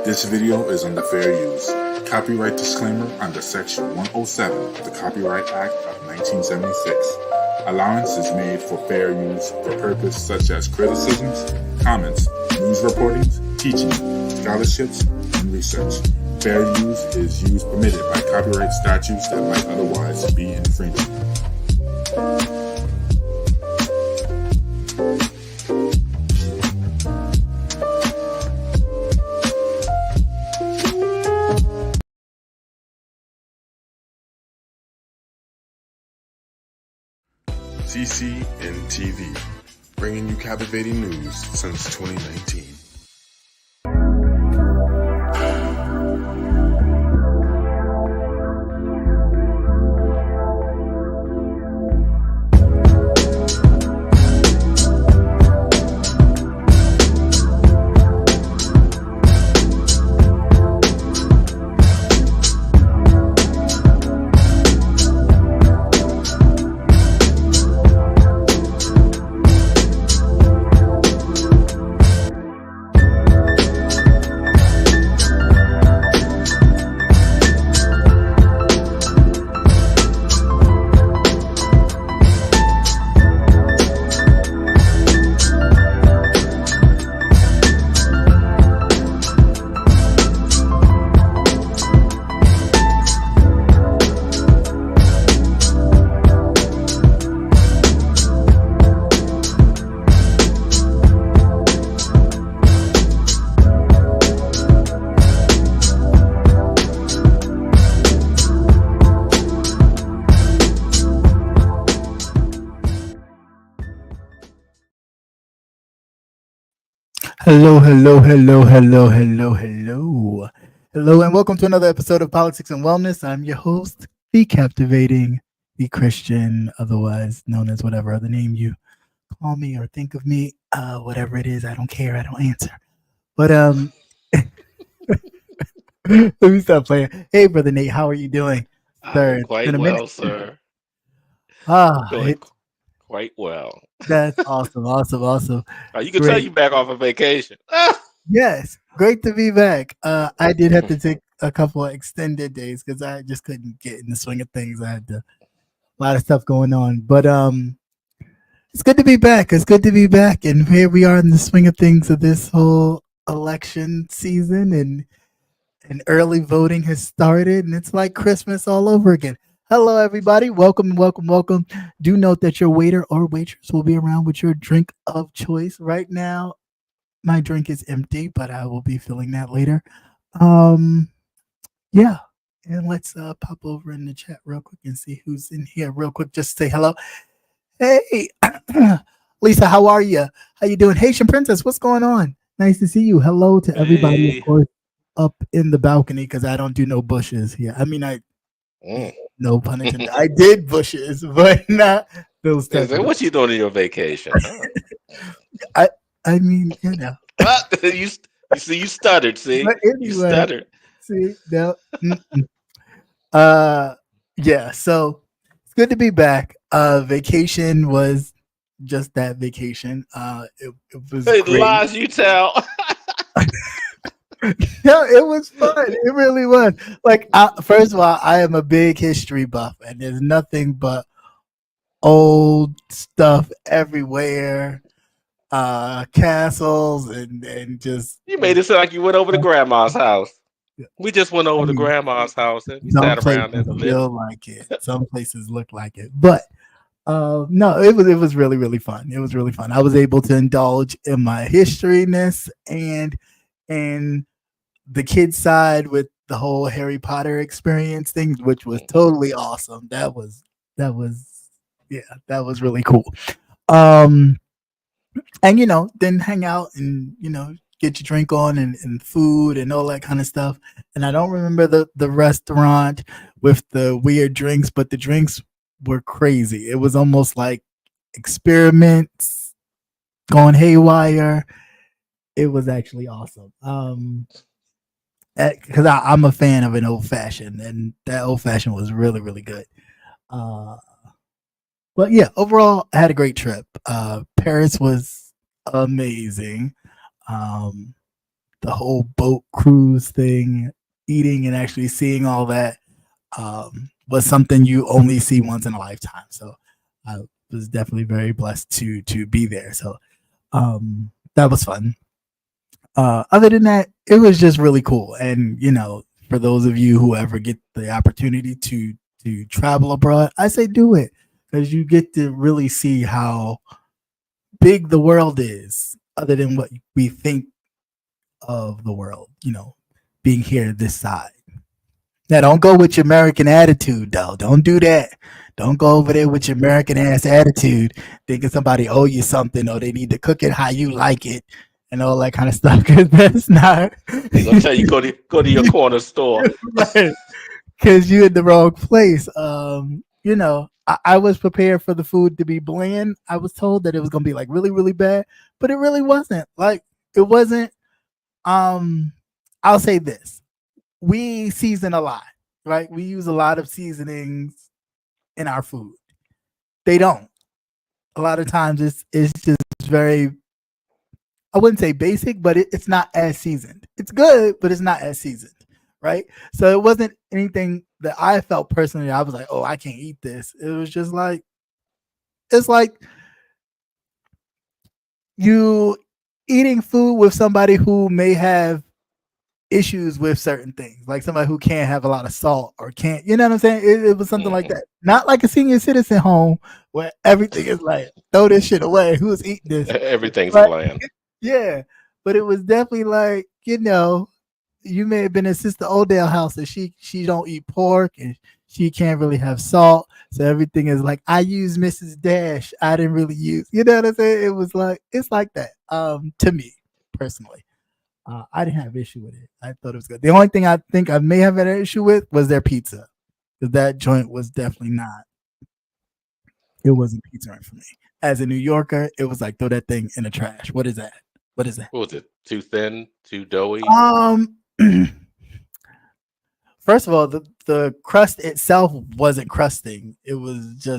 This video is under fair use. Copyright disclaimer under Section 107 of the Copyright Act of 1976. Allowance is made for fair use for purposes such as criticisms, comments, news reportings, teaching, scholarships, and research. Fair use is use permitted by copyright statutes that might otherwise be infringing. CCN-TV, bringing you captivating news since 2019. Hello, and welcome to another episode of Politics and Wellness. I'm your host, the captivating, the Christian, otherwise known as whatever other name you call me or think of me, whatever it is. I don't care. I don't answer. But let me stop playing. Hey, brother Nate, how are you doing, sir? Quite well, sir. Doing quite well. That's awesome. You can tell you back off of vacation. Yes, great to be back. I did have to take a couple of extended days because I just couldn't get in the swing of things. I had a lot of stuff going on, but it's good to be back. And here we are in the swing of things of this whole election season, and early voting has started, and it's like Christmas all over again. Hello, everybody. Welcome. Do note that your waiter or waitress will be around with your drink of choice. Right now, my drink is empty, but I will be filling that later. Yeah. And let's pop over in the chat real quick and see who's in here real quick. Just say hello. Hey, Lisa, how are you? How you doing? Haitian Princess, what's going on? Nice to see you. Hello to everybody, Hey. of course, up in the balcony because I don't do no bushes here. I mean, no pun intended. I did bushes, but not those types. What you doing on your vacation? I mean, you know. you see, you stuttered. See, But anyway, you stuttered. See, no. Yeah. So it's good to be back. Vacation was just that vacation. It was Hey, the great. lies you tell. No, it was fun. It really was. Like, first of all, I am a big history buff, and there's nothing but old stuff everywhere. Castles and just You made it sound like you went over to grandma's house. We just went over to grandma's house and we some sat around in places the feel living. like it. Some places look like it, but no, it was really fun. It was really fun. I was able to indulge in my historyness and the kids side with the whole Harry Potter experience thing, which was totally awesome. Yeah, that was really cool. Um, and then hang out and get your drink on and food and all that kind of stuff. And I don't remember the restaurant with the weird drinks, but the drinks were crazy. It was almost like experiments going haywire. It was actually awesome. Because I'm a fan of an old fashioned, and that old fashioned was really really good. But yeah, overall, I had a great trip. Paris was amazing. Um, the whole boat cruise thing, eating and actually seeing all that was something you only see once in a lifetime. So I was definitely very blessed to be there. So that was fun. Other than that, it was just really cool. And for those of you who ever get the opportunity to travel abroad, I say do it because you get to really see how big the world is, other than what we think of the world. Being here this side. Now, don't go with your American attitude, though. Don't do that. Don't go over there with your American ass attitude, thinking somebody owe you something or they need to cook it how you like it and all that kind of stuff. Because that's not. They're gonna tell you go to your corner store. Because you're in the wrong place. I was prepared for the food to be bland. I was told that it was gonna be like really, really bad, but it really wasn't. Like it wasn't. I'll say this: we season a lot, right? We use a lot of seasonings in our food. They don't. A lot of times, it's just very. I wouldn't say basic, but it's not as seasoned. It's good, but it's not as seasoned, right? So it wasn't anything that I felt personally. I was like, oh, I can't eat this. It was just like, it's like you eating food with somebody who may have issues with certain things, like somebody who can't have a lot of salt or can't, you know what I'm saying? It was something like that. Not like a senior citizen home where everything is like, throw this shit away. Who's eating this? Everything's But bland. yeah, but it was definitely like, you may have been in Sister Odell house and she don't eat pork and she can't really have salt. So everything is like, I use Mrs. Dash. I didn't really use, you know what I'm saying? It was like, it's like that. To me personally, I didn't have issue with it. I thought it was good. The only thing I think I may have had an issue with was their pizza. Because that joint was definitely not. It wasn't pizza right for me. As a New Yorker, it was like, throw that thing in the trash. What is that? What is that? What was it? Too thin? Too doughy? First of all, the crust itself wasn't crusting. It was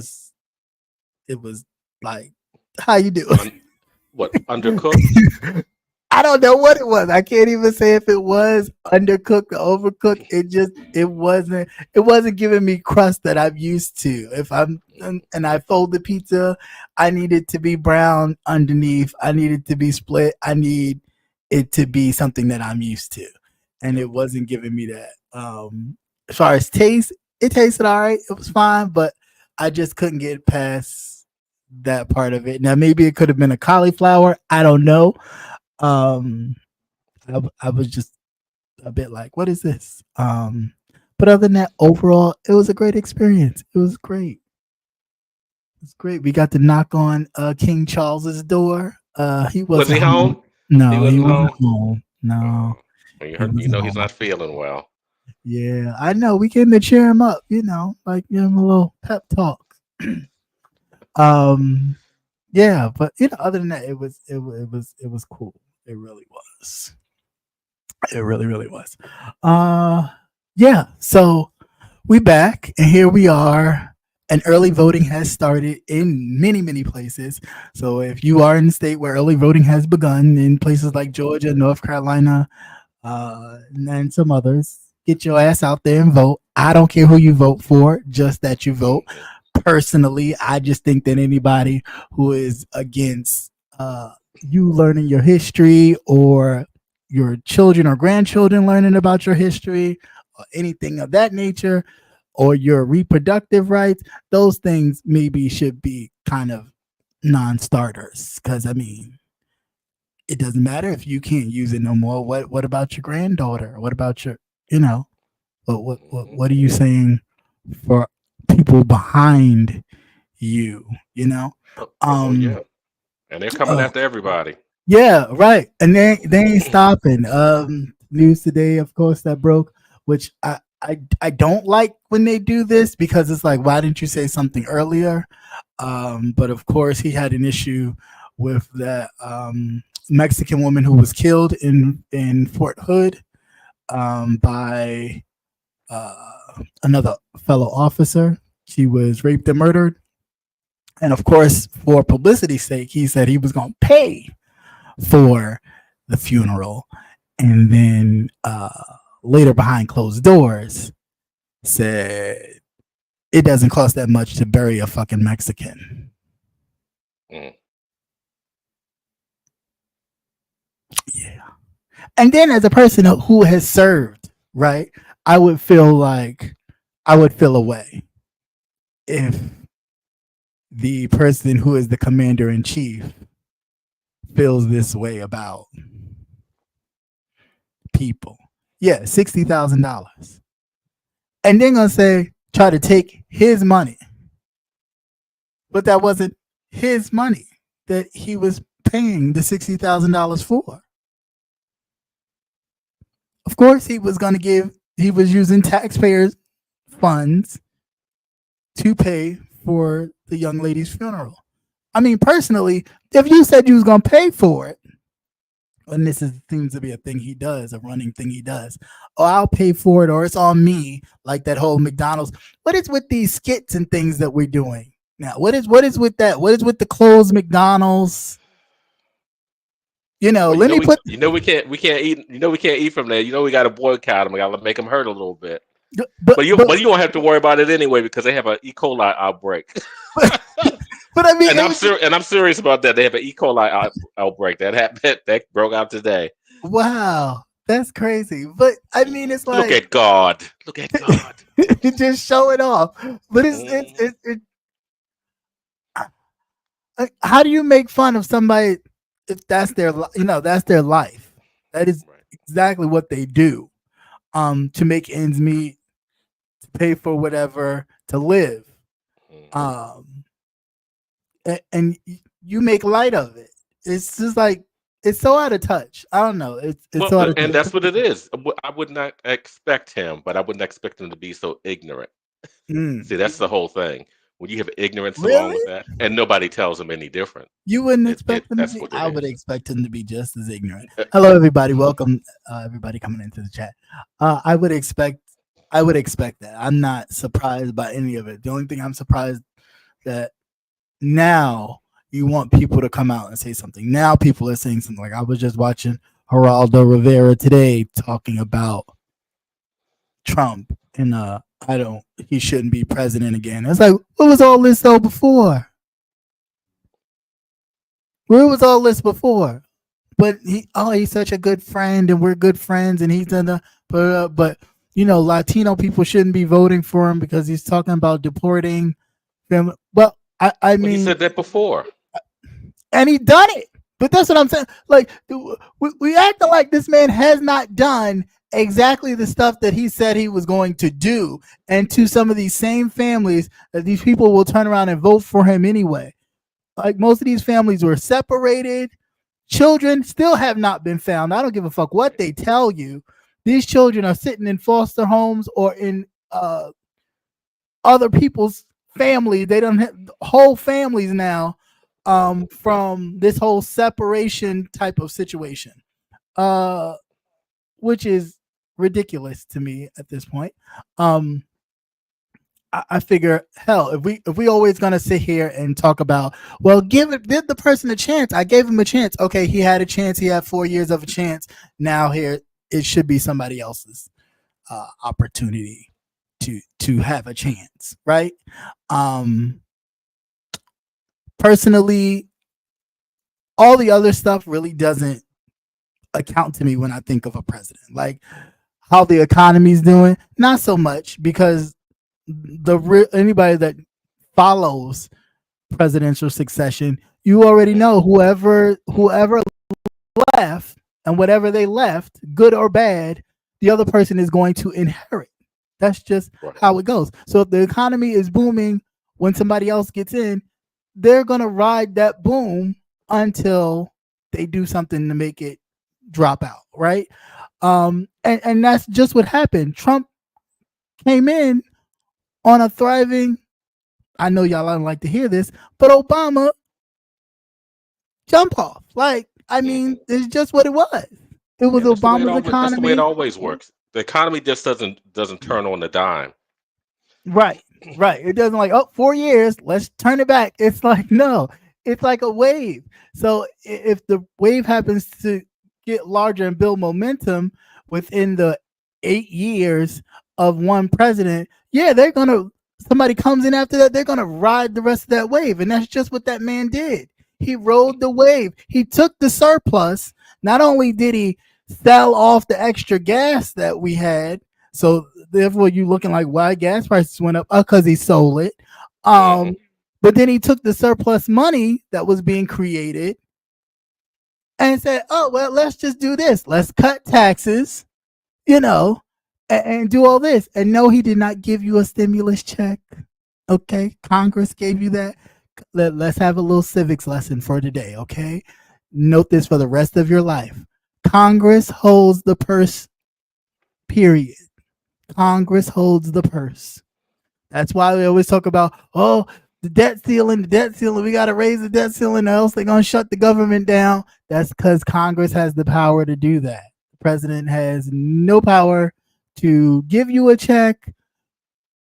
like, how you doing? What, undercooked? I don't know what it was. I can't even say if it was undercooked or overcooked. It wasn't giving me crust that I'm used to. If I fold the pizza, I need it to be brown underneath. I need it to be split. I need it to be something that I'm used to. And it wasn't giving me that. As far as taste, it tasted all right. It was fine, but I just couldn't get past that part of it. Now maybe it could have been a cauliflower. I don't know. I was just a bit like, what is this? But other than that, overall, it was a great experience. It was great. It's great. We got to knock on King Charles's door. He Was wasn't he home? No, He he wasn't wasn't home? home. No, You he wasn't he's home. not feeling well. Yeah, I know. We came to cheer him up, like give him a little pep talk. Yeah, but other than that, it was cool. It really was. It really, really was. Yeah. So we back, and here we are. And early voting has started in many, many places. So if you are in the state where early voting has begun, in places like Georgia, North Carolina, and some others, get your ass out there and vote. I don't care who you vote for, just that you vote. Personally, I just think that anybody who is against you learning your history or your children or grandchildren learning about your history or anything of that nature or your reproductive rights, those things maybe should be kind of non-starters. Because, I mean, it doesn't matter if you can't use it no more. What about your granddaughter? What about your, you know, what are you saying for people behind you? You know, Yeah, and they're coming after everybody. yeah, right. And they ain't stopping. News today, of course, that broke, which I don't like when they do this, because it's like, why didn't you say something earlier? But of course, he had an issue with that Mexican woman who was killed in Fort Hood by another fellow officer. She was raped and murdered. And of course, for publicity's sake, he said he was going to pay for the funeral. And then later, behind closed doors, said it doesn't cost that much to bury a fucking Mexican. Mm. Yeah. And then, as a person who has served, right, I would feel away if the person who is the commander in chief feels this way about people. Yeah, $60,000. And then gonna say, try to take his money. But that wasn't his money that he was paying the $60,000 for. Of course, he was using taxpayers' funds to pay for the young lady's funeral. I mean, personally, if you said you was gonna pay for it, and this seems to be a thing he does, a running thing he does. Oh, I'll pay for it, or it's on me, like that whole McDonald's. What is with these skits and things that we're doing now? What is with that? What is with the closed McDonald's? You know, Well, let me put. we can't eat. We can't eat from there. We got to boycott them. We got to make them hurt a little bit. But you don't have to worry about it anyway, because they have an E. coli outbreak. But I mean, I'm serious about that. They have an E. coli outbreak that broke out today. Wow, that's crazy. But I mean, it's like, look at God. Just show it off. But it's how do you make fun of somebody if that's their that's their life? That is exactly what they do. To make ends meet, to pay for whatever, to live. And you make light of it. It's just like, it's so out of touch. I don't know. It's so out of touch. And that's what it is. I would not expect him, but I wouldn't expect him to be so ignorant. See, that's the whole thing. When you have ignorance along with that, and nobody tells him any different. You wouldn't expect him to be? I would expect him to be just as ignorant. Hello, everybody. Welcome, everybody coming into the chat. I would expect that. I'm not surprised by any of it. The only thing I'm surprised that now you want people to come out and say something. Now people are saying something. Like, I was just watching Geraldo Rivera today talking about Trump and he shouldn't be president again. It's like, what was all this though before? Where was all this before? But he's such a good friend, and we're good friends, and he's done but Latino people shouldn't be voting for him because he's talking about deporting them. Well, I mean, he said that before, and he done it. But that's what I'm saying. Like, we acting like this man has not done exactly the stuff that he said he was going to do, and to some of these same families that these people will turn around and vote for him anyway. Like, most of these families were separated. Children still have not been found. I don't give a fuck what they tell you. These children are sitting in foster homes or in other people's family. They don't have whole families now from this whole separation type of situation, which is ridiculous to me at this point. I figure, hell, if we always gonna sit here and talk about, well, give the person a chance. I gave him a chance. Okay, he had a chance. He had 4 years of a chance. Now here it should be somebody else's opportunity to have a chance, right? Personally, all the other stuff really doesn't account to me when I think of a president. Like, how the economy's doing, not so much, because anybody that follows presidential succession, you already know whoever left, and whatever they left, good or bad, the other person is going to inherit. That's just how it goes. So if the economy is booming when somebody else gets in, they're going to ride that boom until they do something to make it drop out, right? And that's just what happened. Trump came in on a thriving, I know y'all don't like to hear this, but Obama jump off. Like, I mean, it's just what it was. It was Obama's economy. That's the way it always works. The economy just doesn't turn on the dime. Right. It doesn't like, 4 years, let's turn it back. It's like, no, it's like a wave. So if the wave happens to get larger and build momentum within the 8 years of one president, yeah, somebody comes in after that, they're going to ride the rest of that wave. And that's just what that man did. He rode the wave. He took the surplus. Not only did he sell off the extra gas that we had, so therefore you looking like why gas prices went up, because he sold it. But then he took the surplus money that was being created and said, oh, well, let's just do this. Let's cut taxes, and do all this. And no, he did not give you a stimulus check. Okay, Congress gave you that. Let's have a little civics lesson for today, okay? Note this for the rest of your life. Congress holds the purse, period. Congress holds the purse. That's why we always talk about, the debt ceiling. We got to raise the debt ceiling or else they're going to shut the government down. That's because Congress has the power to do that. The president has no power to give you a check,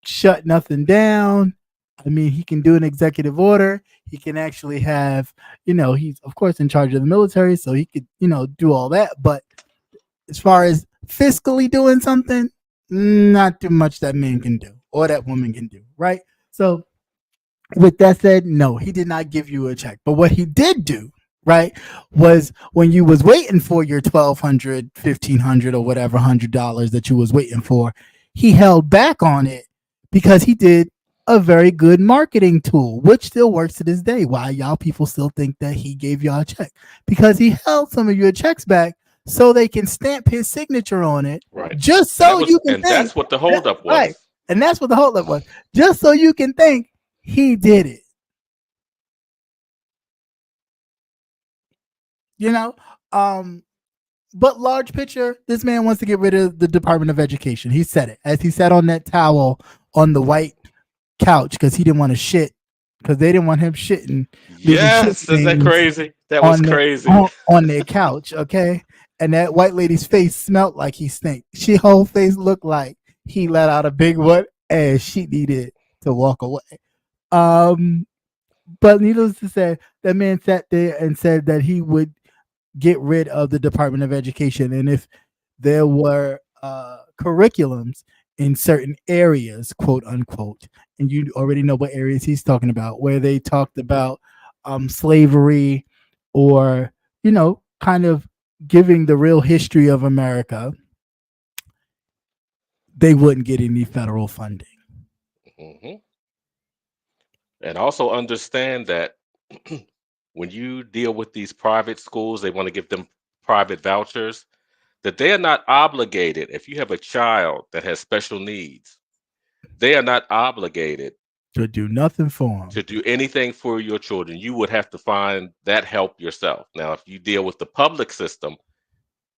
shut nothing down. I mean, he can do an executive order. He can actually have, he's of course in charge of the military, so he could, do all that. But as far as fiscally doing something, not too much that man can do or that woman can do, right? So with that said, no, he did not give you a check. But what he did do, right, was when you was waiting for your $1,200, $1,500 or whatever $100 that you was waiting for, he held back on it because he did a very good marketing tool, which still works to this day. Why y'all people still think that he gave y'all a check? Because he held some of your checks back so they can stamp his signature on it, right? Just so you can think. And that's what the holdup was. Right. And that's what the holdup was. Just so you can think he did it. But large picture, this man wants to get rid of the Department of Education. He said it as he sat on that towel on the white couch because he didn't want to shit, because they didn't want him shitting. Yes, is that crazy? That was crazy. On their couch, okay? And that white lady's face smelled like he stank. She whole face looked like he let out a big one and she needed to walk away. But needless to say, that man sat there and said that he would get rid of the Department of Education. And if there were curriculums in certain areas, quote unquote, and you already know what areas he's talking about, where they talked about slavery or, kind of giving the real history of America, they wouldn't get any federal funding. Mm-hmm. And also understand that when you deal with these private schools, they want to give them private vouchers, that they are not obligated. If you have a child that has special needs, they are not obligated to do nothing for them, to do anything for your children. You would have to find that help yourself. Now, if you deal with the public system,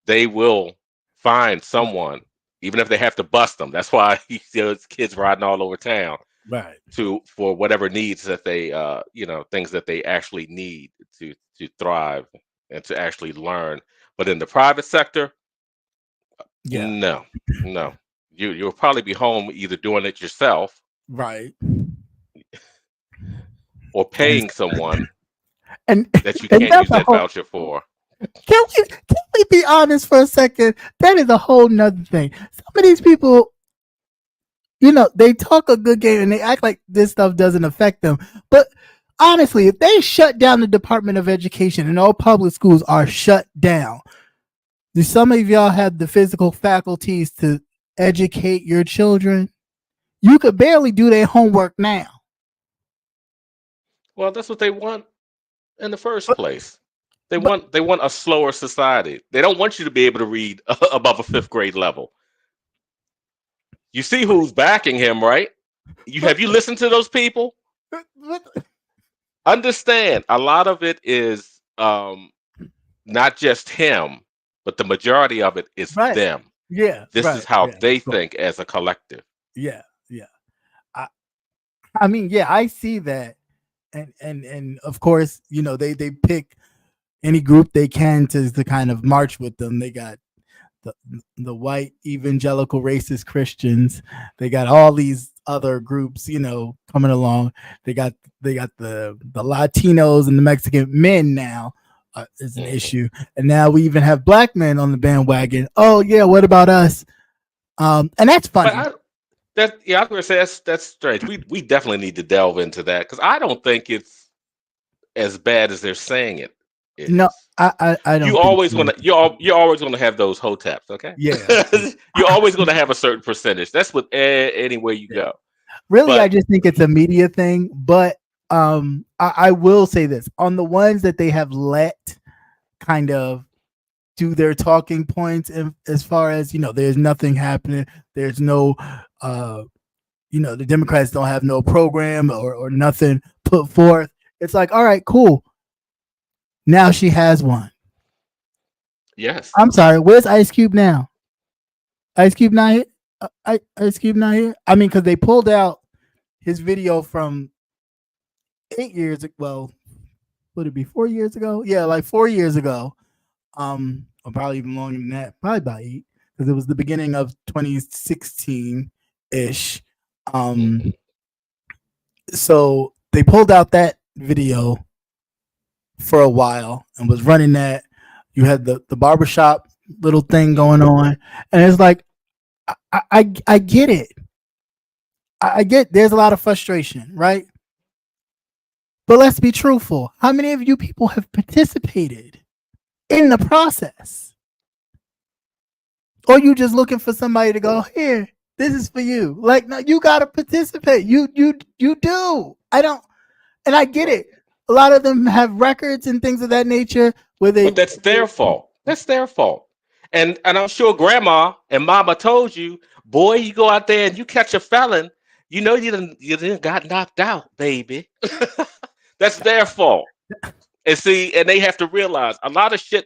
they will find someone, even if they have to bust them. That's why you see kids riding all over town, right? For whatever needs that they, things that they actually need to thrive and to actually learn. But in the private sector, no, you'll probably be home either doing it yourself, right, or paying someone and that you can't use that voucher for. Can we be honest for a second? That is a whole nother thing. Some of these people, they talk a good game and they act like this stuff doesn't affect them. But honestly, if they shut down the Department of Education and all public schools are shut down, do some of y'all have the physical faculties to educate your children? You could barely do their homework now. Well, that's what they want in the first place. They want a slower society. They don't want you to be able to read above a 5th grade level. You see who's backing him, right? Have you listened to those people? Understand, a lot of it is not just him, but the majority of it is Right. them. Yeah. This right, is how yeah, they cool. think as a collective. Yeah. Yeah. I mean, yeah, I see that. And of course, you know, they pick any group they can to kind of march with them. They got the white evangelical racist Christians. They got all these other groups, you know, coming along. They got the Latinos and the Mexican men now is an issue, and now we even have black men on the bandwagon. Oh yeah, what about us? And that's funny. I was gonna say that's strange. We definitely need to delve into that because I don't think it's as bad as they're saying it. No, I don't. You're always gonna have those hoteps, okay? Yeah. You're always gonna have a certain percentage. That's with anywhere you go. Really, But- I just think it's a media thing. But I will say this: on the ones that they have let kind of do their talking points, and as far as, you know, there's nothing happening. There's no, you know, the Democrats don't have no program or nothing put forth. It's like, all right, cool. Now she has one. Yes. I'm sorry. Where's Ice Cube now? Ice Cube not here? Ice Cube not here? I mean, because they pulled out his video from 8 years ago. Well, would it be 4 years ago? Yeah, like 4 years ago. Or probably even longer than that. Probably about 8, because it was the beginning of 2016 ish. So they pulled out that video for a while and was running that. You had the barbershop little thing going on, and it's like, I get it. I get there's a lot of frustration, right? But let's be truthful. How many of you people have participated in the process? Or you just looking for somebody to go, here, this is for you. Like, no, you gotta participate. You do. I don't, and I get it. A lot of them have records and things of that nature where they. But that's their fault. That's their fault. And I'm sure grandma and mama told you, boy, you go out there and you catch a felon, you know you didn't got knocked out, baby. That's their fault. And see, and they have to realize a lot of shit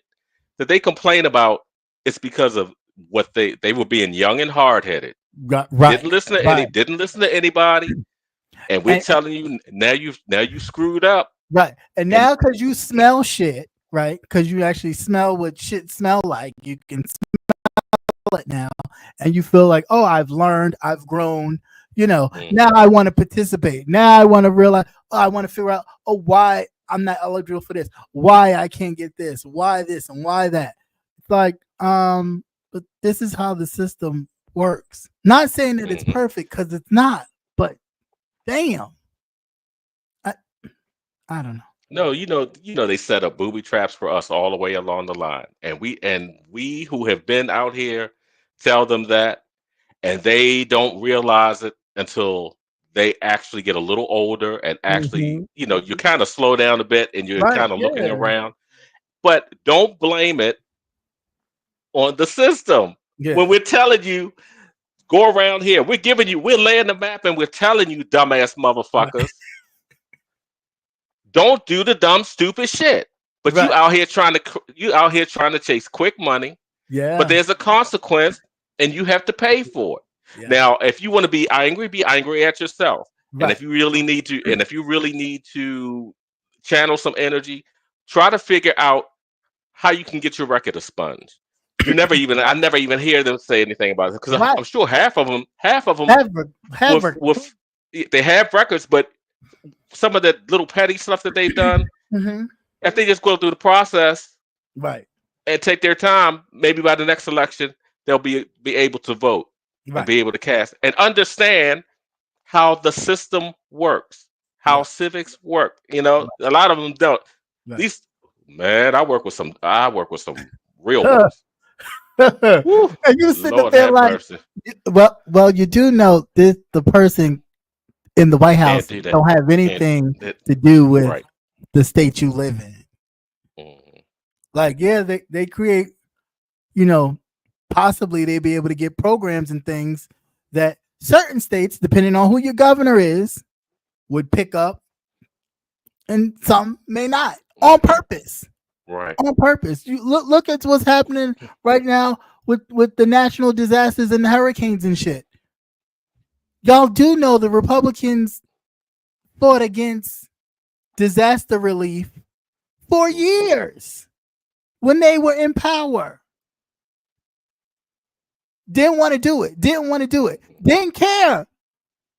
that they complain about is because of what they were being young and hard-headed. Right. Didn't listen to anybody. And we're telling you now you screwed up. Right. And now because you smell shit, right? Because you actually smell what shit smell like. You can smell it now. And you feel like, oh, I've learned, I've grown, you know. Now I want to participate. Now I want to realize, I want to figure out, why I'm not eligible for this, why I can't get this, why this and why that. It's like, but this is how the system works. Not saying that it's perfect, because it's not, but damn. I don't know. No, you know they set up booby traps for us all the way along the line. And we who have been out here tell them that, and they don't realize it until they actually get a little older and actually, you kind of slow down a bit and you're kind of looking around. But don't blame it on the system. Yeah. When we're telling you, go around here, we're laying the map and we're telling you, dumbass motherfuckers, don't do the dumb, stupid shit. But you out here trying to chase quick money. Yeah. But there's a consequence, and you have to pay for it. Yeah. Now, if you want to be angry at yourself. Right. And if you really need to channel some energy, try to figure out how you can get your record expunged. I never even hear them say anything about it, because I'm sure half of them they have records, but some of the little petty stuff that they've done, if they just go through the process, right, and take their time, maybe by the next election they'll be able to vote and be able to cast and understand how the system works, how civics work. A lot of them don't. These I work with some real ones. And you sit up there like, mercy. Well, you do know this. The person in the White House don't have anything to do with the state you live in. Like, yeah, they create, possibly they'd be able to get programs and things that certain states, depending on who your governor is, would pick up, and some may not, on purpose. Right. On purpose. You look at what's happening right now with the natural disasters and the hurricanes and shit. Y'all do know the Republicans fought against disaster relief for years when they were in power. Didn't want to do it. Didn't care.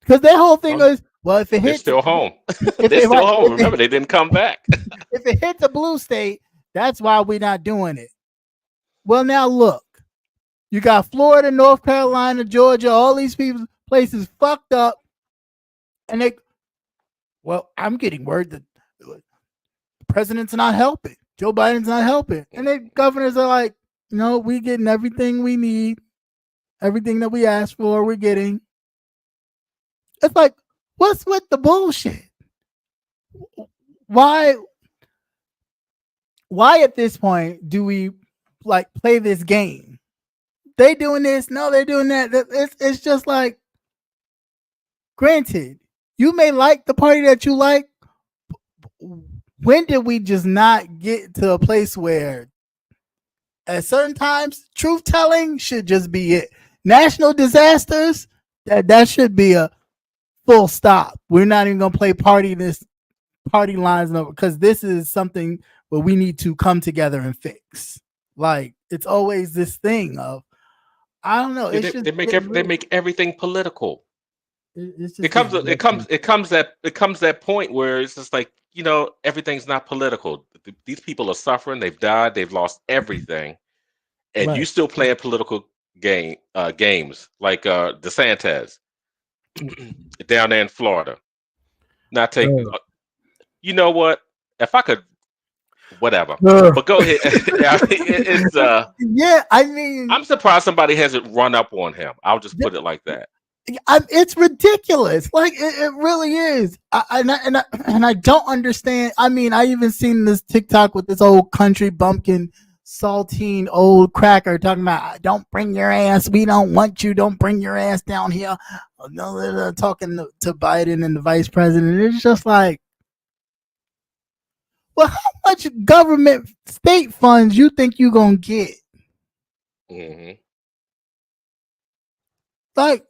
Because their whole thing was, well, if it hits, they're still home. They're still home. Remember, they didn't come back. If it hits a blue state, that's why we're not doing it. Well, now look, you got Florida, North Carolina, Georgia, all these places fucked up, and I'm getting word that the president's not helping. Joe Biden's not helping, and the governors are like, no, we getting everything we need, everything that we asked for, we're getting. It's like, what's with the bullshit? Why at this point do we like play this game? They doing this, no, they're doing that. It's just like, granted, you may like the party that you like. When did we just not get to a place where at certain times truth telling should just be it? National disasters, that should be a full stop. We're not even gonna play party lines because this is something where we need to come together and fix. Like, it's always this thing of, I don't know. They make everything political. It comes that point where it's just like, everything's not political. These people are suffering. They've died. They've lost everything, and Right. you still playing political games like DeSantis down there in Florida. Not taking. You know what? If I could, whatever. But go ahead. I'm surprised somebody hasn't run up on him. I'll just put it like that. It's ridiculous. Like, it really is. I don't understand. I mean, I even seen this TikTok with this old country bumpkin saltine old cracker talking about, don't bring your ass. We don't want you. Don't bring your ass down here. Talking to Biden and the vice president. It's just like, well, how much government state funds you think you gonna get? Mm-hmm. Like,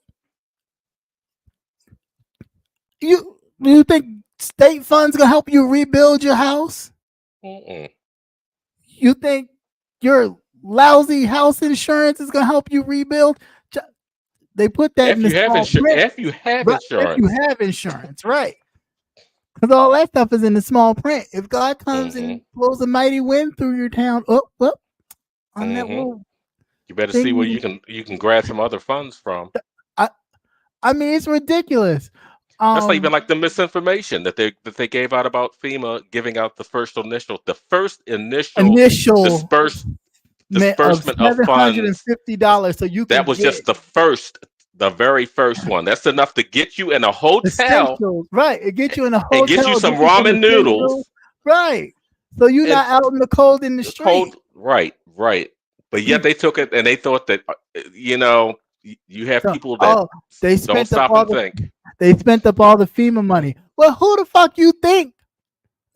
you think state funds gonna help you rebuild your house? Mm-mm. You think your lousy house insurance is gonna help you rebuild? They put that if you have insurance, right? Because all that stuff is in the small print. If God comes and blows a mighty wind through your town, on that wall, you better see where you can grab some other funds from. I mean, it's ridiculous. That's not even like the misinformation that they gave out about FEMA giving out the first initial disbursement of funds. $750, so you can that was just the very first one. That's enough to get you in a hotel, right? It gets you in a hotel and get you some ramen noodles, right? So you're not out in the cold in the street, right? But yet they took it and they thought that you have people that they don't stop and think. They spent up all the FEMA money. Well, who the fuck you think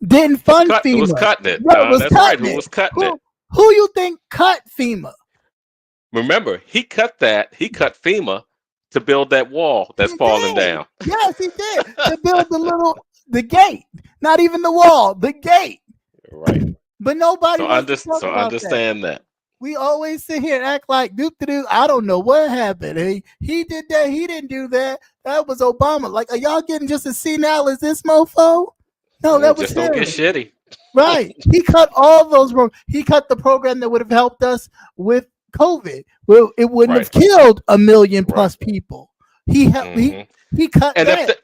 didn't fund FEMA? Who was cutting it? That's right. Who was cutting it? Who you think cut FEMA? Remember, he cut FEMA to build that wall that's falling down. Yes, he did. To build the gate. Not even the wall, the gate. Right. But nobody understand that. We always sit here and act like I don't know what happened. He did that. He didn't do that. That was Obama. Like, are y'all getting just as senile as this mofo? No, that was just him. Don't get shitty. Right. He cut all those. He cut the program that would have helped us with COVID. Well, it wouldn't have killed 1 million plus people. He cut and that.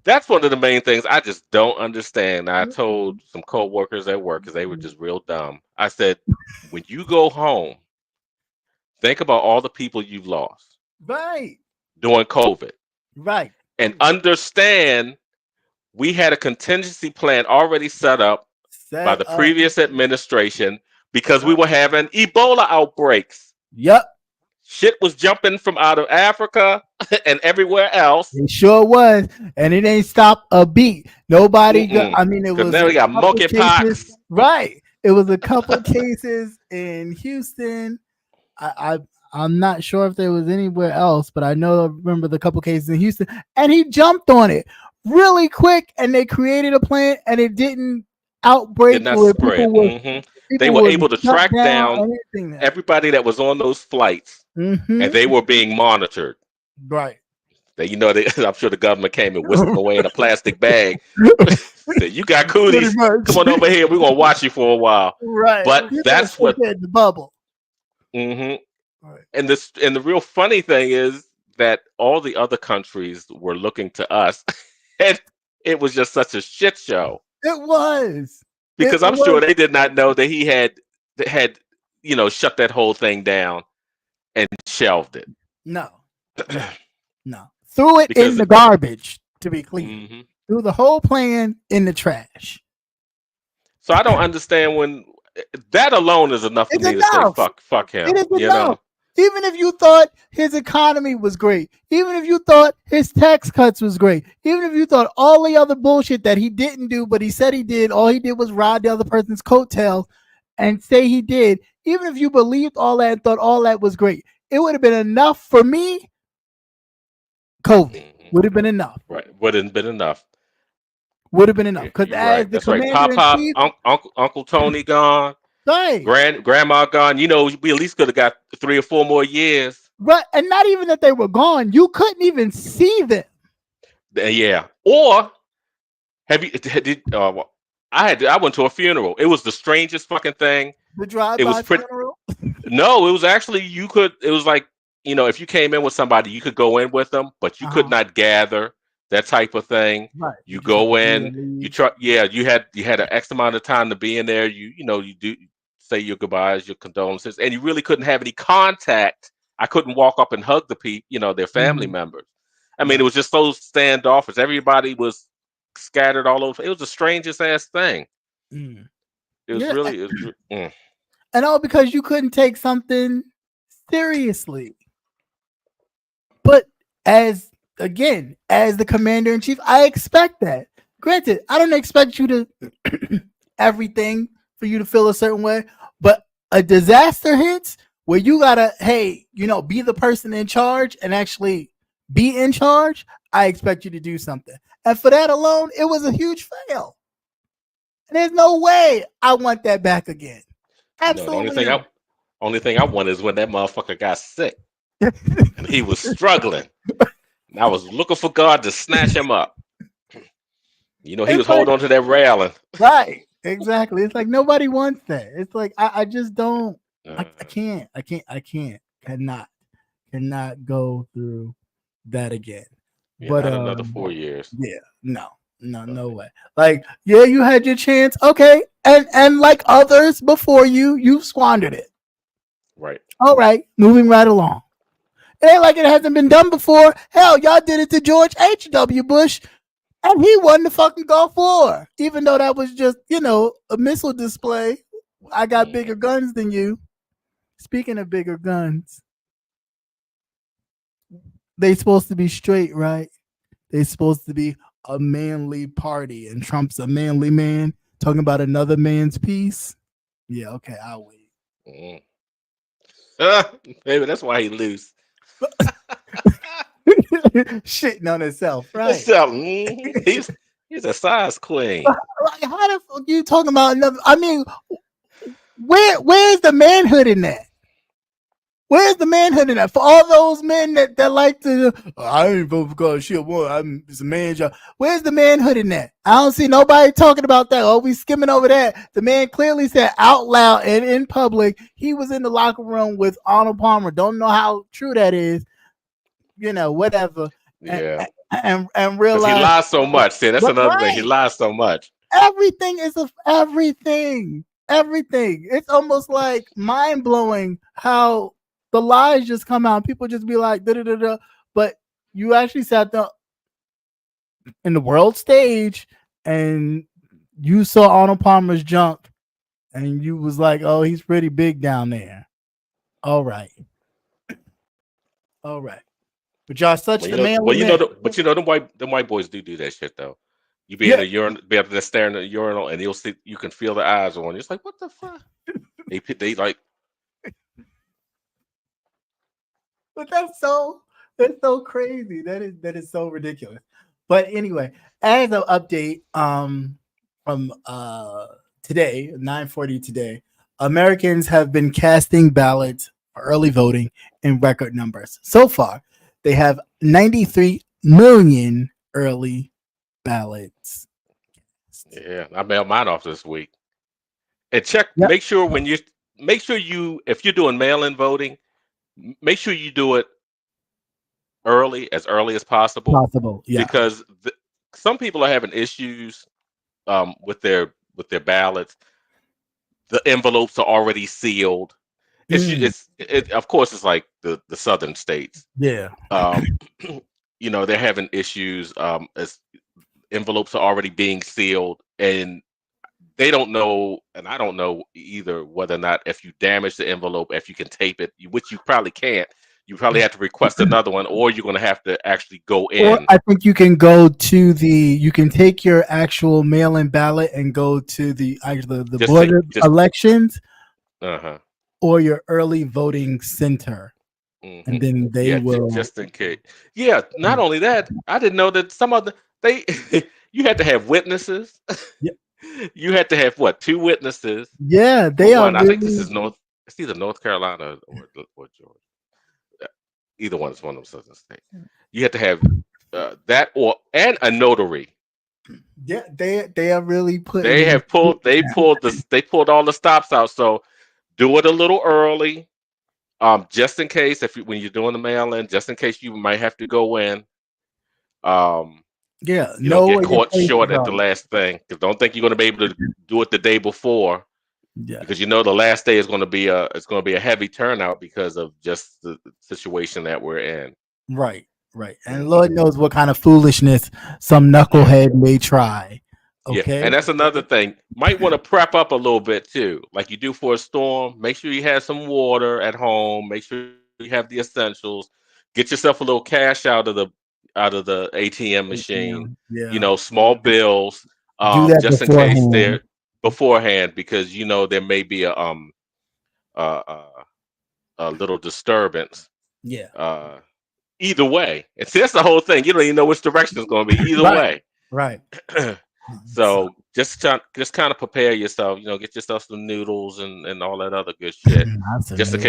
That's one of the main things I just don't understand. I told some co-workers at work because they were just real dumb. I said, when you go home, think about all the people you've lost. Right. During COVID. Right. And understand we had a contingency plan already set up by the previous administration because we were having Ebola outbreaks. Yep. Shit was jumping from out of Africa and everywhere else. It sure was, and it ain't stopped a beat. Nobody got, I mean, it was now we got monkeypox. Right. It was a couple cases in Houston. I'm not sure if there was anywhere else, but I remember the couple cases in Houston, and he jumped on it really quick, and they created a plan, and it didn't outbreak. Did not spread. They were able to track down everybody that was on those flights, and they were being monitored. Right. I'm sure the government came and whisked them away in a plastic bag. Said, "You got cooties. Come on over here. We're gonna watch you for a while." Right. But that's what the bubble. Right. And the real funny thing is that all the other countries were looking to us, and it was just such a shit show. It was. Because I'm sure they did not know that he had shut that whole thing down and shelved it. No. Threw it in the garbage, to be clear. Threw the whole plan in the trash. So I don't understand when that alone is enough for me to say fuck him. It is enough. Even if you thought his economy was great, even if you thought his tax cuts was great, even if you thought all the other bullshit that he didn't do, but he said he did, all he did was ride the other person's coattails and say he did, even if you believed all that and thought all that was great, it would have been enough for me. COVID would have been enough. Right. Would have been enough. Would have been enough. Because as the Pop, Uncle Tony gone. Right. Grandma gone. We at least could have got 3 or 4 more years. Right. And not even that they were gone. You couldn't even see them. Yeah. Or I went to a funeral. It was the strangest fucking thing. The drive-by funeral? No, it was actually it was like, if you came in with somebody, you could go in with them, but you could not gather, that type of thing. Right. You go in, you try. Yeah, you had an X amount of time to be in there. You do say your goodbyes, your condolences, and you really couldn't have any contact. I couldn't walk up and hug the people, their family members. I mean, it was just so standoffish. Everybody was scattered all over. It was the strangest ass thing. It was really. And all because you couldn't take something seriously. But as the commander-in-chief, I expect that. Granted, I don't expect you to everything for you to feel a certain way, but a disaster hits where you gotta, be the person in charge and actually be in charge. I expect you to do something. And for that alone, it was a huge fail. And there's no way I want that back again. Absolutely. No, the only thing I want is when that motherfucker got sick and he was struggling. And I was looking for God to snatch him up. He was holding on to that railing. Right. Exactly. It's like nobody wants that. It's like I just don't. I cannot go through that again. Yeah, but another 4 years. Yeah. No way. Like, yeah, you had your chance. Okay. And like others before you squandered it. Right. All right. Moving right along. It ain't like it hasn't been done before. Hell, y'all did it to George H.W. Bush, and he won the fucking Gulf War. Even though that was just, a missile display. I got bigger guns than you. Speaking of bigger guns, they supposed to be straight, right? They supposed to be a manly party, and Trump's a manly man talking about another man's peace. Yeah, okay, I'll wait. Maybe that's why he lose. Shitting on himself, right? He's a size queen. Like, how the fuck you talking about another? I mean, where's the manhood in that? Where's the manhood in that? For all those men that like to, I ain't vote for God, shit, it's a man job. Where's the manhood in that? I don't see nobody talking about that. Oh, we skimming over that. The man clearly said out loud and in public, he was in the locker room with Arnold Palmer. Don't know how true that is. Whatever. Yeah. And realize he lies so much. See, that's another thing. He lies so much. Everything is everything. Everything. It's almost like mind blowing how the lies just come out. People just be like, da da da da. But you actually sat there in the world stage and you saw Arnold Palmer's jump, and you was like, "Oh, he's pretty big down there." All right, all right. But y'all such Well, the manly men. but the white boys do that shit though. You be in Yeah, the urinal, be able to stare in the urinal, and you'll see, you can feel the eyes on you. It's like, what the fuck? They like, but that's so crazy. That is so ridiculous. But anyway, as an update, from today, 9:40 today, Americans have been casting ballots for early voting in record numbers. So far, they have 93 million early ballots. yeah, I mailed mine off this week. And check, Yep, make sure you, if you're doing mail-in voting, make sure you do it as early as possible, possible. Yeah. because some people are having issues with their ballots. The envelopes are already sealed. Mm, Of course, it's like the southern states. yeah. They're having issues as envelopes are already being sealed, and they don't know, and I don't know either, whether or not, if you damage the envelope, if you can tape it, which you probably can't. You probably have to request another one, or you're going to have to actually go Or in. I think you can go to you can take your actual mail-in ballot and go to the board of elections Uh-huh. or your early voting center, Mm-hmm. and then they will. Just in case. Yeah. Not only that, I didn't know that some of they you had to have witnesses. Yeah, You had to have what, 2 witnesses? yeah, For they are one, I think this is really. It's either North Carolina or Georgia. Either one is one of them southern states. You had to have that, and a notary. Yeah, they are really putting. They pulled all the stops out. So do it a little early, just in case, when you're doing the mail-in, just in case you might have to go in. Yeah, You don't no get way your caught place short is at the up. last thing. Because don't think you're going to be able to do it the day before, Yeah, because the last day is going to be a heavy turnout because of just the situation that we're in. right, and Lord knows what kind of foolishness some knucklehead may try. Yeah, Okay. and that's another thing. Might want to prep up a little bit too, like you do for a storm. Make sure you have some water at home. Make sure you have the essentials. Get yourself a little cash out of the ATM machine. Yeah, Small bills, do that just in case beforehand. beforehand, because there may be a, a little disturbance. Yeah. Either way, that's the whole thing. You don't even know which direction it's going to be. Either Right. way. Right. So just kind of prepare yourself. Get yourself some noodles and all that other good shit. Just in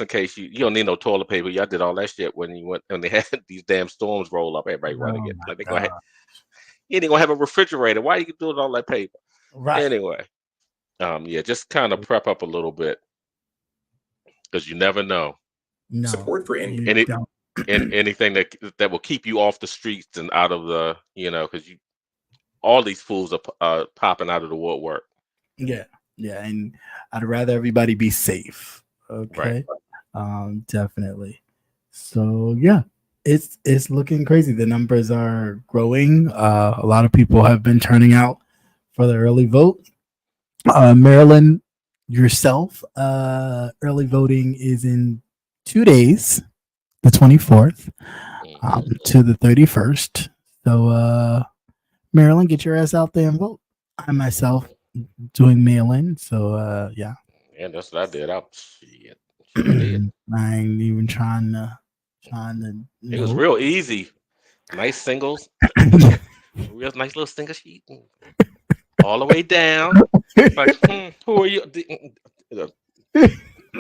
case you don't need no toilet paper. Y'all did all that shit when they had these damn storms roll up. Everybody running it like you ain't gonna have a refrigerator. Why are you doing all that paper? Right. Anyway, just kind of prep up a little bit, because you never know. No. Support for you And don't. anything that will keep you off the streets and out of the, because all these fools are popping out of the woodwork. Yeah, and I'd rather everybody be safe. Okay, definitely. So yeah, it's looking crazy. The numbers are growing. A lot of people have been turning out for the early vote. Maryland, yourself, early voting is in 2 days, the 24th to the 31st. So Maryland, get your ass out there and vote. I myself doing mail-in, so yeah. Yeah, that's what I did. Shit, I did. I ain't even trying to. It was real easy. Nice singles, real nice little single sheet, all the way down. Like, who are you?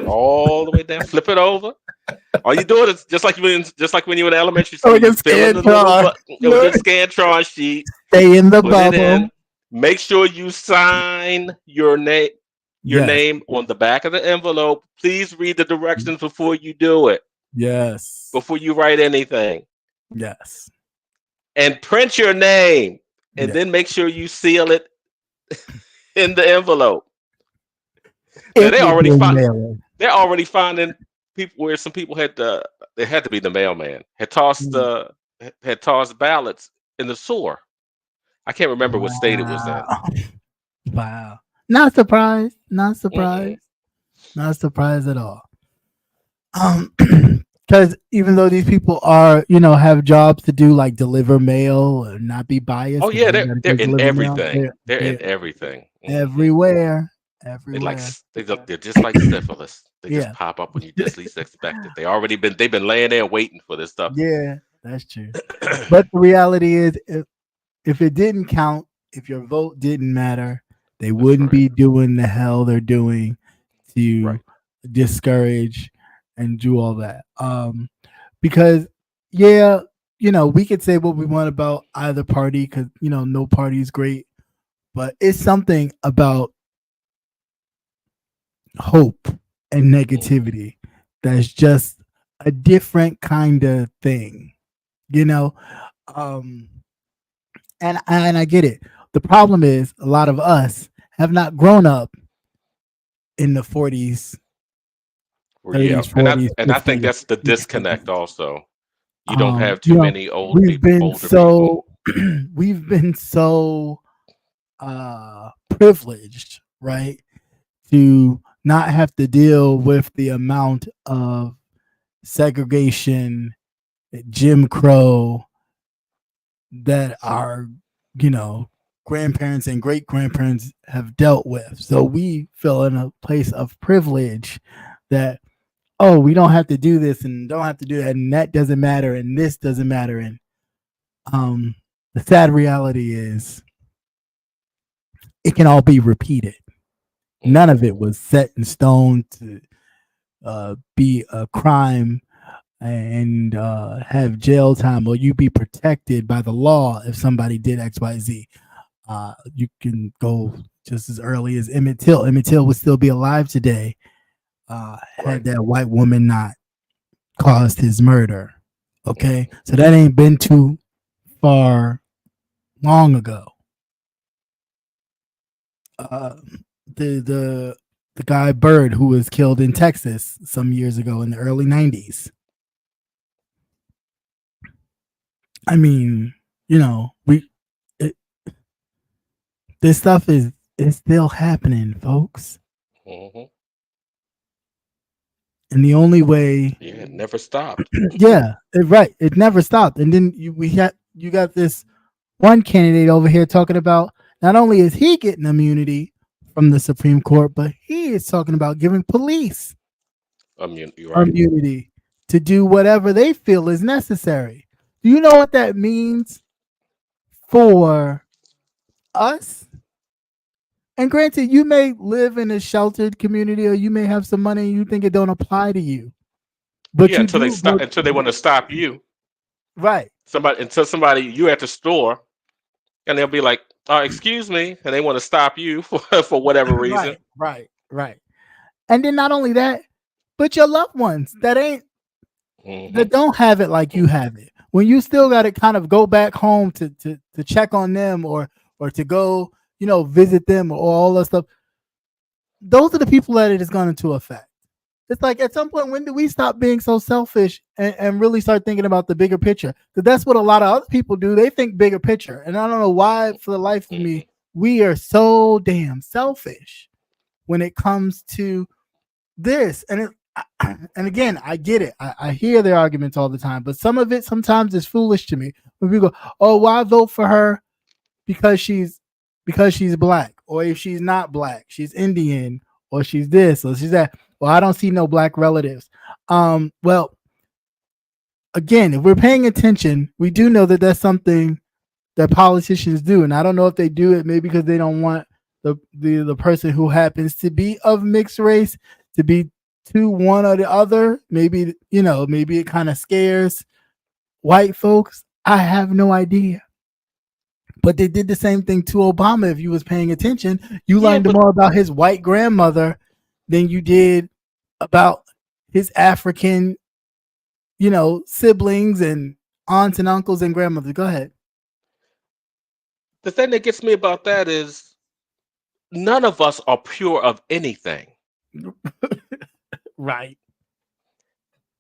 All the way down. Flip it over. All you do is just like when you were in elementary school. You fill in the little Scantron sheet. Stay in the put bubble. It in. Make sure you sign your name. Name on the back of the envelope. Please read the directions before you do it. Yes. Before you write anything. Yes. And print your name, and then make sure you seal it in the envelope. Now, they're already finding people where some people had to be the mailman had tossed ballots in the sewer. I can't remember what state it was in. Wow. Wow. Not surprised. Not Mm-mm. surprised. Not surprised at all. Because even though these people are, have jobs to do like deliver mail or not be biased, Oh because yeah, all you gotta they're do is in deliver mail. everything. They're in They're everything. everywhere, They like everywhere. they're just like syphilis. They just Yeah, pop up when you just least expect it. They've been laying there waiting for this stuff. yeah, that's true. But the reality is, if it didn't count, if your vote didn't matter, they That's wouldn't right. be doing the hell they're doing to Right. discourage and do all that. Because yeah, we could say what we want about either party because no party is great, but it's something about hope and negativity that's just a different kind of thing, you know. Um, and I get it. The problem is a lot of us have not grown up in the 40s, Well, yeah, 30s, and I 40s, and I think 50s, that's the disconnect 60s. also. You don't have too many We've been older people. so we've been so privileged, right? To not have to deal with the amount of segregation, Jim Crow that our, grandparents and great grandparents have dealt with. So we feel in a place of privilege that, oh, we don't have to do this and don't have to do that, and that doesn't matter, and this doesn't matter. And the sad reality is it can all be repeated. None of it was set in stone to be a crime and have jail time, or you be protected by the law if somebody did XYZ. You can go just as early as Emmett Till. Emmett Till would still be alive today had that white woman not caused his murder. Okay, so that ain't been too far long ago. The guy Bird who was killed in Texas some years ago in the early 90s. I mean, this stuff is still happening, folks. Mm-hmm. And the only way, it never stopped. right, it never stopped. And then you got this one candidate over here talking about not only is he getting immunity from the Supreme Court, but he is talking about giving police immunity to do whatever they feel is necessary. Do you know what that means for us? And granted, you may live in a sheltered community or you may have some money and you think it don't apply to you. But until they want to stop you. Right. Somebody you at the store and they'll be like, excuse me, and they want to stop you for whatever reason. Right. And then not only that, but your loved ones that don't have it like you have it. When you still got to kind of go back home to check on them or to go, visit them or all that stuff. Those are the people that it is going to affect. It's like at some point, when do we stop being so selfish and really start thinking about the bigger picture? Because that's what a lot of other people do. They think bigger picture. And I don't know why, for the life of me, we are so damn selfish when it comes to this. And again, I get it. I hear their arguments all the time, but some of it sometimes is foolish to me. When people go, oh, why vote for her? Because she's black, or if she's not black, she's Indian, or she's this, or she's that. Well, I don't see no black relatives. Well, again, if we're paying attention, we do know that that's something that politicians do, and I don't know if they do it maybe because they don't want the person who happens to be of mixed race to be to one or the other. Maybe maybe it kind of scares white folks. I have no idea. But they did the same thing to Obama. If you was paying attention, you learned more about his white grandmother than you did about his African, siblings and aunts and uncles and grandmothers. Go ahead. The thing that gets me about that is none of us are pure of anything. Right.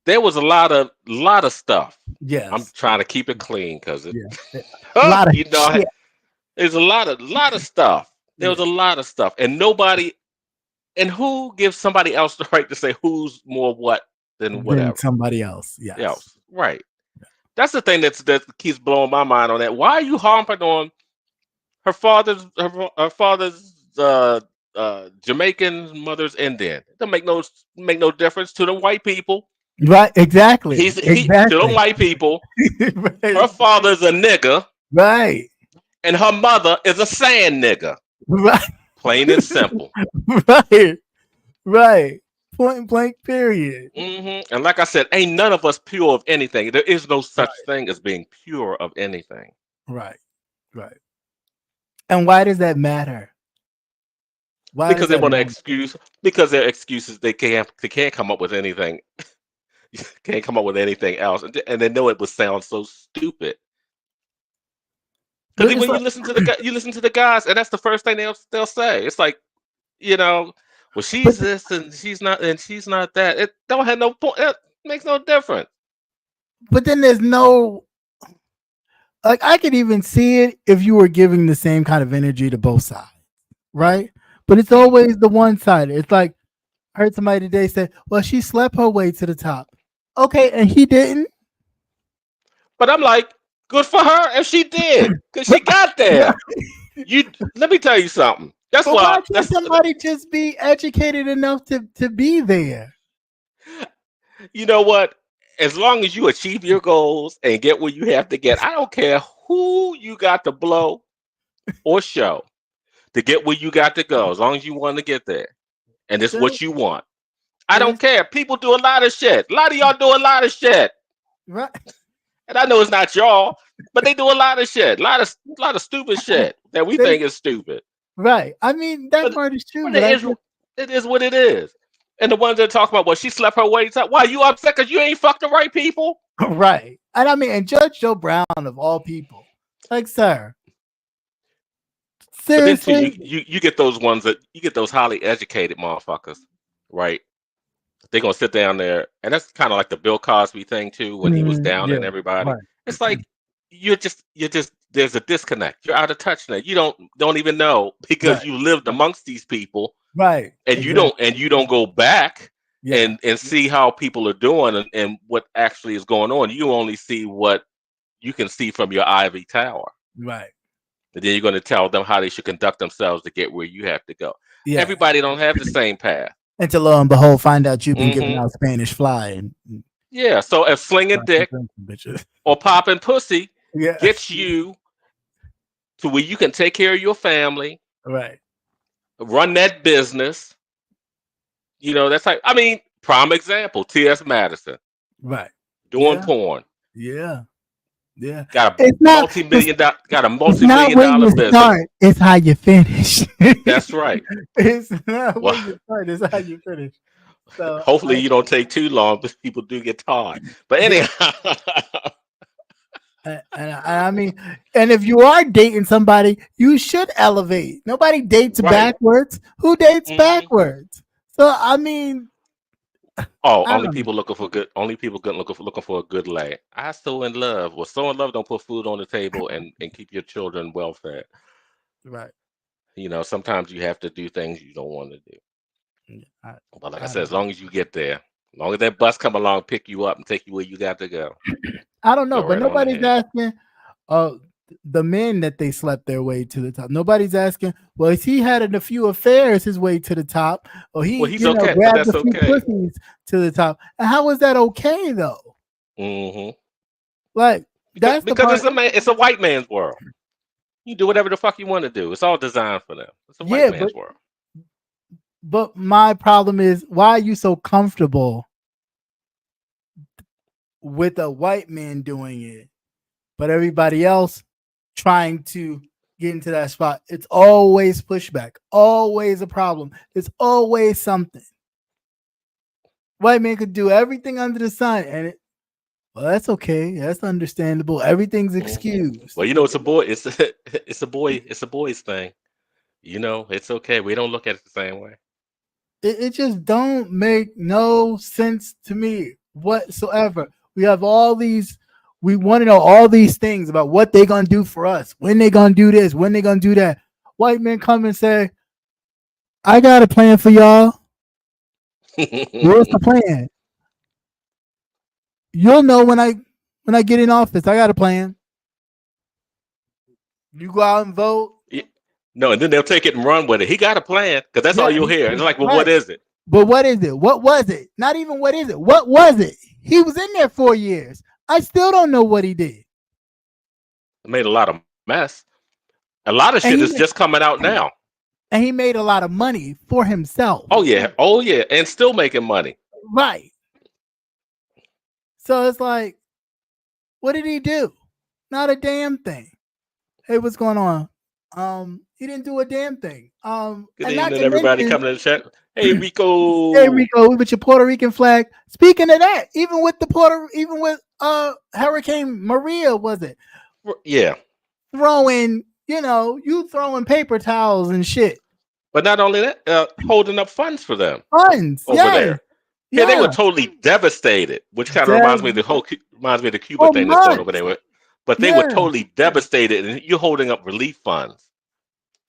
There was a lot of stuff. Yes. I'm trying to keep it clean because a lot of shit. There's a lot of stuff. There was Yeah. a lot of stuff, and nobody. And who gives somebody else the right to say who's more what than Than whatever somebody else. Yes. else? Right. That's the thing that keeps blowing my mind on that. Why are you harping on her father's Jamaican, mother's Indian? It doesn't make no difference to the white people. Right. Exactly. He to them Exactly. white people. Her Right. father's a nigger, Right. and her mother is a sand nigger. Right. Plain and simple. Right. Right. Point blank. Period. And like I said, ain't none of us pure of anything. There is no such thing as being pure of anything. Right. Right. And why does that matter? Why Because does they that want to matter? excuse. Because their excuses, they can't come up with anything. Can't come up with anything else, and they know it would sound so stupid. But Because it's when like, you listen to the guys, and that's the first thing they'll say. It's like, well, she's but this and she's not that. It don't have no point. It makes no difference. then there's no, like, I could even see it if you were giving the same kind of energy to both sides, right? But it's always the one side. It's like, I heard somebody today say, well, she slept her way to the top. Okay, and he didn't. But I'm like, good for her if she did, because she got there. Let me tell you something. That's But why why. can't somebody just be educated enough to be there? You know what? As long as you achieve your goals and get where you have to get, I don't care who you got to blow or show to get where you got to go. As long as you want to get there, and it's what you want. I don't care. People do a lot of shit. A lot of y'all do a lot of shit. Right. And I know it's not y'all, but they do a lot of shit. A lot of stupid shit that we think is stupid. Right. I mean, that part is true. But it is what it is. And the ones that talk about, well, she slept her way up. Why you upset because you ain't fucked the right people? Right. And I mean, and Judge Joe Brown of all people, like, sir, But then too, seriously, you get those ones that you get those highly educated motherfuckers, right? They're gonna sit down there, and that's kind of like the Bill Cosby thing too, when he was down yeah, and everybody. right. It's like you're just there's a disconnect. You're out of touch now. You don't even know because Right. you lived amongst these people, Right. and Exactly. you don't go back Yeah. and see how people are doing and what actually is going on. You only see what you can see from your ivory tower. Right. And then you're going to tell them how they should conduct themselves to get where you have to go. Yeah. Everybody don't have the same path. Until lo and behold, find out you've been giving Mhm. out Spanish fly and Yeah, so if slinging dick bitches. or popping pussy Yeah. gets you to where you can take care of your family, Right. run that business, that's like, I mean, prime example, T.S. Madison Right. doing Yeah. porn. Yeah. Yeah. Got a It's not multi-million it's not where dollar you business. start, it's how you finish. That's right. It's not where Well, you start, it's how you finish. So hopefully you don't take too long because people do get tired. But Yeah. anyhow, And I mean, and if you are dating somebody, you should elevate. Nobody dates Right. backwards. Who dates Mhm. backwards? So I mean, Oh, I only don't know. people looking for good. Only people looking for a good lay. I so in love. Well, so in love, don't put food on the table and keep your children well fed. Right. Sometimes you have to do things you don't want to do. I, But like I I said, as don't. long as you get there, as long as that bus come along, pick you up and take you where you got to go, I don't know, go but right on nobody's ahead. asking. The men that they slept their way to the top. Nobody's asking. Well, is he had a few affairs his way to the top, or he, Well, he's okay, but grabbed that's a few okay. pussies to the top? And how is that okay though? hmm Like Because that's the part. it's a white man's world. You do whatever the fuck you want to do. It's all designed for them. It's a white Yeah, man's world. but my problem is, why are you so comfortable with a white man doing it, but everybody else trying to get into that spot? It's always pushback, always a problem. It's always something. White man could do everything under the sun, and well, that's okay. That's understandable. Everything's excused. Well, it's a boy. It's a boy's thing. It's okay. We don't look at it the same way. It just don't make no sense to me whatsoever. We have all these We want to know all these things about what they're gonna do for us, when they're gonna do this, when they're gonna do that. White men come and say, I got a plan for y'all. What's the plan? You'll know when I get in office. I got a plan. You go out and vote. No, and then they'll take it and run with it. He got a plan because that's all you'll hear. It's like, well, right. What is it? But what is it? What was it? Not even what is it? What was it? He was in there 4 years. I still don't know what he did. It made a lot of mess. A lot of shit is just coming out now. And he made a lot of money for himself. Oh yeah, and still making money. Right. So it's like, what did he do? Not a damn thing. Hey, what's going on? He didn't do a damn thing. Good evening, everybody coming in the chat. Hey, Rico. Hey, Rico, with your Puerto Rican flag. Speaking of that, even with Hurricane Maria, was it? Yeah. Throwing paper towels and shit. But not only that, holding up funds for them. Funds over there. Yeah, they were totally devastated, which kind of reminds me of the Cuba thing that's going over there with. But they were totally devastated, and you're holding up relief funds.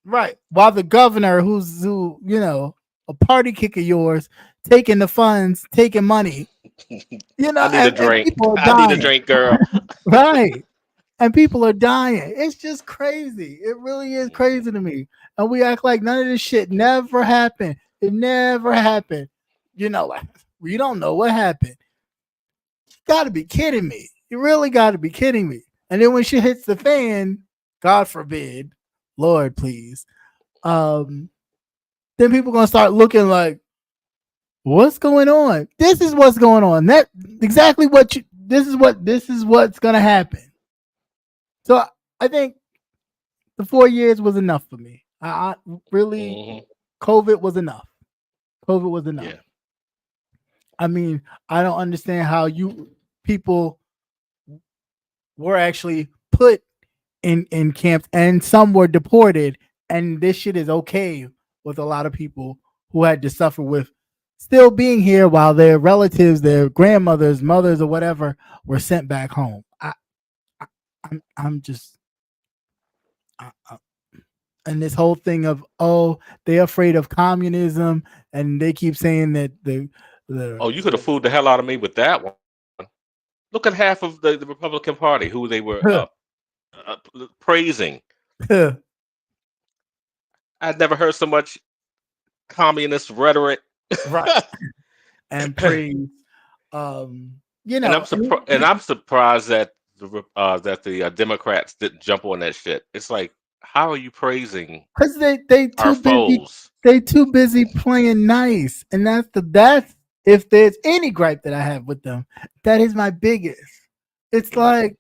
Right. While the governor, who's a party kick of yours, taking the funds, taking money. I need a drink. I need a drink, girl. Right. And people are dying. It's just crazy. It really is crazy to me. And we act like none of this shit never happened. It never happened. We don't know what happened. You gotta be kidding me. You really gotta be kidding me. And then when shit hits the fan, God forbid, Lord please, then people gonna start looking like, what's going on? This is what's going on. This is what's gonna happen. So I think the 4 years was enough for me. I really, COVID was enough. COVID was enough. Yeah. I mean, I don't understand how people were actually put in camps and some were deported, and this shit is okay with a lot of people who had to suffer with still being here while their relatives, their grandmothers, mothers, or whatever were sent back home. And this whole thing of, they're afraid of communism, and they keep saying that you could have fooled the hell out of me with that one. Look at half of the Republican Party who they were praising. I'd never heard so much communist rhetoric. Right. And praise. And I'm surprised that the Democrats didn't jump on that shit. It's like, how are you praising? Because they too busy playing nice, and that's if there's any gripe that I have with them, that is my biggest. It's like,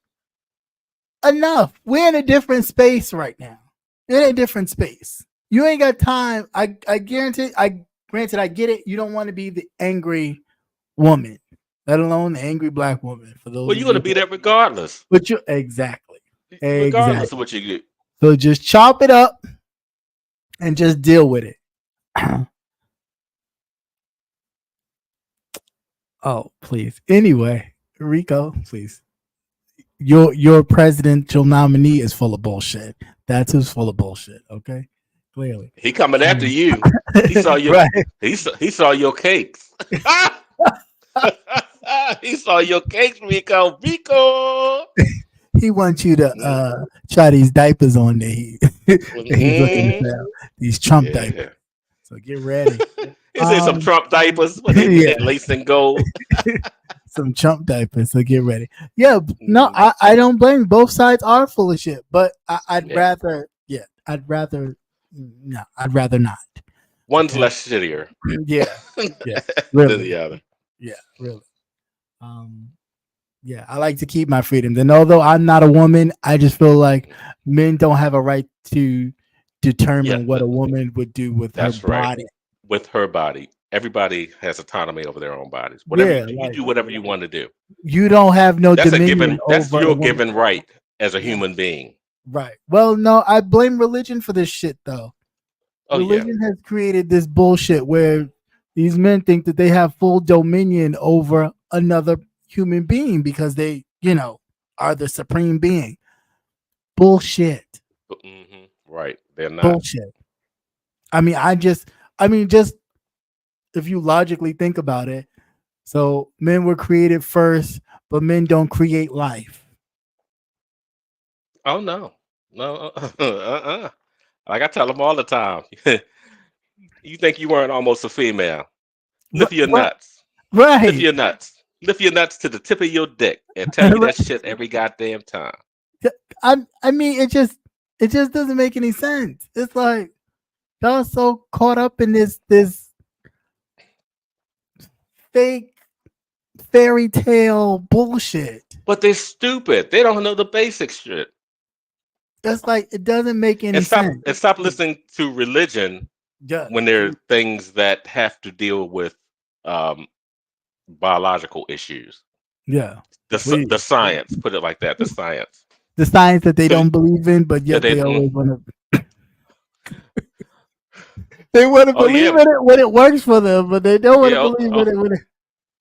enough. We're in a different space right now. In a different space. You ain't got time. I guarantee. Granted, I get it. You don't want to be the angry woman, let alone the angry black woman. For those, well, you're gonna be that regardless. But you regardless of what you get. So just chop it up and just deal with it. Oh, please. Anyway, Rico, please. Your presidential nominee is full of bullshit. That's who's full of bullshit. Okay, clearly he coming after you. He saw your right. he saw your cakes. He saw your cakes, Rico. He wants you to try these diapers on there. These Trump diapers. So get ready. He said some Trump diapers. Lace and gold. Some Trump diapers. So get ready. Yeah, no, I don't blame. Both sides are full of shit, but I'd rather not. One's less shittier. Yeah, really. Than the other. Yeah, really. Yeah, I like to keep my freedoms, and although I'm not a woman, I just feel like men don't have a right to determine what a woman would do with her body. With her body, everybody has autonomy over their own bodies. Whatever you do, whatever you want to do. You don't have no dominion. That's your given right as a human being. Right. Well, no, I blame religion for this shit, though. Religion has created this bullshit where these men think that they have full dominion over another human being because they, are the supreme being. Bullshit. Right. They're not. Bullshit. I mean, just if you logically think about it, so men were created first, but men don't create life. Oh no. No. Like I tell them all the time. You think you weren't almost a female? Lift your nuts. Lift Right. your nuts. Lift your nuts to the tip of your dick and tell you that shit every goddamn time. I mean, it just doesn't make any sense. It's like y'all so caught up in this fake fairy tale bullshit. But they're stupid. They don't know the basic shit. That's like it doesn't make any sense. And stop listening to religion when there are things that have to deal with biological issues. Yeah. The science, put it like that, the science. The science that they don't believe in, but yet they always want to. They want to believe in it when it works for them, but they don't want to believe in it when it.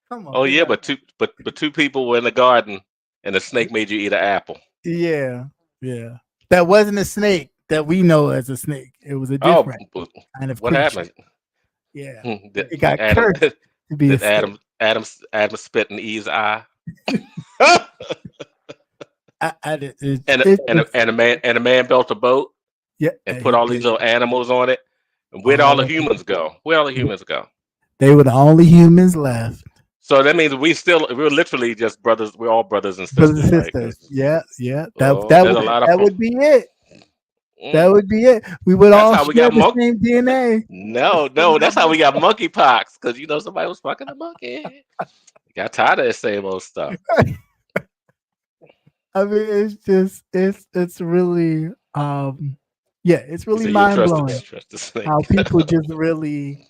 Come on. Oh yeah, but two people were in the garden, and a snake made you eat an apple. Yeah. That wasn't a snake that we know as a snake. It was a different kind of what creature. happened? Yeah, it got cursed to be did Adam spit in Eve's eye? And a man built a boat. Yeah, and put all these little animals on it. And where'd all the humans go? Where'd all the humans go? They were the only humans left. So that means we're literally just brothers. We're all brothers and sisters. Brothers and sisters. Right? Yeah. That would be it. That would be it. We would all share the same DNA. No, that's how we got monkeypox. Because somebody was fucking a monkey. Got tired of that same old stuff. I mean, it's really it's really mind blowing how people just really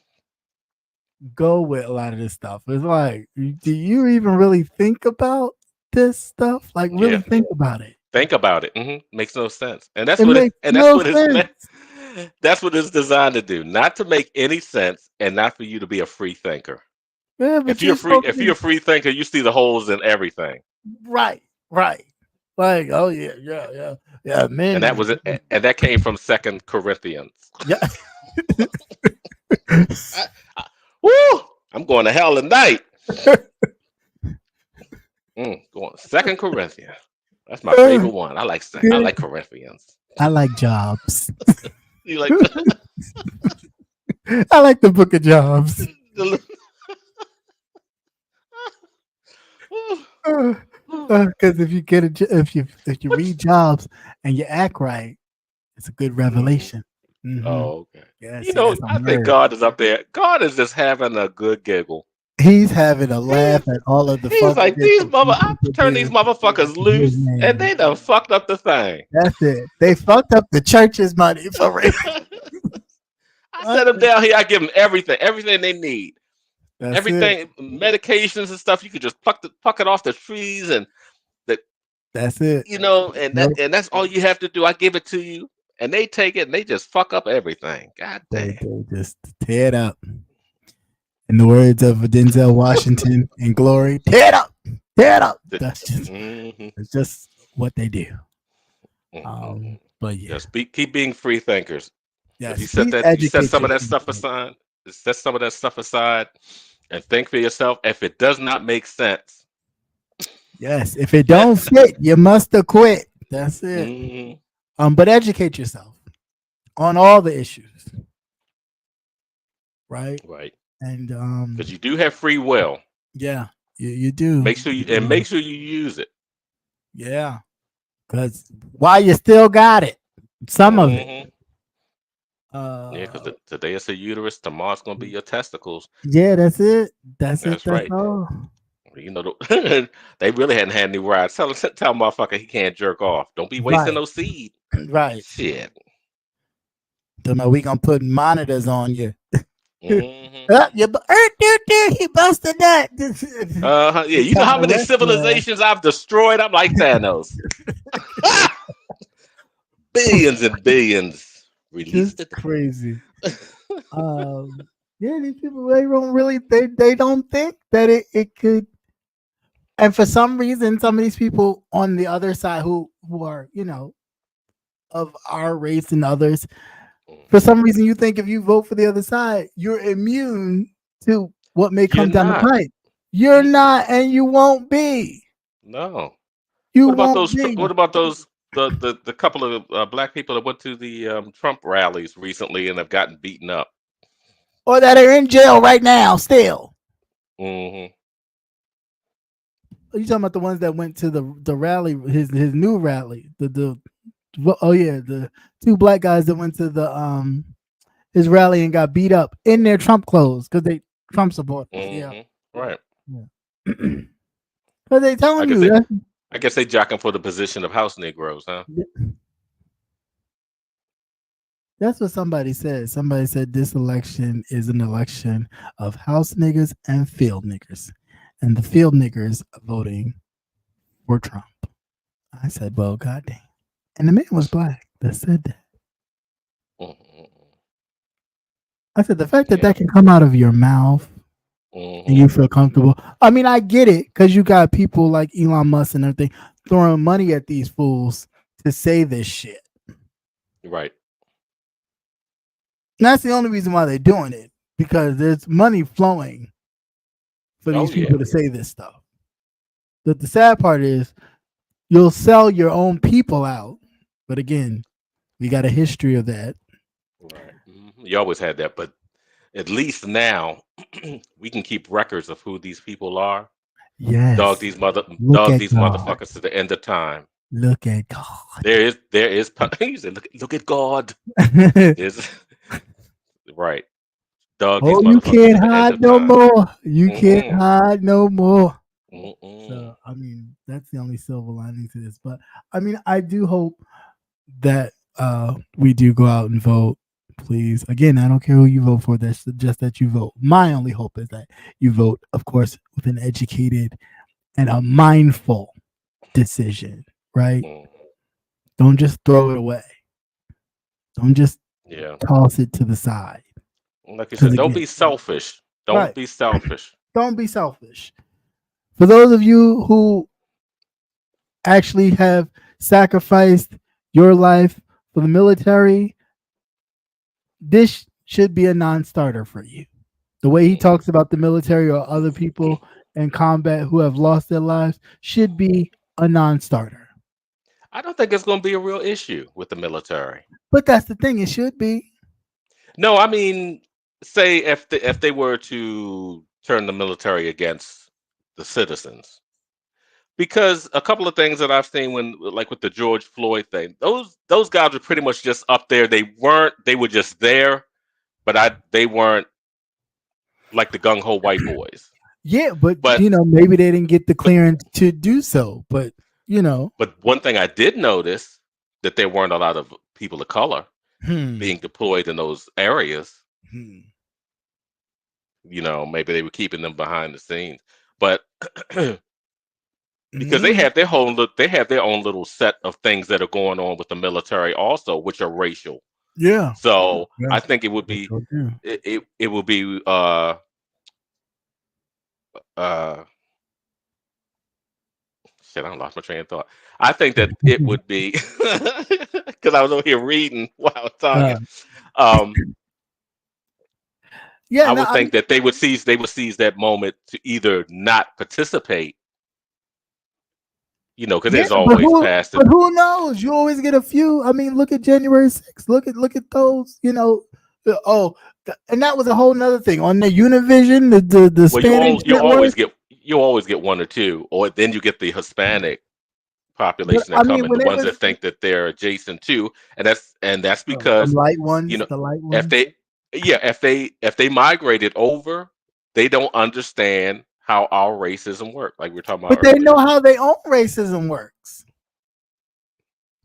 go with a lot of this stuff. It's like, do you even really think about this stuff? Like, really think about it. Think about it. Makes no sense, and that's that's what it's designed to do. Not to make any sense, and not for you to be a free thinker. Yeah, if you're a free thinker, you see the holes in everything. Right. Like, oh yeah, man. And that was it, and that came from 2 Corinthians. Yeah. Woo! I'm going to hell tonight. Going 2 Corinthians. That's my favorite one. I like Corinthians. I like Jobs. You like? I like the Book of Jobs. Because if you read Jobs and you act right, it's a good revelation. Mm-hmm. Oh, okay. Yeah, I think God is up there. God is just having a good giggle. He's having a laugh at all of the. He's like, I turned these motherfuckers loose, and they done fucked up the thing. That's it. They fucked up the church's money for real. I set them down here. I give them everything they need. That's everything, medications and stuff. You could just pluck it off the trees, and that's it. And that's all you have to do. I give it to you, and they take it and they just fuck up everything. God damn. They just tear it up. In the words of Denzel Washington in Glory, tear it up, tear it up. That's just it's just what they do. But yeah, just keep being free thinkers. Yes, you set some of that stuff aside. Set some of that stuff aside and think for yourself. If it does not make sense, yes, if it don't fit, you must have quit. That's it. But educate yourself on all the issues, right? Right. And because you do have free will. Yeah, you do. Make sure you use it. Yeah, because while you still got it, some of it. Because today it's a uterus, tomorrow's gonna be your testicles. Yeah, that's it. That's right. All. They really hadn't had any rides. Tell motherfucker he can't jerk off. Don't be wasting no seed. Right. Shit. We gonna put monitors on you. He busted that. Yeah, you know how many civilizations I've destroyed? I'm like Thanos. Billions and billions. Just crazy. Yeah, these people they don't think that it could And for some reason, some of these people on the other side who are, of our race and others, for some reason you think if you vote for the other side, you're immune to what may come You're down the not. pipe. You're Mm-mm. not, and you won't be. No. You What about won't those? be. What about those? The couple of black people that went to the Trump rallies recently and have gotten beaten up. Or that are in jail right now still. Hmm. Are you talking about the ones that went to the rally, his new rally? The two black guys that went to the his rally and got beat up in their Trump clothes because they Trump supporters. Yeah. Right. Because they telling you that. I guess they jocking for the position of house Negroes, huh? That's what somebody said. Somebody said this election is an election of house niggas and field niggas, and the field niggas voting for Trump. I said, well, goddamn. And the man was black that said that. I said, the fact that that can come out of your mouth and you feel comfortable. I mean, I get it because you got people like Elon Musk and everything throwing money at these fools to say this shit. Right. And that's the only reason why they're doing it, because there's money flowing for these people to say this stuff. But the sad part is you'll sell your own people out. But again, we got a history of that. Right. You always had that, but at least now we can keep records of who these people are. Yes. Dog these motherfuckers to the end of time. Look at God. There is you said, look at God. Right. Dog these you can't to hide no more. You can't hide no more. So I mean, that's the only silver lining to this. But I mean, I do hope that we do go out and vote. Please. Again, I don't care who you vote for. That's just that you vote. My only hope is that you vote, of course, with an educated and a mindful decision, right? Don't just throw it away. Don't just toss it to the side. Like you said, don't be selfish. Don't be selfish. Don't be selfish. For those of you who actually have sacrificed your life for the military, this should be a non-starter for you. The way he talks about the military or other people in combat who have lost their lives should be a non-starter. I don't think it's going to be a real issue with the military. But that's the thing; it should be. No, I mean, say if they were to turn the military against the citizens, because a couple of things that I've seen like with the George Floyd thing, those guys were pretty much just up there. They were just there, but they weren't like the gung ho white boys. Yeah, but maybe they didn't get the clearance to do so. But But one thing I did notice that there weren't a lot of people of color being deployed in those areas. Maybe they were keeping them behind the scenes, but because they have their own little set of things that are going on with the military also, which are racial. Yeah. So I think it would be it would be shit, I lost my train of thought. I think that it would be because I was over here reading while I was talking. I would think that they would seize that moment to either not participate, because there's always past it. But who knows? You always get a few. I mean, look at January 6th. Look at those. And that was a whole nother thing on the Univision. The Spanish. You always get one or two, or then you get the Hispanic population that come in, the ones that think that they're adjacent to, and that's because the light ones, the light ones. If they migrated over, they don't understand how our racism works, like we were talking about. But they know how their own racism works,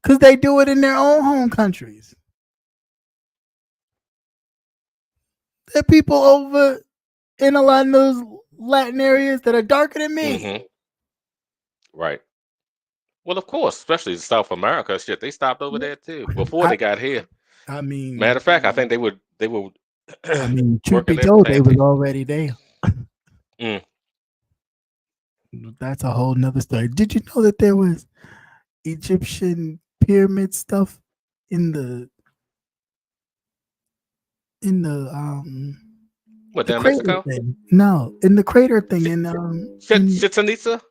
because they do it in their own home countries. There are people over in a lot of those Latin areas that are darker than me. Right. Well, of course, especially South America, shit, they stopped over there too before they got here. I mean, matter of fact, I think they would. I mean, truth be told, they was already there. That's a whole nother story. Did you know that there was Egyptian pyramid stuff in the What, the down crater Mexico? thing? No, in the crater thing in Chichen Itza?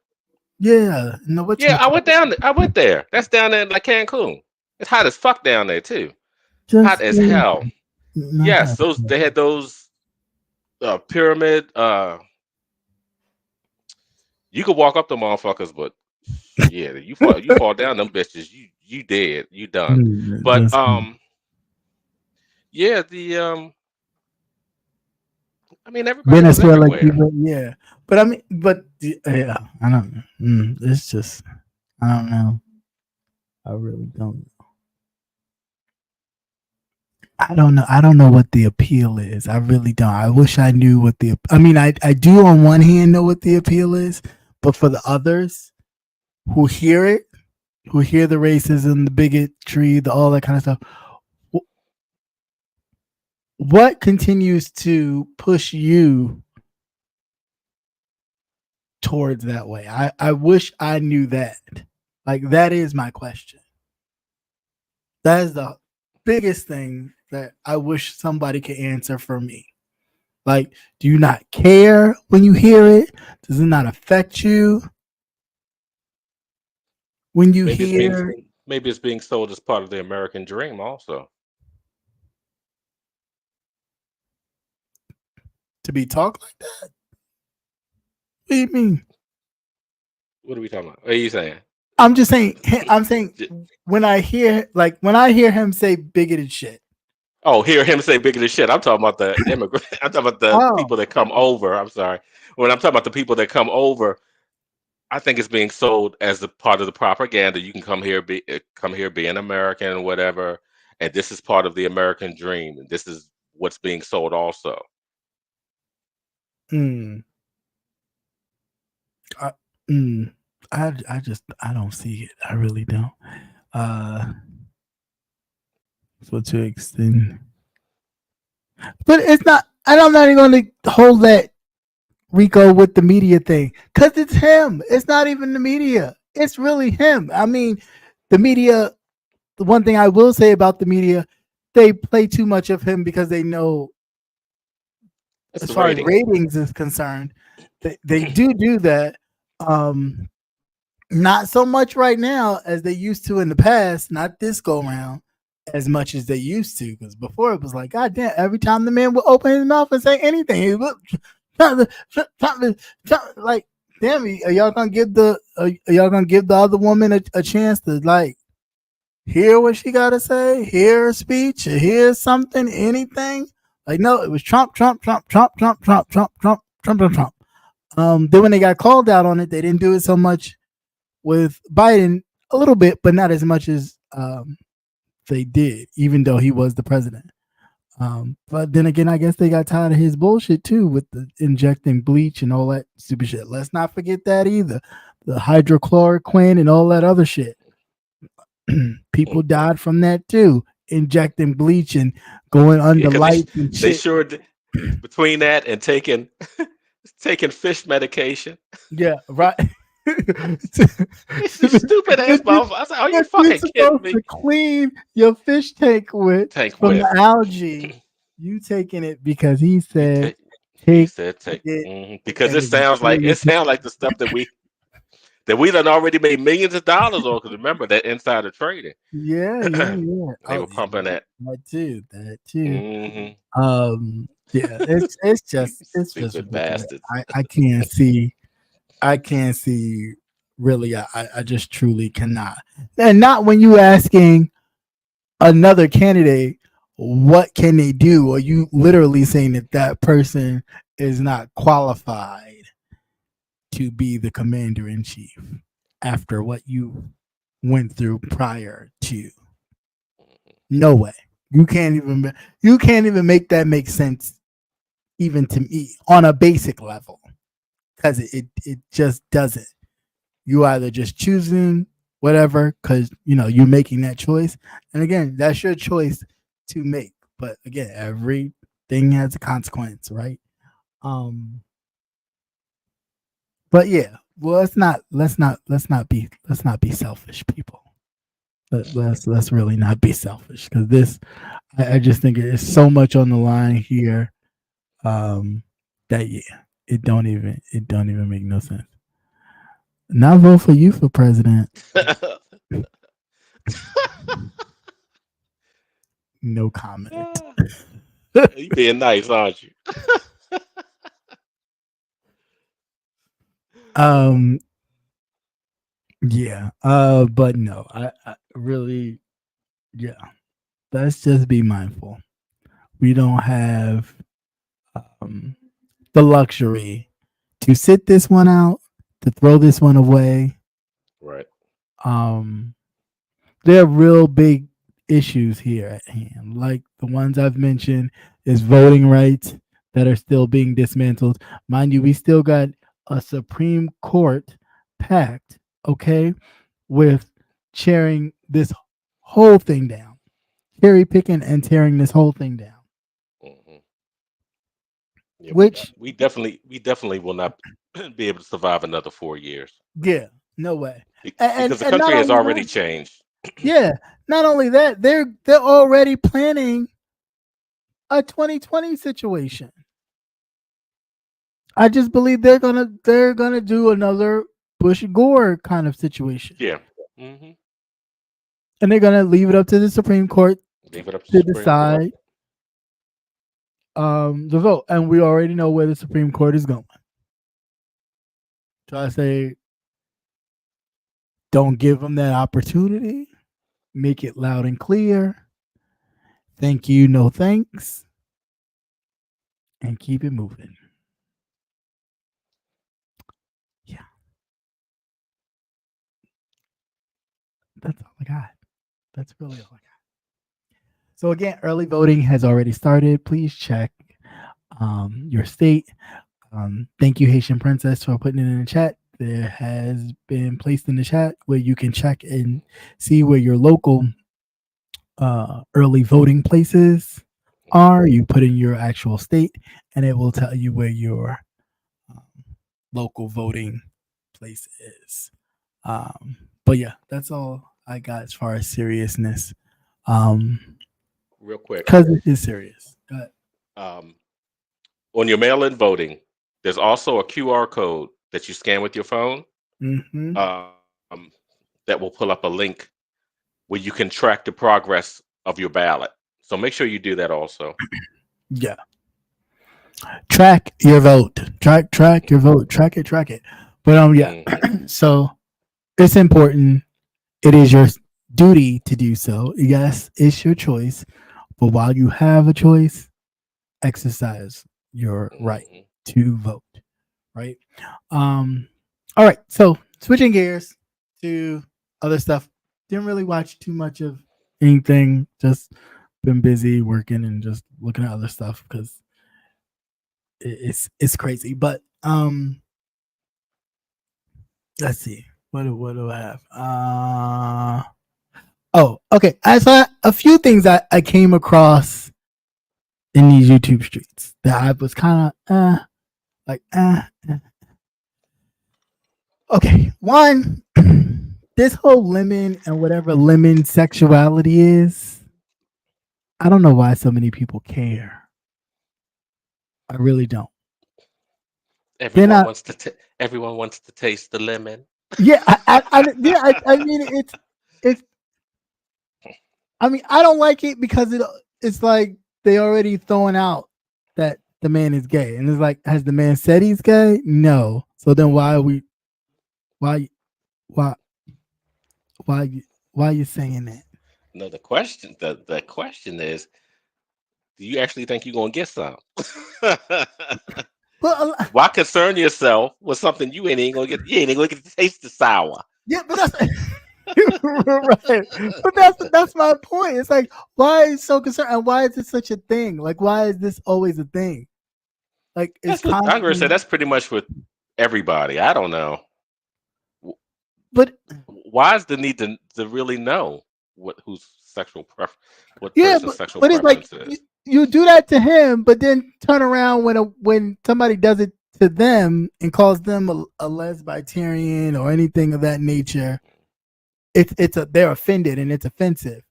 yeah, no what Yeah, I went down. I went there. That's down there in like Cancun. It's hot as fuck down there too. Hot just as hell. not Yes, that. those they had those pyramid. You could walk up the motherfuckers, but yeah, you fall down them bitches. You dead. You done. But Just yeah, the I mean everybody was Venezuela, everywhere. Cuba, yeah. But I mean, yeah, I don't. It's just I don't know. I really don't. I don't know. I don't know what the appeal is. I really don't. I wish I knew what the. I mean, I do on one hand know what the appeal is, but for the others who hear it, who hear the racism, the bigotry, the all that kind of stuff, what continues to push you towards that way? I wish I knew that. Like that is my question. That is the biggest thing that I wish somebody could answer for me. Like, do you not care when you hear it? Does it not affect you when you Maybe it's being hear maybe it's being sold as part of the American dream also. to be talked like that? What do you mean? What are we talking about? What are you saying? I'm just saying. I'm saying when I hear him say bigoted shit. Oh, hear him say bigger than shit. I'm talking about the immigrant. I'm talking about the Oh, people that come over. I'm sorry. When I'm talking about the people that come over, I think it's being sold as a part of the propaganda. You can come here, be an American, whatever, and this is part of the American dream. And this is what's being sold also. mm, I, mm, I don't see it. I really don't. So to extend, but it's not. And I'm not even going to hold that Rico with the media thing because it's him. It's not even the media. It's really him. I mean, the media. The one thing I will say about the media, they play too much of him because they know, That's as the far as ratings. ratings is concerned, they do that. Um, Not so much right now as they used to in the past. Not this go round as much as they used to. Because before it was like, God damn, every time the man would open his mouth and say anything, he would like, damn, are y'all gonna give the other woman a chance to like hear what she gotta say, hear a speech, or hear something, anything? Like, no, it was Trump, Trump, Trump, Trump, Trump, Trump, Trump, Trump, Trump, Trump, Trump. Then when they got called out on it, they didn't do it so much with Biden, a little bit, but not as much as they did, even though he was the president. But then again, I guess they got tired of his bullshit too with the injecting bleach and all that stupid shit. Let's not forget that either. The hydrochloroquine and all that other shit. People died from that too. Injecting bleach and going Yeah, under because lights and they shit. sure between that and taking fish medication. Yeah, right. You stupid ass motherfucker. I said, are you What you're fucking kidding supposed me? to clean your fish tank with Tank from with. the algae, you taking it because he You said take. He take said take. it Because and it sounds like the stuff that we done already made millions of dollars on. Because remember that insider trading. yeah. They Oh, were pumping that. that too. Hmm Yeah, You it's just stupid ridiculous. bastards. I can't see really. I just truly cannot, and not when you asking another candidate what can they do, or you literally saying that that person is not qualified to be the commander in chief after what you went through prior to. No way. You can't even make that make sense even to me on a basic level because it just doesn't. You either just choosing whatever because you're making that choice, and again, that's your choice to make. But again, everything has a consequence, right? But yeah, Well, let's not be selfish, people. Let's really not be selfish, because this, I just think it's so much on the line here, that it don't even make no sense. Not vote for you for president. No comment. You being nice, aren't you? Yeah. But no, I really, yeah. Let's just be mindful. We don't have the luxury to sit this one out, to throw this one away. Right. There are real big issues here at hand, like the ones I've mentioned, is voting rights that are still being dismantled. Mind you, we still got a Supreme Court packed, okay, with tearing this whole thing down, cherry picking and tearing this whole thing down. Mm-hmm. Yeah, Which, we definitely will not be able to survive another 4 years. yeah, no way. Because the And not country has only already that, changed. yeah, not only that, they're already planning a 2020 situation. I just believe they're gonna do another Bush Gore kind of situation. Yeah. Mm-hmm. And they're gonna leave it up to the Supreme Court Leave it up to to Supreme decide the vote. And we already know where the Supreme Court is going. So I say, don't give them that opportunity. Make it loud and clear. Thank you, no thanks. And keep it moving. Yeah. That's all I got. That's really all I got. So again, early voting has already started. Please check your state. Thank you, Haitian Princess, for putting it in the chat. There has been placed in the chat where you can check and see where your local early voting places are. You put in your actual state, and it will tell you where your local voting place is. But yeah, that's all I got as far as seriousness. Real quick, because it is serious. Go ahead. On your mail-in voting, there's also a QR code that you scan with your phone. Mm-hmm. That will pull up a link where you can track the progress of your ballot. So make sure you do that also. Yeah. Track your vote. Track your vote. Track it. But yeah. So it's important. It is your duty to do so. Yes, it's your choice. But while you have a choice, exercise your right to vote. Right. All right. So switching gears to other stuff. Didn't really watch too much of anything. Just been busy working and just looking at other stuff because it's crazy. But let's see. What do I have? Oh, okay. I saw a few things I came across in these YouTube streets that I was kind of Okay, one, this whole lemon and whatever lemon sexuality is, I don't know why so many people care. I really don't. Everyone wants to taste the lemon. Yeah, I mean it's. I mean, I don't like it because it's like they already throwing out that the man is gay, and it's like, has the man said he's gay? No. So then why are you saying that? No, the question is, do you actually think you're gonna get some? Well, why concern yourself with something you ain't gonna get? You ain't gonna get to taste the sour. Yeah, but that's right. But that's my point. It's like, why are you so concerned, and why is it such a thing? Like, why is this always a thing? Like, it's Congress said that's pretty much with everybody. I don't know. But why is the need to really know whose sexual preference? What person's sexual but preference it's like is? You do that to him, but then turn around when somebody does it to them and calls them a lesbian or anything of that nature, they're offended and it's offensive.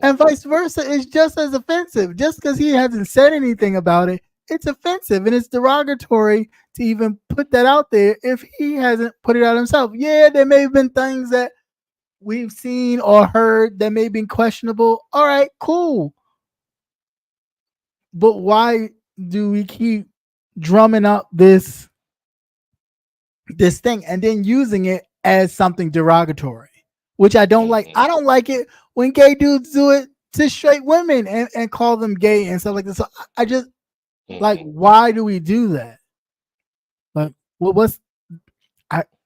And vice versa is just as offensive. Just because he hasn't said anything about it, it's offensive and it's derogatory to even put that out there if he hasn't put it out himself. Yeah, there may have been things that we've seen or heard that may have been questionable. All right, cool. But why do we keep drumming up this thing and then using it as something derogatory, which I don't like? I don't like it when gay dudes do it to straight women and call them gay and stuff like this. So I just like, why do we do that? Like,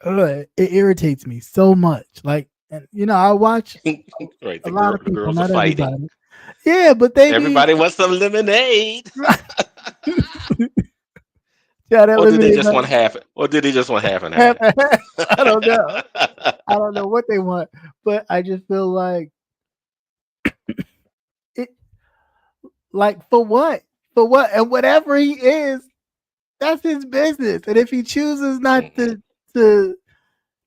it irritates me so much. Like, and, I watch Right, a lot of people, girls not are fighting. everybody. Yeah, but Everybody wants some lemonade. Or did they just want half? Or did they just want half and half? I don't know. I don't know what they want, but I just feel like it. Like, for what? For what? And whatever he is, that's his business. And if he chooses not to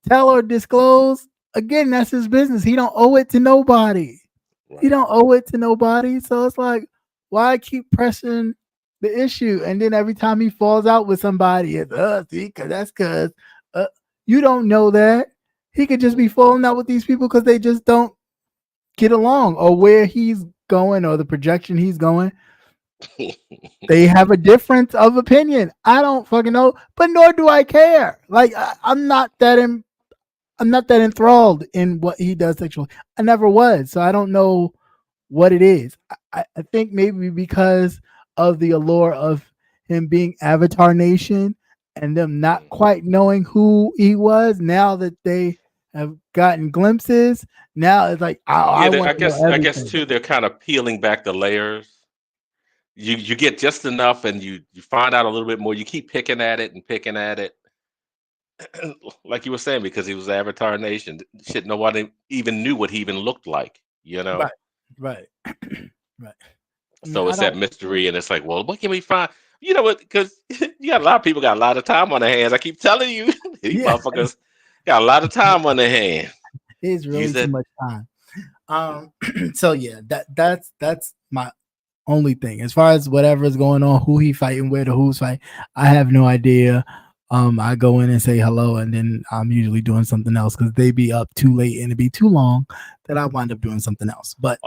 tell or disclose, again, that's his business. He don't owe it to nobody. Right. He don't owe it to nobody. So it's like, why keep pressing the issue? And then every time he falls out with somebody, it's because you don't know that. He could just be falling out with these people because they just don't get along, or where he's going, or the projection he's going. They have a difference of opinion. I don't fucking know, but nor do I care. Like, I'm not that enthralled in what he does sexually. I never was, so I don't know what it is. I think maybe because of the allure of him being Avatar Nation and them not quite knowing who he was. Now that they have gotten glimpses, now it's like, I guess too, they're kind of peeling back the layers. You get just enough, and you find out a little bit more. You keep picking at it and picking at it, like you were saying, because he was Avatar Nation. Shit, nobody even knew what he even looked like. Right. So it's that mystery, and it's like, well, what can we find? You know what? Because you got a lot of people got a lot of time on their hands. I keep telling you, these motherfuckers got a lot of time on their hands. It's really too much time. So yeah, that's my only thing. As far as whatever's going on, who he fighting with or who's fighting, I have no idea. I go in and say hello, and then I'm usually doing something else because they be up too late and it'd be too long that I wind up doing something else. But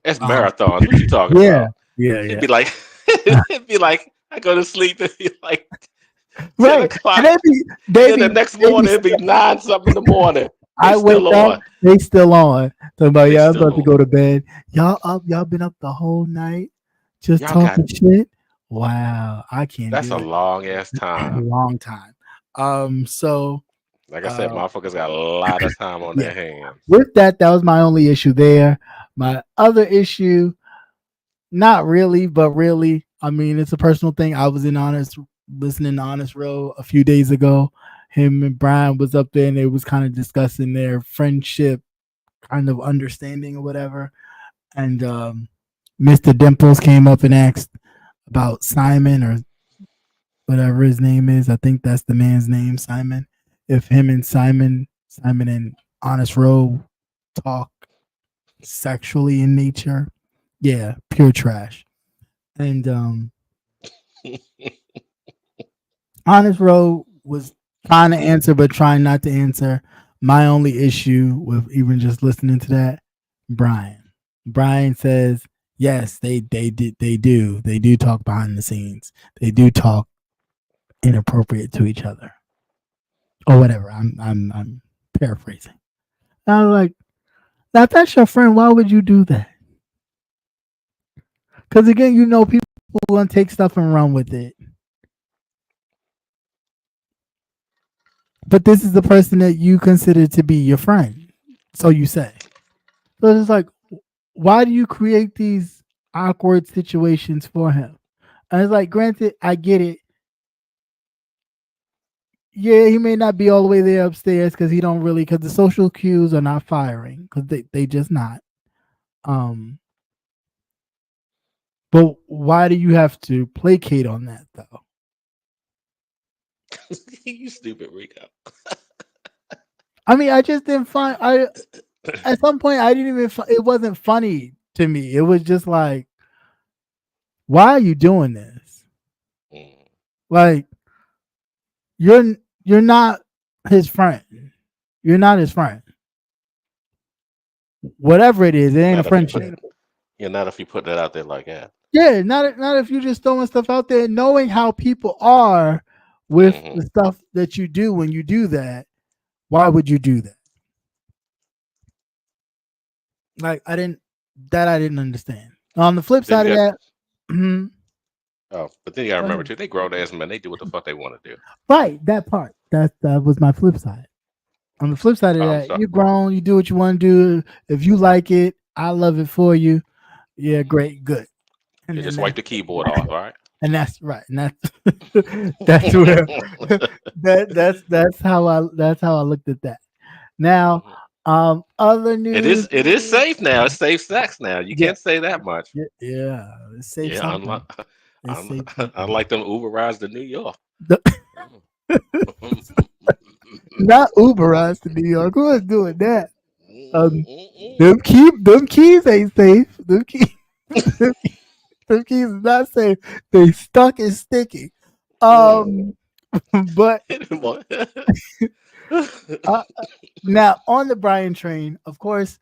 it's marathons. What you talking about? Yeah. It'd be like I go to sleep and be like 10 right. o'clock. And then the next morning it'd be 9 something in the morning. I wake up, they still on. Talking about, I'm about to go to bed. Y'all up? Y'all been up the whole night just talking shit? Wow, I can't. That's a long ass time. A long time. So like I said, motherfuckers got a lot of time on their hands. With that was my only issue there. My other issue, not really, but really, I mean, it's a personal thing. I was listening to Honest Row a few days ago. Him and Brian was up there and they was kind of discussing their friendship kind of understanding or whatever. And Mr. Dimples came up and asked about Simon or whatever his name is. I think that's the man's name, Simon. If him and Simon and Honest Row talk sexually in nature, yeah, pure trash. And Honest Row was trying to answer but trying not to answer. My only issue with even just listening to that, Brian says, yes, they do talk behind the scenes. They do talk inappropriate to each other or whatever. I'm paraphrasing. I was like, now if that's your friend, why would you do that? Because again, people are gonna take stuff and run with it. But this is the person that you consider to be your friend, so you say. So it's like, why do you create these awkward situations for him? And it's like, granted, I get it. Yeah, he may not be all the way there upstairs because the social cues are not firing because they just not. But why do you have to placate on that though? You stupid Rico. I mean, I just didn't find. At some point I didn't even. It wasn't funny to me. It was just like, why are you doing this? Mm. Like, you're not his friend. You're not his friend. Whatever it is, it ain't a Not if you put, friendship. yeah, not if you put that out there like that. Yeah, not if you just throwing stuff out there, knowing how people are with Mhm. the stuff that you do when you do that. Why would you do that? Like, I didn't understand. On the flip Then side you of got, that, mhm, but then you gotta go remember ahead. too, they grown ass men. They do what the fuck they want to do. Right, that part. That was my flip side. On the flip side of I'm that, sorry. you're grown, you do what you want to do. If you like it, I love it for you. Yeah, great, good. And You then just wipe the keyboard off, all right? that's right. And that's where that's how I looked at that. Now, Mhm. other It news. is safe now. It's safe sex now. You Yeah, can't say that much. yeah, it's safe Yeah, something. It's safe something. unlike them Uber rides to New York. Not Uberize to New York. Who is doing that? Them keys ain't safe. Them keys, them keys is not safe. They stuck and sticky. But uh, now on the Brian train, of course,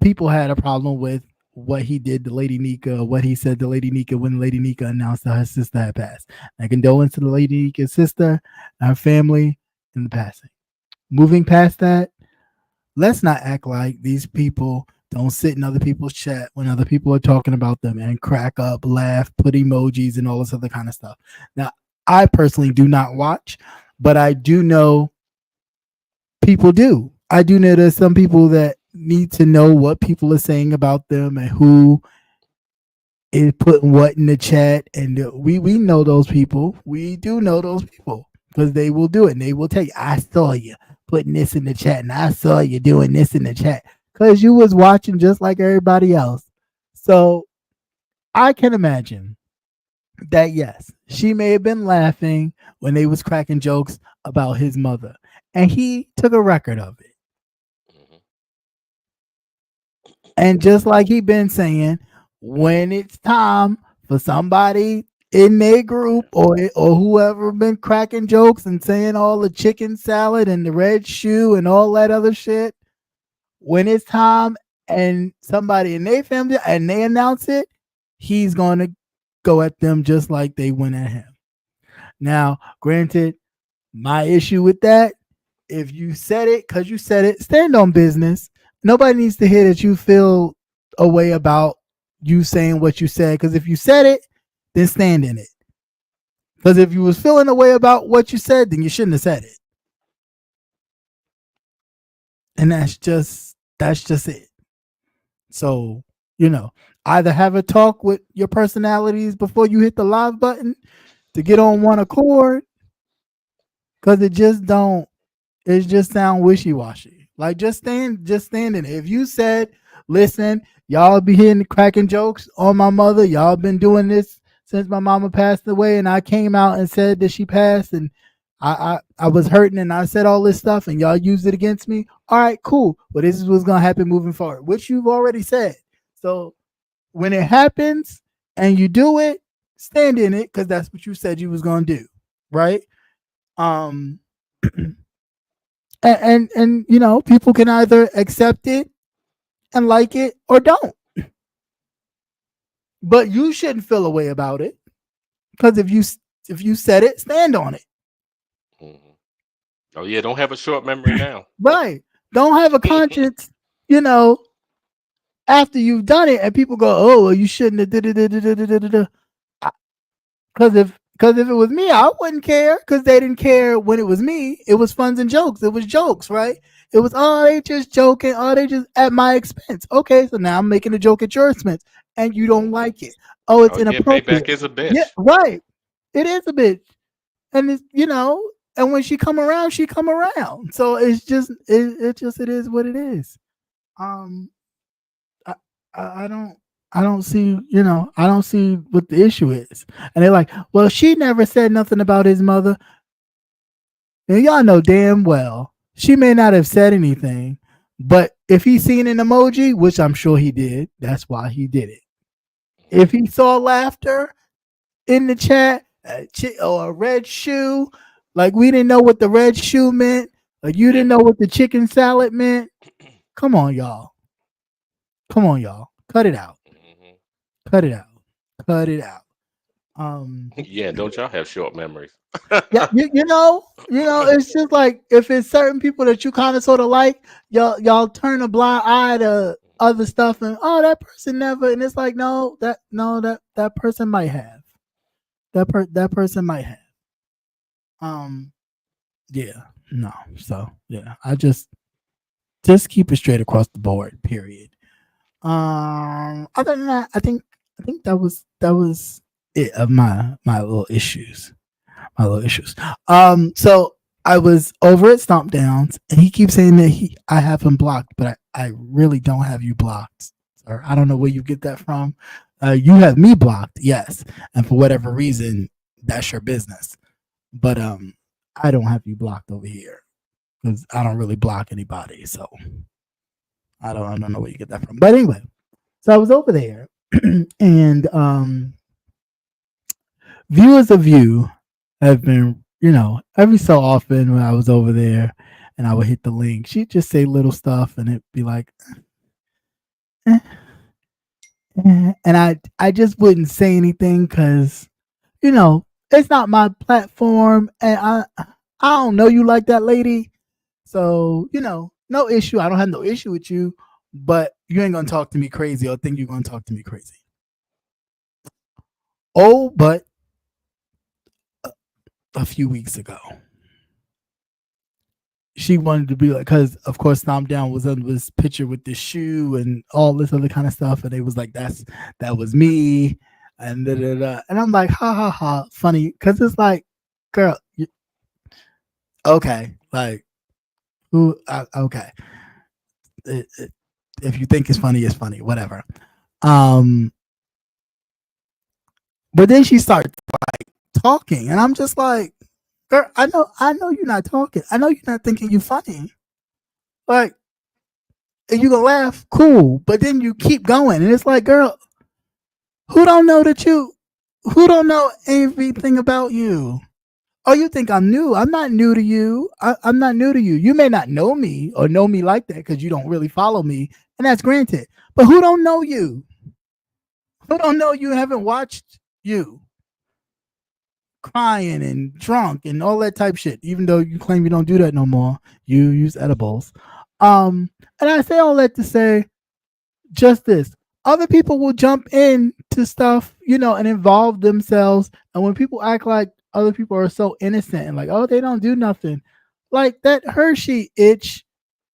people had a problem with what he did to Lady Nika, what he said to Lady Nika when Lady Nika announced that her sister had passed. And condolence to the Lady Nika's sister and her family in the passing. Moving past that, let's not act like these people don't sit in other people's chat when other people are talking about them and crack up, laugh, put emojis and all this other kind of stuff. Now, I personally do not watch, but I do know people do. I do know there's some people that need to know what people are saying about them and who is putting what in the chat. And we know those people. We do know those people because they will do it and they will tell you, I saw you putting this in the chat and I saw you doing this in the chat because you was watching just like everybody else. So I can imagine that, yes, she may have been laughing when they was cracking jokes about his mother and he took a record of it. And just like he been saying, when it's time for somebody in their group or whoever been cracking jokes and saying all the chicken salad and the red shoe and all that other shit, when it's time and somebody in their family and they announce it, he's going to go at them just like they went at him. Now, granted, my issue with that, if you said it because you said it, stand on business. Nobody needs to hear that you feel a way about you saying what you said. Because if you said it, then stand in it. Because if you was feeling a way about what you said, then you shouldn't have said it. And that's just it. So, either have a talk with your personalities before you hit the live button to get on one accord. Because it just sound wishy-washy. Like just stand in it. If you said, listen, y'all be hitting cracking jokes on my mother, y'all been doing this since my mama passed away, and I came out and said that she passed, and I was hurting, and I said all this stuff, and y'all used it against me. All right, cool. But this is what's gonna happen moving forward, which you've already said. So when it happens and you do it, stand in it because that's what you said you was gonna do, right? And people can either accept it and like it or don't. But you shouldn't feel a way about it because if you said it, stand on it. Mhm. Oh yeah, don't have a short memory now. Right. Don't have a conscience, after you've done it and people go, oh, well, you shouldn't have did it. Because if it was me, I wouldn't care because they didn't care when it was me. It was funs and jokes. It was jokes, right? It was, oh, they just joking. Oh, they just at my expense. Okay, so now I'm making a joke at your expense and you don't like it. Oh, it's Oh yeah, inappropriate. payback is a bitch. Yeah, right. It is a bitch. And it's, and when she come around, she come around. So it's just, it is what it is. I, I don't see, I don't see what the issue is. And they're like, well, she never said nothing about his mother. And y'all know damn well she may not have said anything, but if he seen an emoji, which I'm sure he did, that's why he did it. If he saw laughter in the chat or a red shoe, like we didn't know what the red shoe meant, or you didn't know what the chicken salad meant. Come on, y'all. Come on, y'all. Cut it out. Cut it out. Cut it out. Yeah, don't y'all have short memories? Yeah, you know, it's just like if it's certain people that you kind of sort of like, y'all turn a blind eye to other stuff, and that person never, and it's like that person might have, that person might have, yeah, no, so yeah, I just keep it straight across the board, period. Other than that, I think that was it of my little issues. So I was over at Stomp Downs, and he keeps saying that I have him blocked, but I really don't have you blocked, sir. I don't know where you get that from. You have me blocked, yes, and for whatever reason, that's your business. But I don't have you blocked over here because I don't really block anybody. So I don't know where you get that from. But anyway, so I was over there, and viewers of you have been, every so often when I was over there and I would hit the link, she'd just say little stuff and it'd be like, and I just wouldn't say anything because, it's not my platform and I don't know you like that, lady. So, no issue. I don't have no issue with you, but you ain't going to talk to me crazy or think you're going to talk to me crazy. Oh, but a few weeks ago, she wanted to be like, because of course Stomp Down was on this picture with this shoe and all this other kind of stuff, and it was like that was me, and and I'm like, ha ha ha, funny, because it's like, girl, okay, like who? Okay, if you think it's funny, whatever. But then she started talking, and I'm just like, girl, I know you're not talking. I know you're not thinking you're funny. Like, if you gonna laugh, cool. But then you keep going, and it's like, girl, who don't know everything about you? Oh, you think I'm new? I'm not new to you. I'm not new to you. You may not know me or know me like that because you don't really follow me, and that's granted. But who don't know you? Who don't know you and haven't watched you crying and drunk and all that type shit, even though you claim you don't do that no more. You use edibles. And I say all that to say just this. Other people will jump in to stuff, and involve themselves. And when people act like other people are so innocent and like, oh, they don't do nothing, like that Hershey itch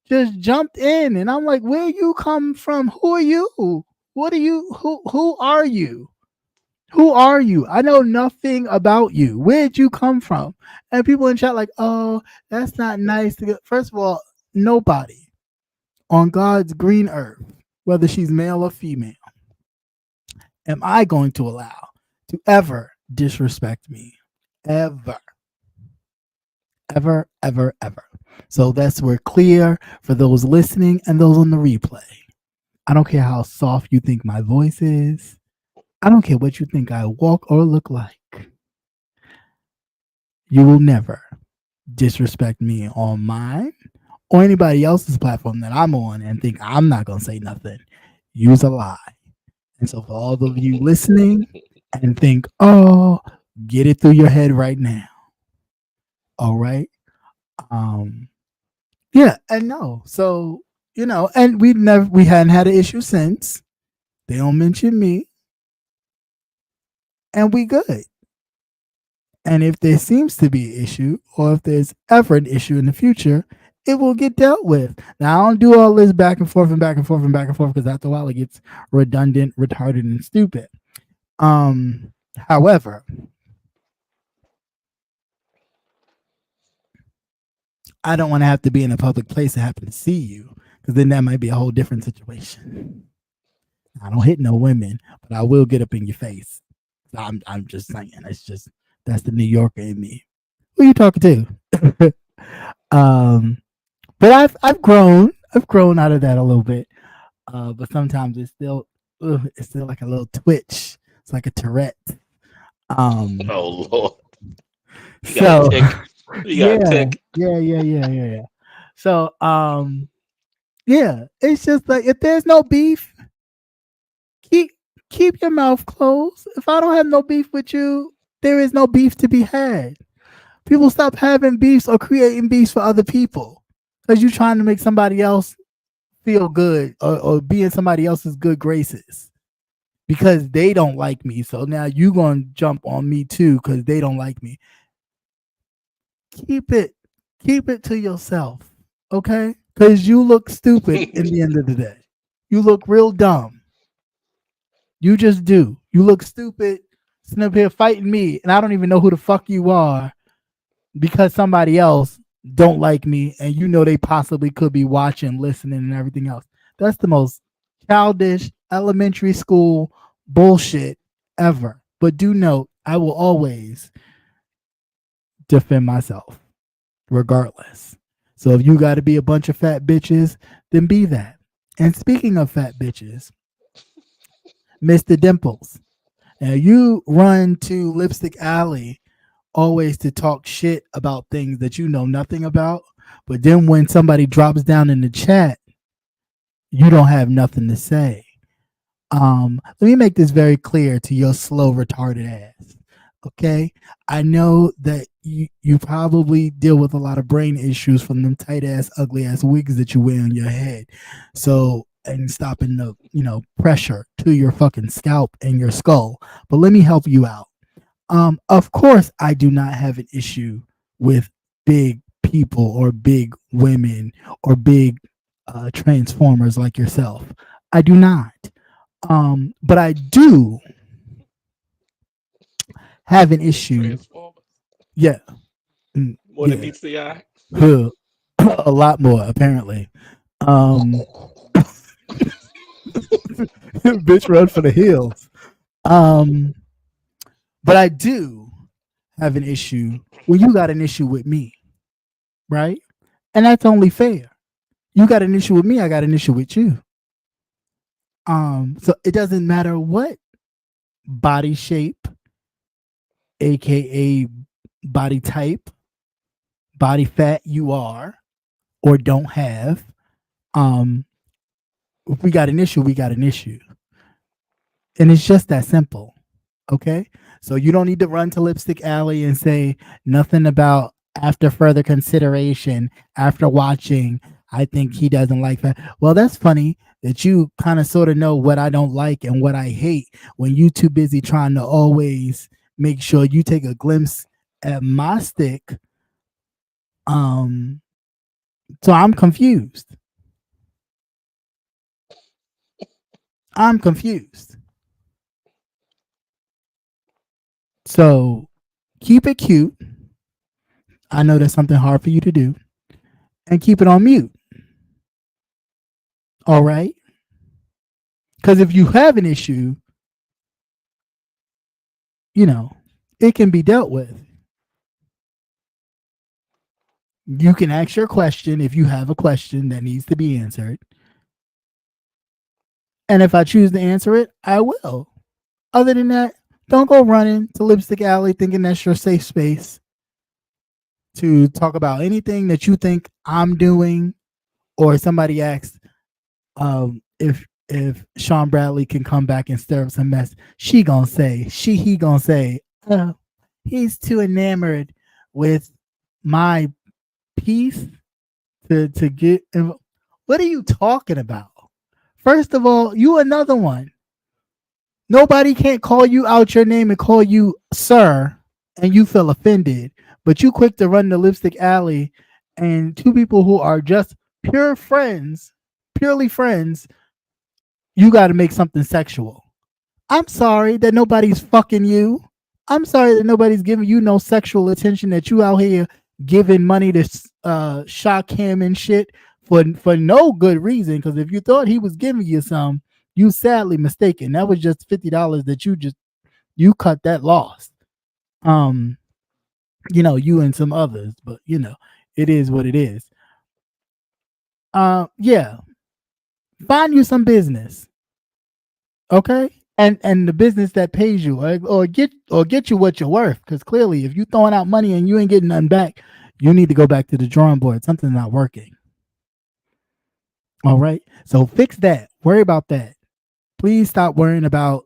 just jumped in. And I'm like, where you come from? Who are you? What are you? Who are you? Who are you? I know nothing about you. Where'd you come from? And people in chat like, oh, that's not nice to get. First of all, nobody on God's green earth, whether she's male or female, am I going to allow to ever disrespect me. Ever. Ever, ever, ever. So that's we're clear for those listening and those on the replay. I don't care how soft you think my voice is. I don't care what you think I walk or look like. You will never disrespect me on mine or anybody else's platform that I'm on and think I'm not going to say nothing. Use a lie. And so for all of you listening and think, oh, get it through your head right now. All right. Yeah, and no. So, and we hadn't had an issue since. They don't mention me. And we good. And if there seems to be an issue, or if there's ever an issue in the future, it will get dealt with. Now, I don't do all this back and forth and back and forth and back and forth because after a while it gets redundant, retarded, and stupid. However, I don't want to have to be in a public place and happen to see you, because then that might be a whole different situation. I don't hit no women, but I will get up in your face. I'm just saying, that's the New Yorker in me. Who are you talking to? But I've grown out of that a little bit. But sometimes it's still like a little twitch. It's like a Tourette. Oh Lord, you So got a tick. You got a tick. yeah. So yeah, it's just like if there's no beef, keep keep your mouth closed. If I don't have no beef with you, there is no beef to be had. People stop having beefs or creating beefs for other people because you're trying to make somebody else feel good or be in somebody else's good graces because they don't like me. So now you gonna jump on me too because they don't like me. Keep it to yourself, okay? Because you look stupid in the end of the day. You look real dumb. You just do. You look stupid sitting up here fighting me, and I don't even know who the fuck you are because somebody else don't like me, and you know they possibly could be watching, listening, and everything else. That's the most childish elementary school bullshit ever. But do note, I will always defend myself, regardless. So if you got to be a bunch of fat bitches, then be that. And speaking of fat bitches, Mr. Dimples, now you run to Lipstick Alley always to talk shit about things that you know nothing about, but then when somebody drops down in the chat, you don't have nothing to say. Let me make this very clear to your slow retarded ass. Okay, I know that you probably deal with a lot of brain issues from them tight ass, ugly ass wigs that you wear on your head. So and stopping the pressure to your fucking scalp and your skull. But let me help you out. Of course, I do not have an issue with big people or big women or big transformers like yourself. I do not. But I do have an issue. Transformers. Yeah. More than Yeah. meets the eye. A lot more, apparently. Bitch run for the hills. But I do have an issue when you got an issue with me, right? And that's only fair. You got an issue with me, I got an issue with you. So it doesn't matter what body shape, aka body type, body fat you are or don't have. If we got an issue, we got an issue. And it's just that simple. Okay? So you don't need to run to Lipstick Alley and say nothing about after further consideration, after watching, I think he doesn't like that. Well, that's funny that you kind of sort of know what I don't like and what I hate when you too busy trying to always make sure you take a glimpse at my stick. So I'm confused. So keep it cute. I know that's something hard for you to do. And keep it on mute. All right? Because if you have an issue, it can be dealt with. You can ask your question if you have a question that needs to be answered. And if I choose to answer it, I will. Other than that, don't go running to Lipstick Alley thinking that's your safe space to talk about anything that you think I'm doing, or somebody asks if Sean Bradley can come back and stir up some mess. He gonna say, oh, he's too enamored with my piece to get. What are you talking about? First of all, you another one. Nobody can't call you out your name and call you sir, and you feel offended. But you quick to run the Lipstick Alley, and two people who are just purely friends, you got to make something sexual. I'm sorry that nobody's fucking you. I'm sorry that nobody's giving you no sexual attention, that you out here giving money to shock him and shit for no good reason. Because if you thought he was giving you some, you sadly mistaken. That was just $50 that you cut that loss. You and some others, but It is what it is. Yeah. Find you some business. Okay? And the business that pays you, or get you what you're worth. Because clearly, if you throwing out money and you ain't getting nothing back, you need to go back to the drawing board. Something's not working. All right. So fix that. Worry about that. Please stop worrying about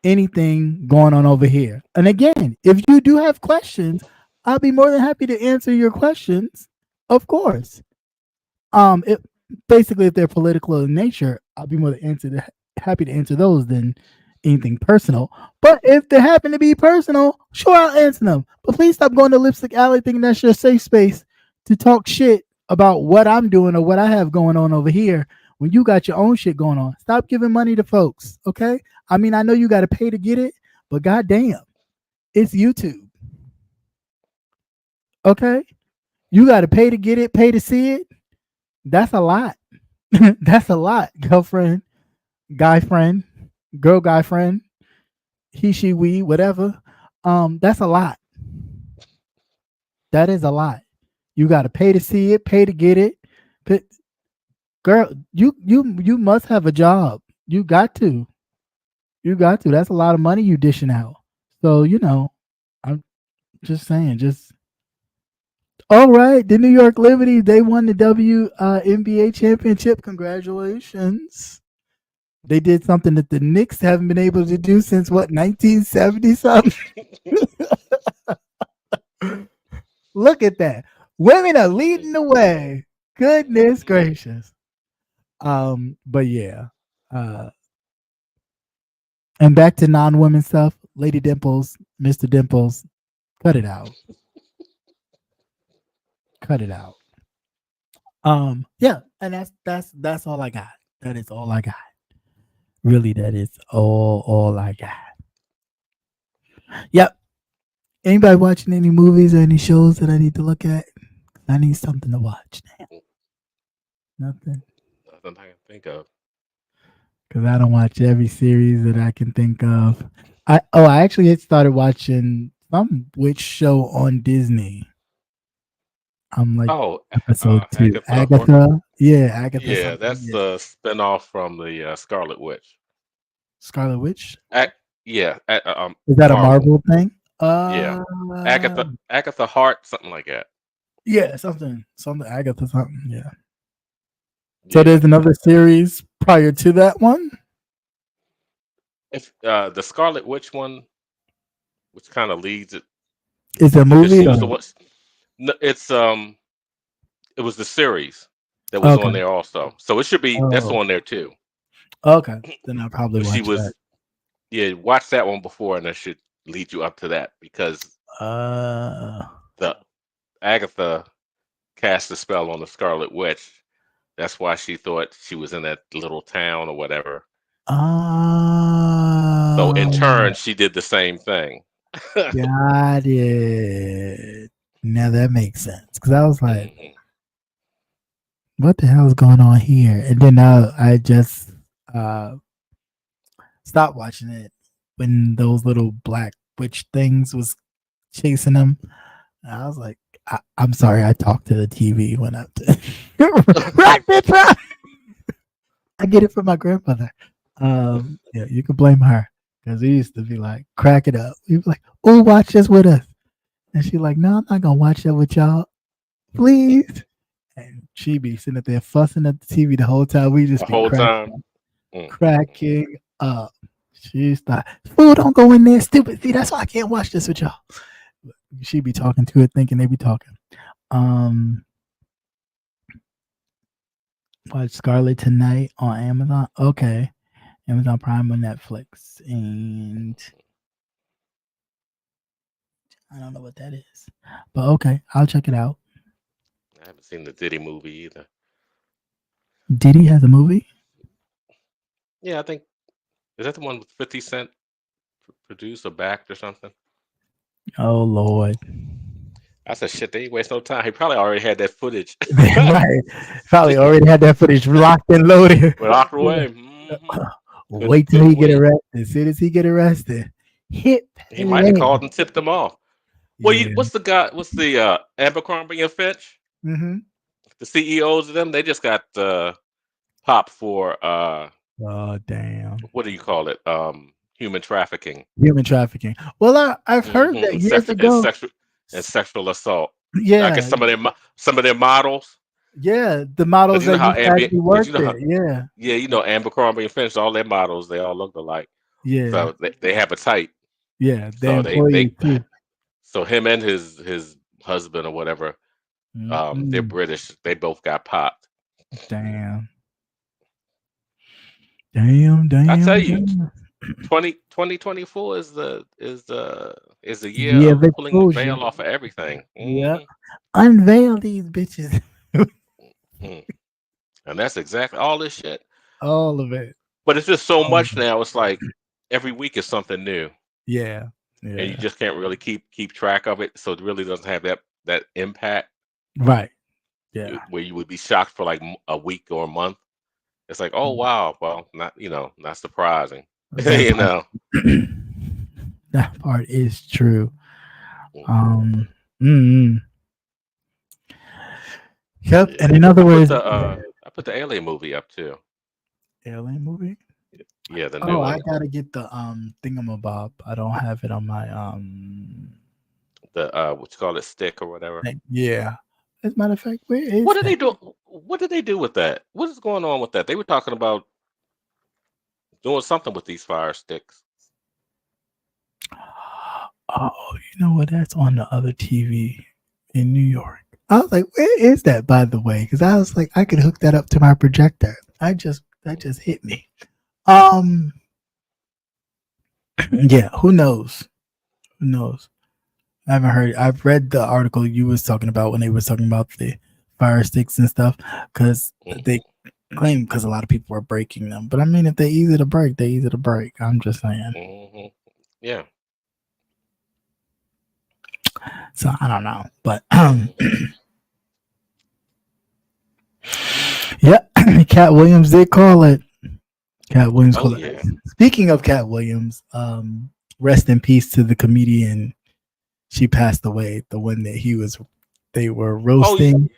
anything going on over here. And again, if you do have questions, I'll be more than happy to answer your questions. Of course. Basically, if they're political in nature, I'll be more than happy to answer those than anything personal. But if they happen to be personal, sure, I'll answer them. But please stop going to Lipstick Alley thinking that's your safe space to talk shit about what I'm doing or what I have going on over here when you got your own shit going on. Stop giving money to folks, okay? I mean, I know you got to pay to get it, but goddamn, it's YouTube. Okay? You got to pay to get it, pay to see it. That's a lot. That's a lot, girlfriend, guy friend, girl, guy friend, he, she, we, whatever. That's a lot. That is a lot. You got to pay to see it, pay to get it. Girl, you must have a job. You got to. That's a lot of money you dishing out. So, I'm just saying, all right. The New York Liberty, they won the NBA championship. Congratulations. They did something that the Knicks haven't been able to do since 1970 something. Look at that. Women are leading the way. Goodness gracious. But yeah. And back to non-women stuff. Lady Dimples, Mr. Dimples, cut it out. Cut it out. Yeah, and that's all I got. That is all I got. Really, that is all I got. Yep. Anybody watching any movies or any shows that I need to look at? I need something to watch now. Nothing. Nothing I can think of. Because I don't watch every series that I can think of. I actually had started watching some witch show on Disney. I'm like episode 2. Agatha. Yeah, Agatha. Yeah, that's the spinoff from the Scarlet Witch. Scarlet Witch? Yeah. Is that a Marvel thing? Yeah. Agatha Hart, something like that. Yeah, something Agatha something. Yeah. So there's another series prior to that one? If the Scarlet Witch one, which kind of leads it. Is it a movie? No, it was the series that was on there also. So it should be that's on there too. Okay. Then I'll probably watch that. Yeah, watch that one before and that should lead you up to that because the Agatha cast a spell on the Scarlet Witch. That's why she thought she was in that little town or whatever. So in turn, she did the same thing. Got it. Now that makes sense. Because I was like, what the hell is going on here? And then I just stopped watching it when those little black witch things was chasing them. And I was like, I'm sorry, I talked to the TV when I right, bitch, right. I get it from my grandmother. Yeah, you can blame her because we used to be like, crack it up. We'd be like, oh, watch this with us. And she like, no, I'm not gonna watch that with y'all, please. And she be sitting up there fussing at the TV the whole time. We just cracking up. She's like, food don't go in there, stupid. See, that's why I can't watch this with y'all. She be talking to it, thinking they be talking. Watch Scarlet tonight on Amazon. Okay, Amazon Prime or Netflix, and I don't know what that is, but okay, I'll check it out. I haven't seen the Diddy movie either. Diddy has a movie? Yeah, I think is that the one with 50 Cent produced or backed or something? Oh Lord! I said, shit, they ain't waste no time. He probably already had that footage. Right. Probably already had that footage locked and loaded. Locked away. Wait till he get arrested. As soon as he get arrested, he might have called and tipped them off. Well, Yeah. what's the guy? What's the Abercrombie and Fitch? Mm-hmm. The CEOs of them, they just got popped for Oh damn. what do you call it? Human trafficking. Human trafficking. Well, I've heard that And, years and ago. sexual assault. I guess Yeah, some of their models. yeah. The But models you know that how used to actually but you work know how there. Yeah, yeah, Abercrombie and Fitch, all their models, they all look alike. yeah, So they have a type. yeah. Their So they employees too. so him and his husband or whatever, they're Mhm. British. They both got popped. Damn. Damn, I tell damn, you, damn. 2024 is the year Yeah, of of pulling the exposure. veil off of everything. Yeah. Unveil these bitches. Mm. And that's exactly all this shit. All of it. But it's just so All of much it. now. It's like every week is something new, Yeah. and you Yeah. just can't really keep track of it. So it really doesn't have that impact Right. Yeah. where you would be shocked for like a week or a month. It's like, oh wow, well, not surprising, That you part, know. that part is true. Mhm. Mm. Yep. Yeah. And in other words, I put the Alien movie up too. Alien movie. Yeah, the new Oh, I one. gotta get the thingamabob. I don't have it on my The what you call it, stick or whatever. thing. Yeah. As a matter of fact, where is What did that? they do? What did they do with that? What is going on with that? They were talking about doing something with these fire sticks. Oh, you know what? That's on the other TV in New York. I was like, where is that, by the way? Because I was like, I could hook that up to my projector. That just hit me. Yeah, who knows? Who knows? I haven't heard. I've read the article you was talking about when they was talking about the fire sticks and stuff, because they claim because a lot of people are breaking them. But I mean, if they're easy to break, they're easy to break. I'm just saying. Mm-hmm. Yeah. So I don't know, but yeah, Cat Williams did call it. Cat Williams Oh called yeah. it. Speaking of Cat Williams, rest in peace to the comedian. She passed away. The one that they were roasting.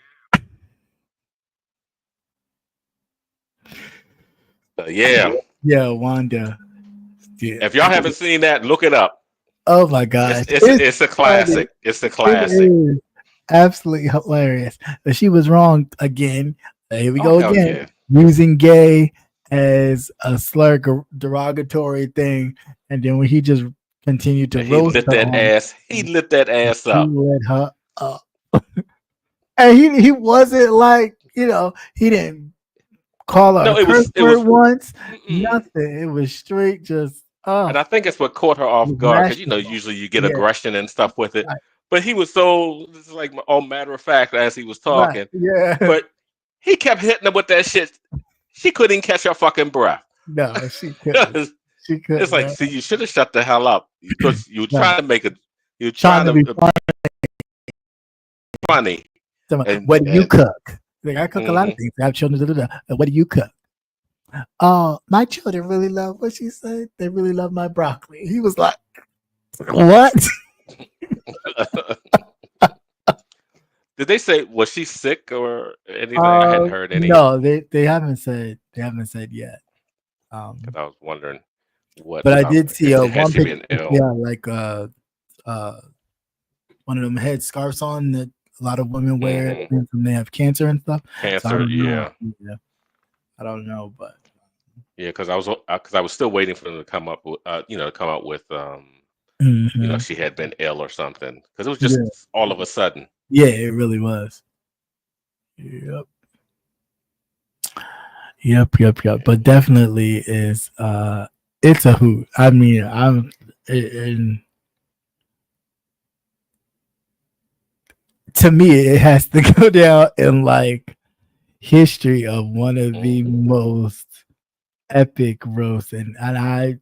Yeah. Yeah, Wanda. Yeah. If y'all haven't seen that, look it up. Oh my gosh, It's a classic. It's a classic. It is absolutely hilarious. But she was wrong again. Here we go hell again. yeah. Using gay as a slur, derogatory thing, and then when he just continued to He roast lit her that on, ass. He lit that ass he up. lit her up. And he wasn't like, he didn't call her No, a curse it word was. once. Mm-mm. Nothing. It was straight just And I think it's what caught her off guard because irrational. usually you get Yeah. aggression and stuff with it. Right. But he was so this is like all matter of fact as he was Right. talking. Yeah. But he kept hitting her with that shit. She couldn't even catch her fucking breath. No, she couldn't. She couldn't. It's like, see, you should have shut the hell up because you were Right. trying to make it. You're trying to be funny. What do you cook? Like, I cook a lot of things. I have children. What do you cook? Oh, my children really love what she said. They really love my broccoli. He was like, what? Did they say was she sick or anything? I hadn't heard any. No, they haven't said. They haven't said yet. I was wondering what. But I did see one she picture. been ill? Yeah, like one of them head scarves on that a lot of women wear when they have cancer and stuff. Cancer, So yeah. I don't know, but yeah, because I was still waiting for them to come up with, come out with, she had been ill or something because it was just all of a sudden. Yeah, it really was. Yep. But definitely is it's a hoot. I mean, to me, it has to go down in like history of one of the most epic roasts, and I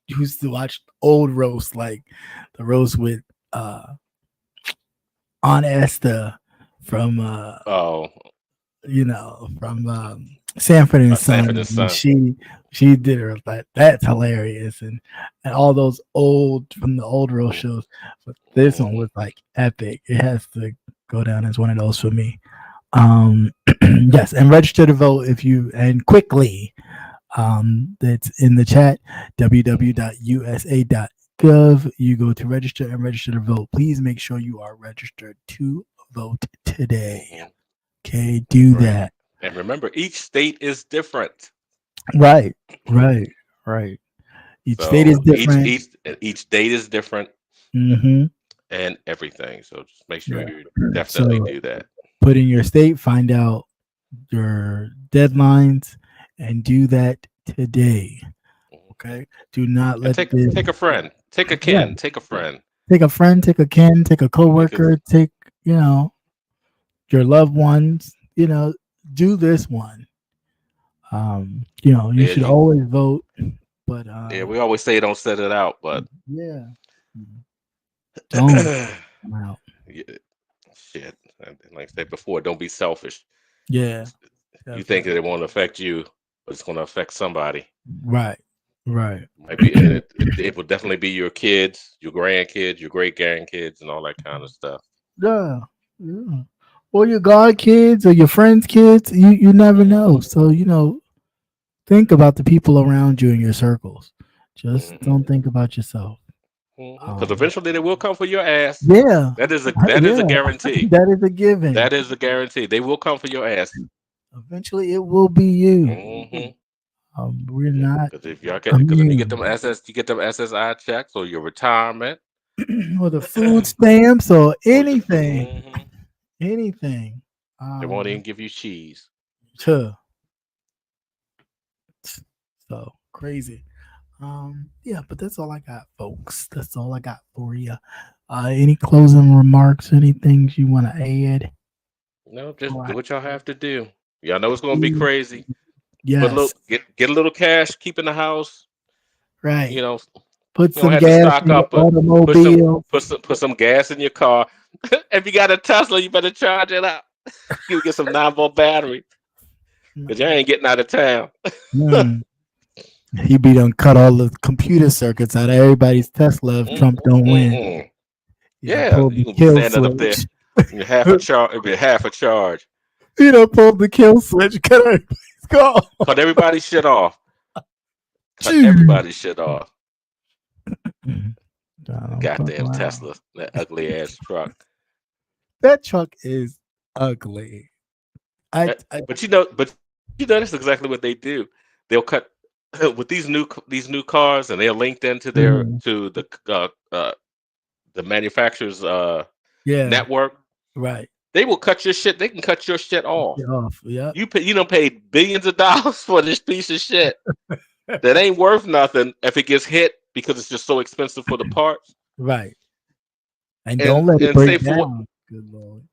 used to watch old roasts like the roast with Aunt Esther from from Sanford and Sanford Son. and Son. She did her like that's hilarious, and all those old from the old real shows. But this one was like epic. It has to go down as one of those for me. Yes, and register to vote if you and quickly. That's in the chat. www.usa.gov. You go to register and register to vote. Please make sure you are registered to vote today. Okay, do that. And remember, each state is different. Right. Each state is different. Each date is different. Mm-hmm. And everything. So just make sure you definitely do that. Put in your state, find out your deadlines, and do that today. Okay. Do not let take a friend, take a kin, take a friend. Take a friend, take a kin, take a coworker, take your loved ones, do this one. You should always vote, but we always say don't set it out, but don't come out. Shit. Like I said before, don't be selfish. Yeah. You think that it won't affect you, but it's going to affect somebody. Right. Might be, and it will definitely be your kids, your grandkids, your great grandkids, and all that kind of stuff. Yeah. Or your god kids or your friends' kids. You never know. So think about the people around you in your circles. Just don't think about yourself. Because eventually they will come for your ass. Yeah. That is a guarantee. That is a given. That is a guarantee. They will come for your ass. Eventually it will be you. We're not. Because if you get them SSI checks or your retirement or the food stamps or anything. Anything. They won't even give you cheese. So crazy. But that's all I got, folks. That's all I got for you. Any closing remarks? Any things you want to add? No, just do what y'all have to do. Y'all know it's gonna be crazy. Yes. Get a little cash, keep in the house. Right. Put some gas in your automobile. Put some gas in your car. If you got a Tesla, you better charge it up. You get some 9-volt battery. Because you ain't getting out of town. He be done cut all the computer circuits out of everybody's Tesla if Trump don't win. Yeah, you can stand up there. Half a charge. It'll be half a charge. He done pulled the kill switch. Cut everybody's call. Cut everybody's shit off. Cut everybody's shit off. Goddamn Tesla, that ugly ass truck. That truck is ugly. But that's exactly what they do. They'll cut with these new cars, and they're linked into their to the manufacturer's network. Right. They will cut your shit. They can cut your shit off. Yeah. You paid billions of dollars for this piece of shit that ain't worth nothing if it gets hit because it's just so expensive for the parts. Right. And don't let it break down. Good Lord.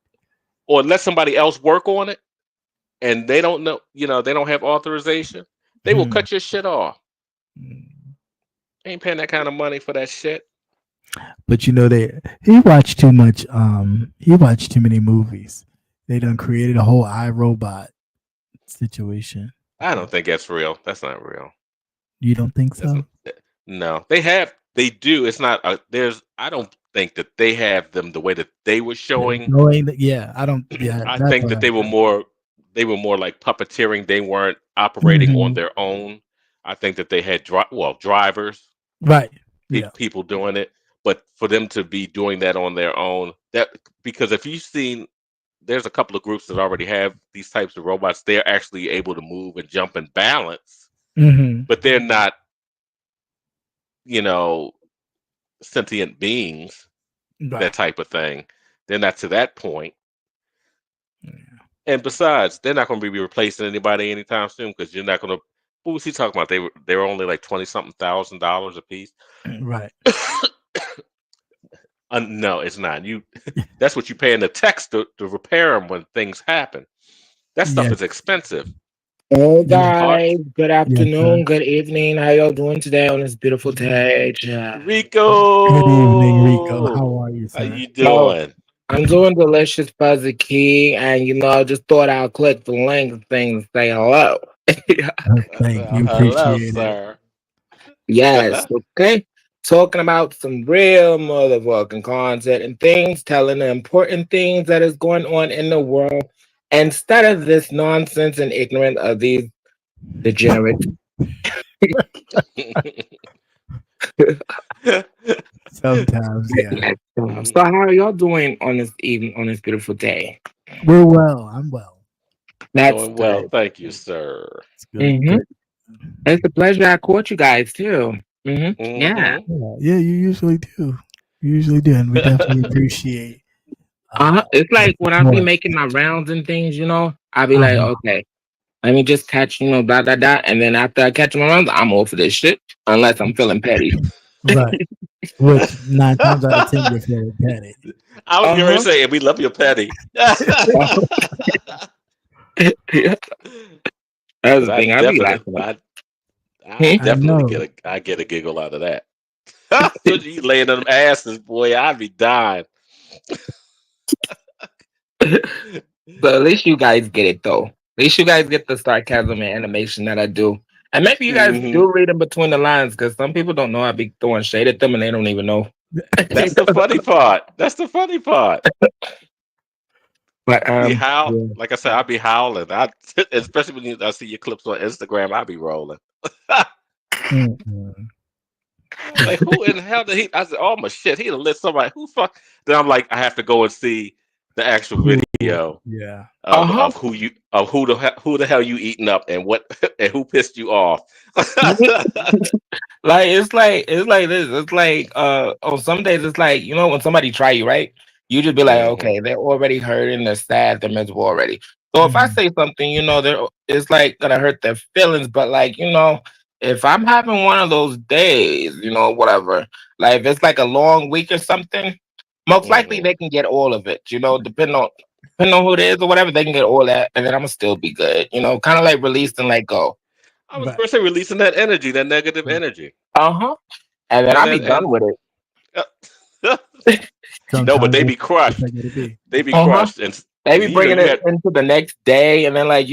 Or let somebody else work on it, and they don't know. They don't have authorization. They will cut your shit off. Ain't paying that kind of money for that shit. But he watched too much. He watched too many movies. They done created a whole iRobot situation. I don't think that's real. That's not real. You don't think so? No, they do. It's not. I don't think that they have them the way that they were showing. I don't. Yeah, I think that they were more like puppeteering. They weren't operating on their own. I think that they had drivers, right? People doing it. But for them to be doing that on their own, because if you've seen, there's a couple of groups that already have these types of robots. They're actually able to move and jump and balance, but they're not, sentient beings, that type of thing. They're not to that point. Yeah. And besides, they're not going to be replacing anybody anytime soon because you're not going to. What was he talking about? They were only like $20-something thousand a piece. Right. No, it's not. That's what you pay in the techs to repair them when things happen. That stuff is expensive. Hey guys, good afternoon, good evening. How y'all doing today on this beautiful day? Rico. Good evening, Rico. How are you, sir? How you doing? I'm doing delicious fuzzy key, and I just thought I'll click the link thing and say hello. Thank you. Hello, Appreciate it. sir. Yes, okay. Talking about some real motherfucking content and things, telling the important things that is going on in the world instead of this nonsense and ignorant of these degenerates. Sometimes, yeah. Yes. So how are y'all doing on this evening, on this beautiful day? We're well. I'm well. That's Doing well, good. thank you, sir. It's good. hmm Good. It's a pleasure I caught you guys too. Yeah. Hmm. Yeah, you usually do. You usually do, and we definitely appreciate It's the like when I be support. making my rounds and things, I be like, Uh-huh. okay, let me just catch, blah, blah, blah. And then after I catch my rounds, I'm all for this shit. Unless I'm feeling petty. Right. Which 9 times out of 10 you're feeling petty. I was going to Uh-huh. say, we love your petty. That's But the thing. I be laughing. I Hmm? I definitely know. get a giggle out of that. So you laying them asses, boy, I'd be dying. So at least you guys get it though. At least you guys get the sarcasm and animation that I do. And maybe you guys Hmm. do read in between the lines because some people don't know I be throwing shade at them and they don't even know. That's the funny part. That's the funny part. But I be howl, yeah. like I said, I be howling. Especially when I see your clips on Instagram, I be rolling. Mm-mm. I was like, who in the hell did he? I said, oh my shit, he done lit somebody. Who fuck? Then I'm like, I have to go and see the actual Cool. video Yeah. Uh-huh. who the hell you eating up and what and who pissed you off. Like it's like this. It's like on some days it's like, when somebody try you, right? You just be like, Hmm. okay, they're already hurting, they're sad, they're miserable already. So if I Mhm. say something, it's like gonna hurt their feelings, but like, if I'm having one of those days, whatever, like if it's like a long week or something, most likely Hmm. they can get all of it, depending on who it is or whatever, they can get all that, and then I'm gonna still be good, kind of like release and let go. I was Right. gonna say releasing that energy, that negative energy, Uh-huh. And then and I'll be then done with it. no, but Sometimes they that's be what crushed. I gotta be. They be Uh-huh. crushed, and They be bringing you it had. into the next day, and then like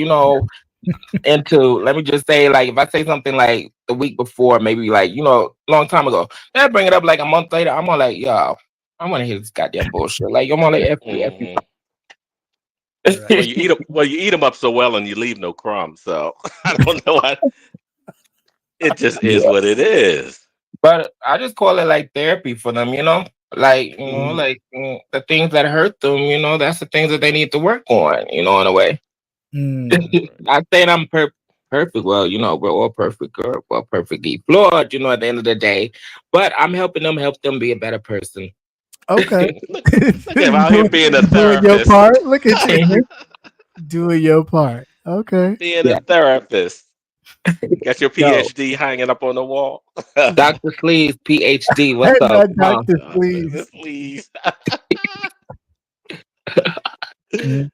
into let me just say like if I say something like the week before, maybe like long time ago, then I bring it up like a month later. I'm all like, yo, I want to hear this goddamn bullshit. Like I'm all like, F you. Hmm. Right. Well, you eat them up so well, and you leave no crumbs. So I don't know. It just is Yeah. what it is. But I just call it like therapy for them, like Mhm. the things that hurt them, that's the things that they need to work on, in a way. Mm. Not saying I'm perfect. Well, we're all perfect or well perfectly flawed, at the end of the day. But I'm helping them help them be a better person. Okay. Look, look at him out here being a Doing your therapist. part. Look at you Mhm. doing your part. Okay. Being a Yeah. therapist. Got your Yo, PhD hanging up on the wall. Dr. Sleeves, PhD. What's And up? not Huh? Dr. Please. Please.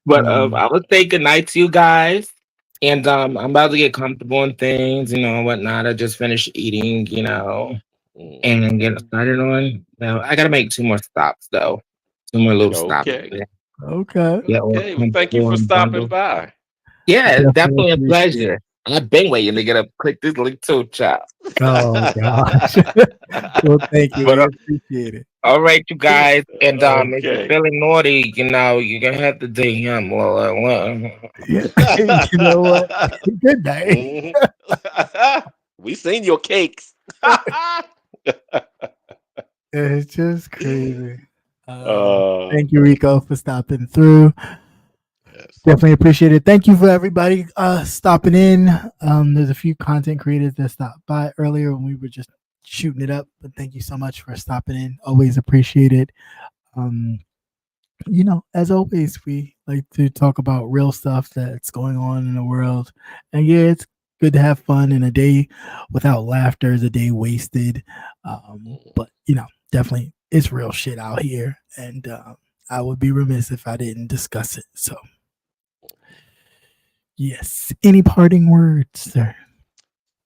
But Mm-mm. I would say good night to you guys. And I'm about to get comfortable in things, whatnot. I just finished eating, and get Mhm. started on. Now I gotta make 2 more stops though. 2 more little stops. Okay. Yeah, Okay. get all Okay. Well, thank you comfortable for and stopping bundled. by. Yeah, it's Definitely definitely a appreciate it. pleasure. I've been waiting to get up, click this link too, child. Oh gosh. Well, thank you. But We appreciate it. all right, you guys, and if you're Okay. feeling naughty, you're gonna have to do him. Yeah. You know what? Good night. Mhm. We seen your cakes. It's just crazy. uh, Thank you, Rico, for stopping through. yes. Definitely appreciate it. Thank you for everybody stopping in. There's a few content creators that stopped by earlier when we were just shooting it up, but thank you so much for stopping in. Always appreciate it. Um, as always, we like to talk about real stuff that's going on in the world. And yeah, it's good to have fun, and a day without laughter is a day wasted. But definitely it's real shit out here. And I would be remiss if I didn't discuss it. So yes. Any parting words, sir?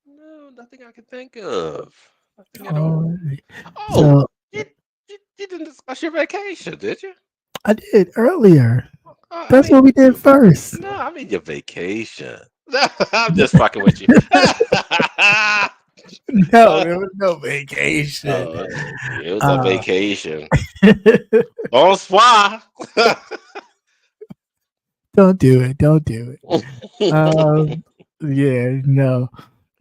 No, nothing I can think of. Nothing at All all. right. Oh, So you, you didn't discuss your vacation, did you? I did earlier. I That's mean, what we did first. no, I mean your vacation. I'm just fucking with you. No, there was no vacation. It was a vacation. Uh, Bonsoir. don't do it. Don't do it. Yeah, no.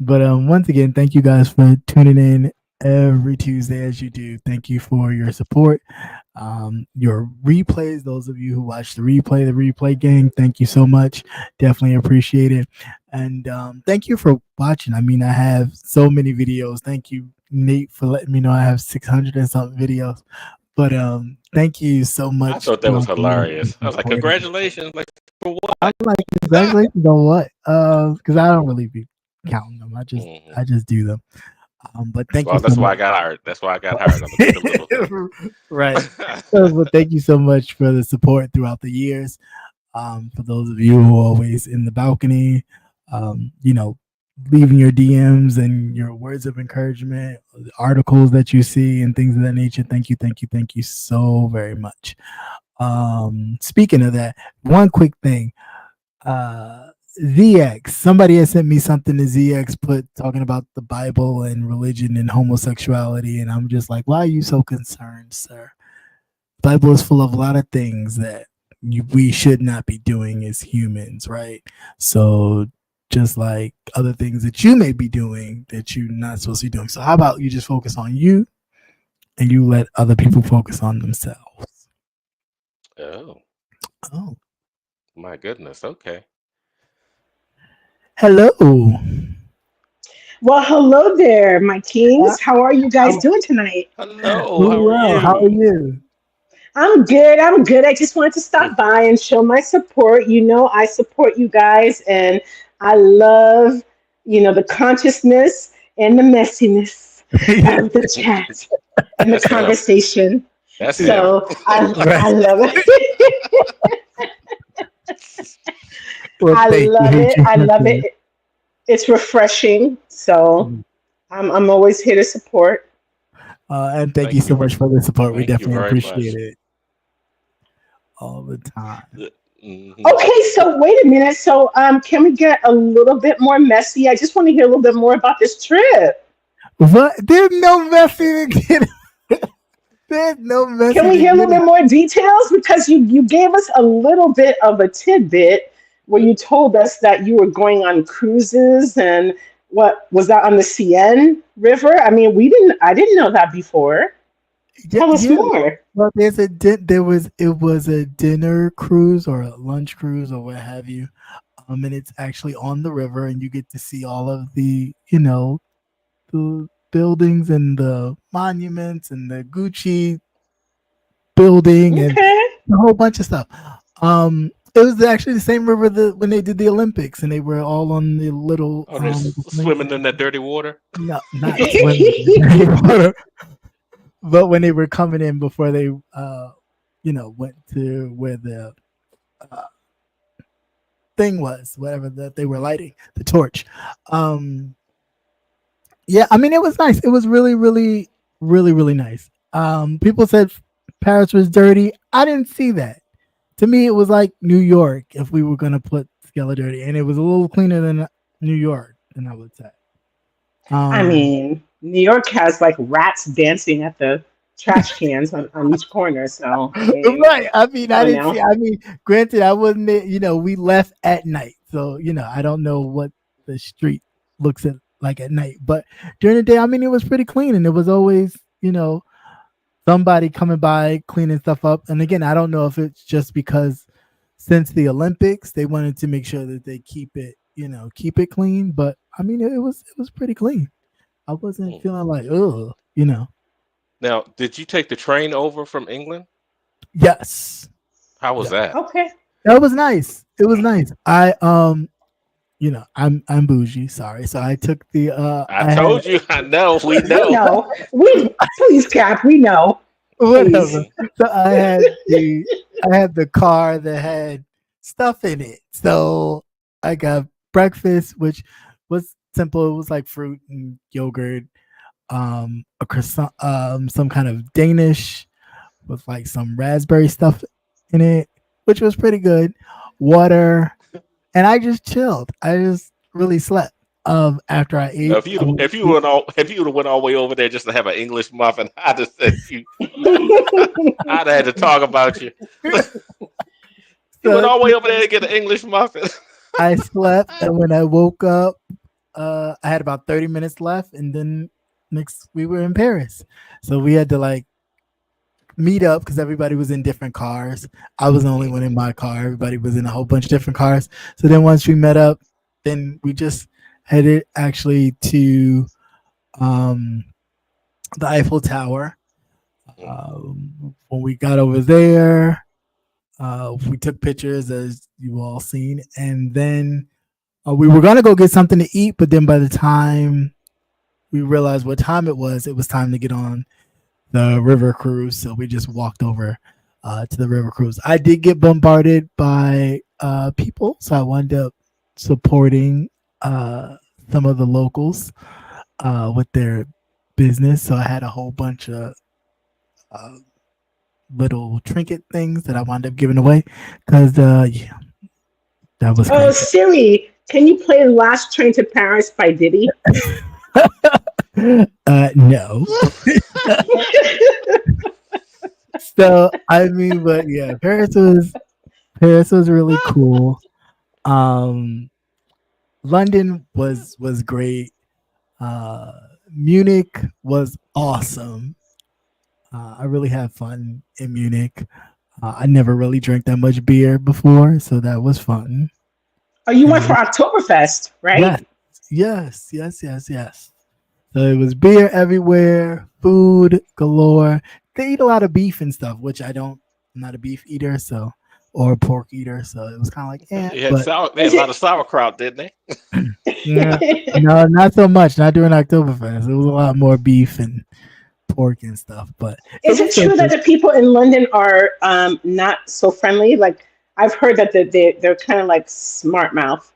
But once again, thank you guys for tuning in every Tuesday as you do. Thank you for your support. Your replays, those of you who watch the replay gang, thank you so much. Definitely appreciate it. And thank you for watching. I mean, I have so many videos. Thank you, Nate, for letting me know I have 600 and something videos. But thank you so much. I thought that was hilarious. I was like, congratulations. Like, for what? I'm like, congratulations on what? Because I don't really be counting them. I just do them. But thank you. That's why I got hired. That's why I got hired. I'm gonna do the little right. So, thank you so much for the support throughout the years. For those of you who are always in the balcony, leaving your DMs and your words of encouragement, the articles that you see and things of that nature. Thank you so very much. Speaking of that, one quick thing. ZX, somebody has sent me something to ZX put talking about the Bible and religion and homosexuality, and I'm just like, why are you so concerned, sir? The Bible is full of a lot of things that we should not be doing as humans, right? So just like other things that you may be doing that you're not supposed to be doing. So how about you just focus on you and you let other people focus on themselves? Oh, my goodness. Okay. Hello. Well, hello there, my kings. How are you guys doing tonight? Hello. How are you? I'm good. I just wanted to stop by and show my support. You know, I support you guys, and I love, the consciousness and the messiness of the chat and the conversation. That's so I love it. Well, I love it. It's refreshing. So I'm always here to support. And thank you so much for the support. We definitely appreciate much. it all the time. Mm-hmm. Okay, so wait a minute. So can we get a little bit more messy? I just want to hear a little bit more about this trip. What? There's no messy to get. There's no messy. Can we hear a little bit more details? Because you gave us a little bit of a tidbit where you told us that you were going on cruises, and what was that on the Seine River? I mean, I didn't know that before. Tell us more. Well, it was a dinner cruise or a lunch cruise or what have you. And it's actually on the river, and you get to see all of the, the buildings and the monuments and the Gucci building and a whole bunch of stuff. It was actually the same river when they did the Olympics, and they were all on the little. Swimming in that dirty water? No, not swimming in dirty water. But when they were coming in before they, went to where the thing was, whatever that they were lighting, the torch. Yeah, I mean, it was nice. It was really, really, really, really nice. People said Paris was dirty. I didn't see that. To me, it was like New York if we were going to put Scala dirty, and it was a little cleaner than New York, and I would say. I mean, New York has like rats dancing at the trash cans on each corner. So right. I mean, I didn't see. I mean, granted, I wasn't. We left at night, so I don't know what the street looks like at night. But during the day, I mean, it was pretty clean, and it was always, somebody coming by cleaning stuff up. And again, I don't know if it's just because since the Olympics, they wanted to make sure that they keep it clean. But I mean, it was pretty clean. I wasn't feeling like, Now, did you take the train over from England? Yes. How was that? Okay. That was nice. It was nice. I'm bougie. Sorry. So I took the. I told you. I know. We know. Please, Cap. We know. Whatever. So I had the car that had stuff in it. So I got breakfast, which was simple. It was like fruit and yogurt, a croissant, some kind of Danish with like some raspberry stuff in it, which was pretty good. Water, and I just chilled. I just really slept. After I Now, ate, if you would have went all the way over there just to have an English muffin, I'd have said you. I'd have had to talk about you. You went so all the way over there to get an English muffin. I slept, and when I woke up, I had about 30 minutes left, and then next we were in Paris, so we had to like meet up because everybody was in different cars. I was the only one in my car. Everybody was in a whole bunch of different cars. So then once we met up, then we just headed actually to the Eiffel Tower. When we got over there, we took pictures as you all seen, and then we were gonna go get something to eat. But then by the time we realized what time it was time to get on the river cruise. So we just walked over to the river cruise. I did get bombarded by people, so I wound up supporting some of the locals with their business. So I had a whole bunch of little trinket things that I wound up giving away because yeah, that was Oh, crazy. Siri, can you play Last Train to Paris by Diddy? No. So I mean, but yeah, Paris was really cool. London was great. Munich was awesome. I really had fun in Munich. I never really drank that much beer before, so that was fun. Oh, you went for Oktoberfest, right? Yes. So it was beer everywhere, food galore. They eat a lot of beef and stuff, which I'm not a beef eater, so or a pork eater, so it was kind of like, They had but a lot of sauerkraut, didn't they? yeah, no, not so much. Not during Oktoberfest. It was a lot more beef and pork and stuff. But Is it true that the people in London are not so friendly? Like I've heard that they're kind of like smart mouth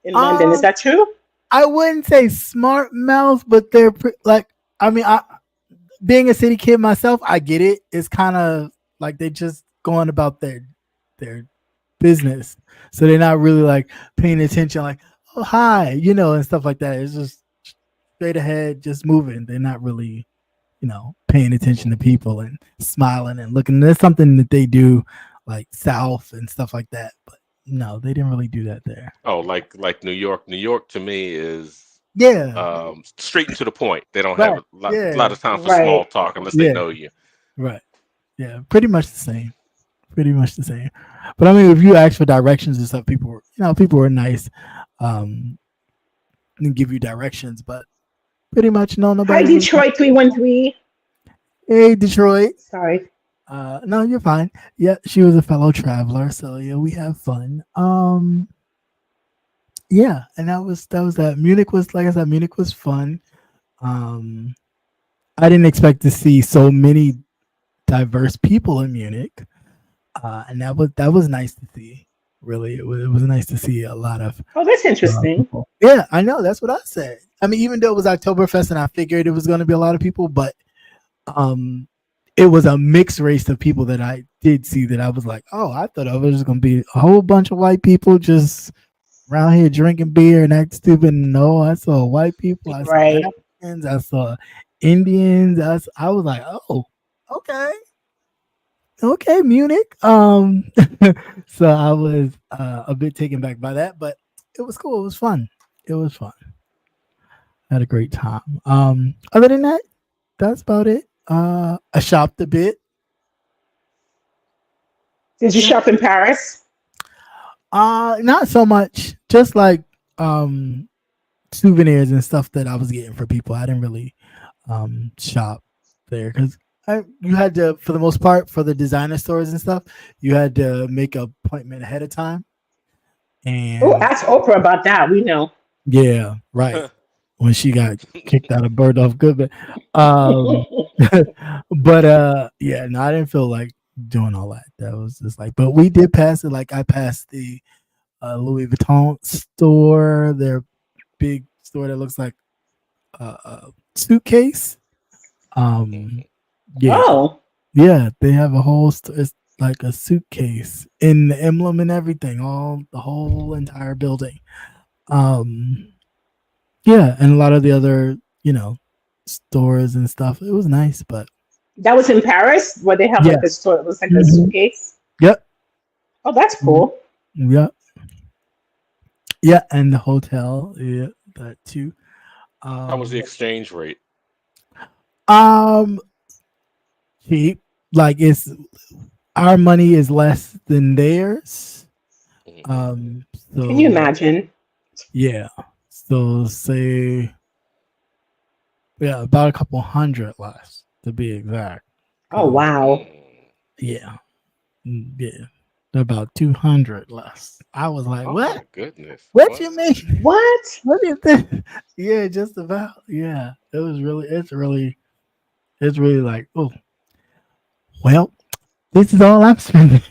in London. Is that true? I wouldn't say smart mouth, but they're like. I mean, being a city kid myself, I get it. It's kind of like they just going about their business, so they're not really like paying attention. Like, oh hi, and stuff like that. It's just straight ahead, just moving. They're not really, paying attention to people and smiling and looking. There's something that they do, like South and stuff like that, but. No, they didn't really do that there. Oh, like New York. New York to me is straight and to the point. They don't have a lot of time for small talk unless they know you. Right. Yeah, pretty much the same. But I mean, if you ask for directions and stuff, people were nice, and give you directions. But pretty much nobody. Hi, Detroit 313. Hey, Detroit. Sorry. No, you're fine. Yeah, she was a fellow traveler, so yeah, we have fun. Yeah, and that was that. Munich was, like I said, Munich was fun. I didn't expect to see so many diverse people in Munich, and that was nice to see. Really, it was nice to see a lot of. Oh, that's interesting. Yeah, I know. That's what I said. I mean, even though it was Oktoberfest, and I figured it was going to be a lot of people, but it was a mixed race of people that I did see that I was like, oh, I thought it was just going to be a whole bunch of white people just around here drinking beer and acting stupid. No, I saw white people. I saw Africans. I saw Indians. I was like, oh, okay, Munich. So I was a bit taken back by that, but it was cool. It was fun. I had a great time. Other than that, that's about it. I shopped a bit. Did you shop in Paris? Not so much. Just like souvenirs and stuff that I was getting for people. I didn't really shop there because you had to, for the most part, for the designer stores and stuff, you had to make an appointment ahead of time. And ask Oprah about that. We know. Yeah, right. When she got kicked out of Bergdorf Goodman. But yeah, no, I didn't feel like doing all that. That was just like, but we did pass it. Like I passed the Louis Vuitton store, their big store that looks like a suitcase. Yeah. Oh. Yeah, they have a whole store. like a suitcase in the emblem and everything, all the whole entire building. Yeah, and a lot of the other, stores and stuff. It was nice, but That was in Paris, where they have yeah. like a store. It was like a Mhm. suitcase. Yep. Oh, that's cool. Yep. Yeah, and the hotel, yeah, that too. How was the exchange rate? Cheap. Like it's our money is less than theirs. Mhm. So Can you imagine? yeah. So say about a couple hundred less to be exact. Oh, wow. Yeah. Yeah. About 200 less. I was like, Oh what? my goodness. What you mean? What? What is that? Yeah, just about. Yeah. It's really like, oh, well, this is all I'm spending.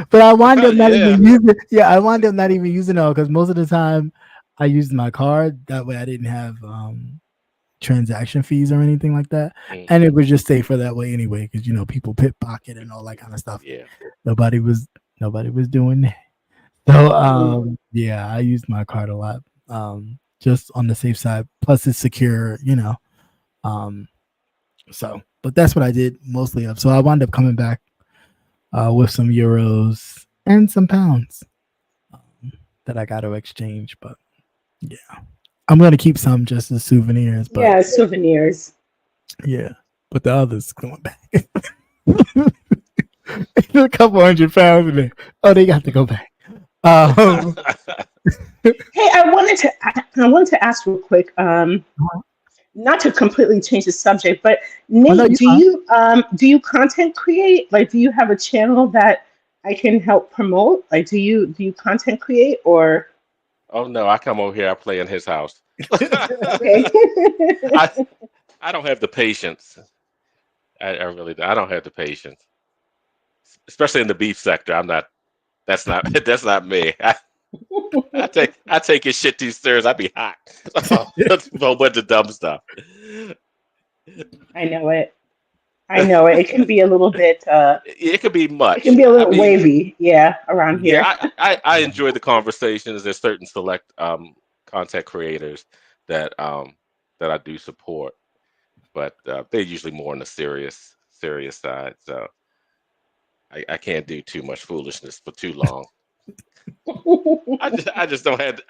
But I wind up not Yeah. even using. Yeah, I wind up not even using it all because most of the time I used my card. That way I didn't have transaction fees or anything like that, and it was just safer that way anyway. Because people pickpocket and all that kind of stuff. Yeah. Nobody was doing that. So yeah, I used my card a lot. Just on the safe side. Plus it's secure. So, but that's what I did mostly of. So I wound up coming back with some euros and some pounds that I got to exchange. But yeah, I'm gonna keep some just as souvenirs. But Yeah, souvenirs. yeah, but the others going back. A couple £100 in there. Oh, they got to go back. Hey, I wanted to ask real quick. Not to completely change the subject, but Nate, no, do you content create? Like, do you have a channel that I can help promote? Like, do you content create or? Oh no, I come over here, I play in his house. Okay. I don't have the patience. I really do. I don't have the patience. Especially in the beef sector. That's not me. I take his shit too serious. I'd be hot. A whole bunch of dumb stuff. I know it. It can be a little bit. It could be much. It can be a little wavy, around here. Yeah, I enjoy the conversations. There's certain select content creators that I do support, but they're usually more on the serious side. So I can't do too much foolishness for too long. I just don't have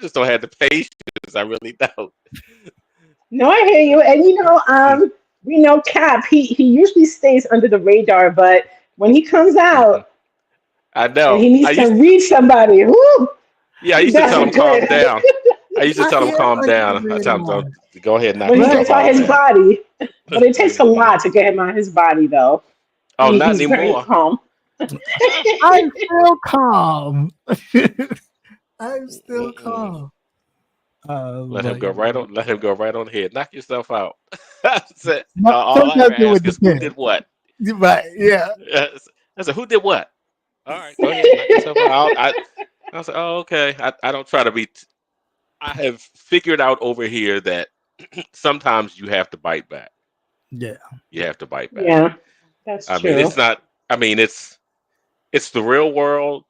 the patience. I really don't. No, I hear you, and we know Cap. He usually stays under the radar, but when he comes out, I know and he needs to read somebody. Whoo, yeah, I used to tell him calm down. I used to tell him calm down. I tell him don't go ahead and knock when he yourself gets on out. his body, but it takes a lot to get him on his body, though. Oh, not He's very anymore. calm. I'm still calm. I'm still calm. Let him go right on ahead. Knock yourself out. Sometimes All I it would ask is who depend. did what. Right? Yeah. I said, who did what? All right, go ahead, knock yourself out. I was like, oh, okay. I don't try to be. I have figured out over here that sometimes you have to bite back. Yeah. You have to bite back. Yeah, that's I true. mean, it's not. I mean, it's the real world.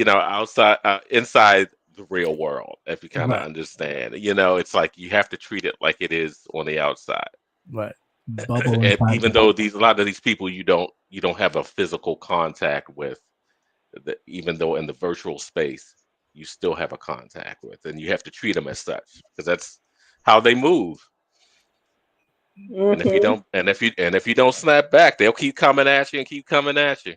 Outside, inside the real world. If you kind of Right. understand, it's like you have to treat it like it is on the outside. Right. Bubble And inside even the though bubble. a lot of these people you don't have a physical contact with, even though in the virtual space you still have a contact with, and you have to treat them as such because that's how they move. And if you don't, if you don't snap back, they'll keep coming at you and keep coming at you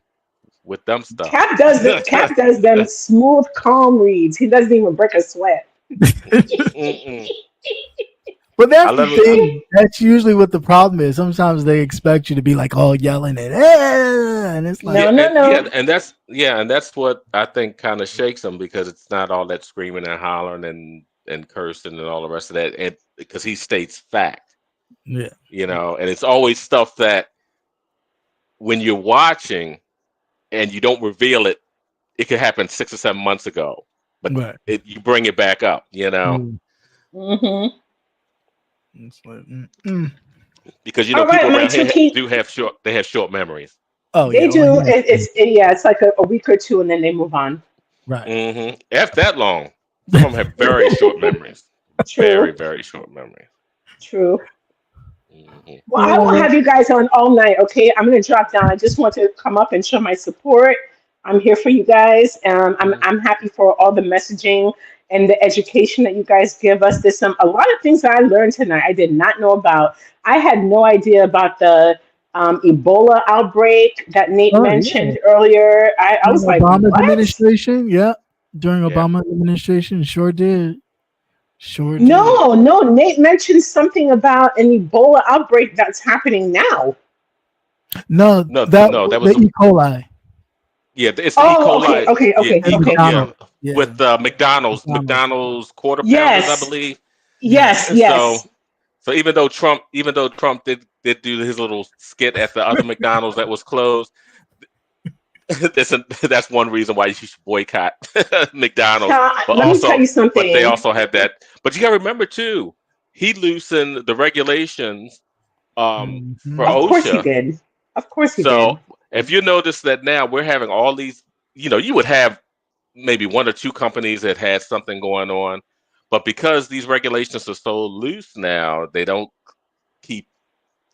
with dumb stuff. Cap does them smooth, calm reads. He doesn't even break a sweat. Mm-mm. But that's I the love it. thing. That's usually what the problem is. Sometimes they expect you to be like all yelling and it's like No. And that's what I think kind of shakes them because it's not all that screaming and hollering and cursing and all the rest of that. And because he states fact, yeah. and it's always stuff that when you're watching and you don't reveal it, it could happen 6 or 7 months ago, but Right. you bring it back up, Mm-hmm. It's like, All because right, people my around here two key- they have short memories. Oh They yeah, well, do. yeah, It's like a week or two, and then they move on. right. F that long. Some of them have very short memories. Very, True. very short memories. True. hmm Well, I won't have you guys on all night, okay? I'm gonna drop down. I just want to come up and show my support. I'm here for you guys. I'm happy for all the messaging and the education that you guys give us. There's a lot of things that I learned tonight I did not know about. I had no idea about the Ebola outbreak that Nate Oh yeah, mentioned earlier. I during was like, Obama's what? administration, yeah, during Yeah. Obama's administration, sure did, sure did. No, no. Nate mentioned something about an Ebola outbreak that's happening now. No, No, that no, that the was E. coli it's the E. Oh, okay, coli. okay, Yeah, okay, at okay. yeah, McDonald's. Yeah, with McDonald's, McDonald's. McDonald's quarter pounders, I Yes, believe. Yes. yes, So, yes. so even though Trump did do his little skit at the other McDonald's that was closed, that's one reason why you should boycott McDonald's. Let me tell you But they something. also have that. But you got to remember too, he loosened the regulations for Mhm. Of course he OSHA. did. Of course he did. So if you notice that now we're having all these, you would have maybe one or two companies that had something going on, but because these regulations are so loose now, they don't keep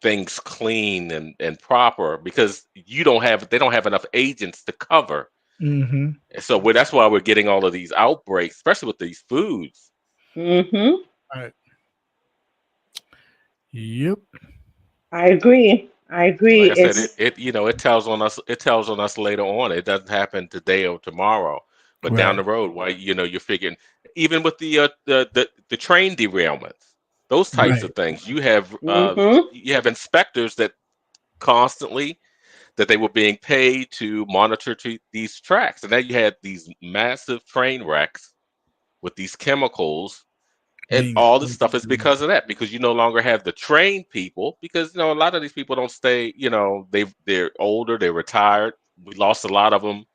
things clean and proper because they don't have enough agents to cover. Mhm. So that's why we're getting all of these outbreaks, especially with these foods. Mm-hmm. Right. Yep. I agree. I agree. Like I said, It's it tells on us. It tells on us later on. It doesn't happen today or tomorrow, but down Right. the road, why you're figuring even with the train derailments, those types Right. of things. mm-hmm. You have inspectors that constantly that they were being paid to monitor these tracks, and now you had these massive train wrecks with these chemicals. And Being all this exposed stuff is to. because of that, because you no longer have the trained people, because a lot of these people don't stay, they're older, they're retired. We lost a lot of them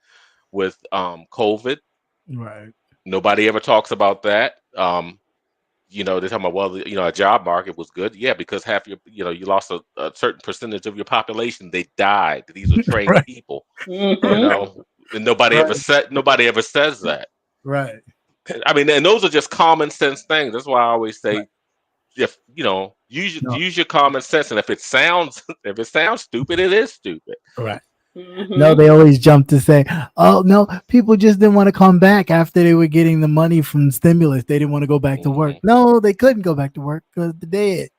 with COVID. Right. Nobody ever talks about that. They're talking about, well, a job market was good. Yeah, because half you lost a certain percentage of your population. They died. These are trained Right. people, Mm-hmm. and Right. nobody ever says that. Right. I mean, and those are just common sense things. That's why I always Right. say, if No. use your common sense, and if it sounds stupid, it is stupid. Right. No, Mm-hmm. they always jump to say, "Oh no, people just didn't want to come back after they were getting the money from stimulus. They didn't want to go back to work." hmm No, they couldn't go back to work because they're dead.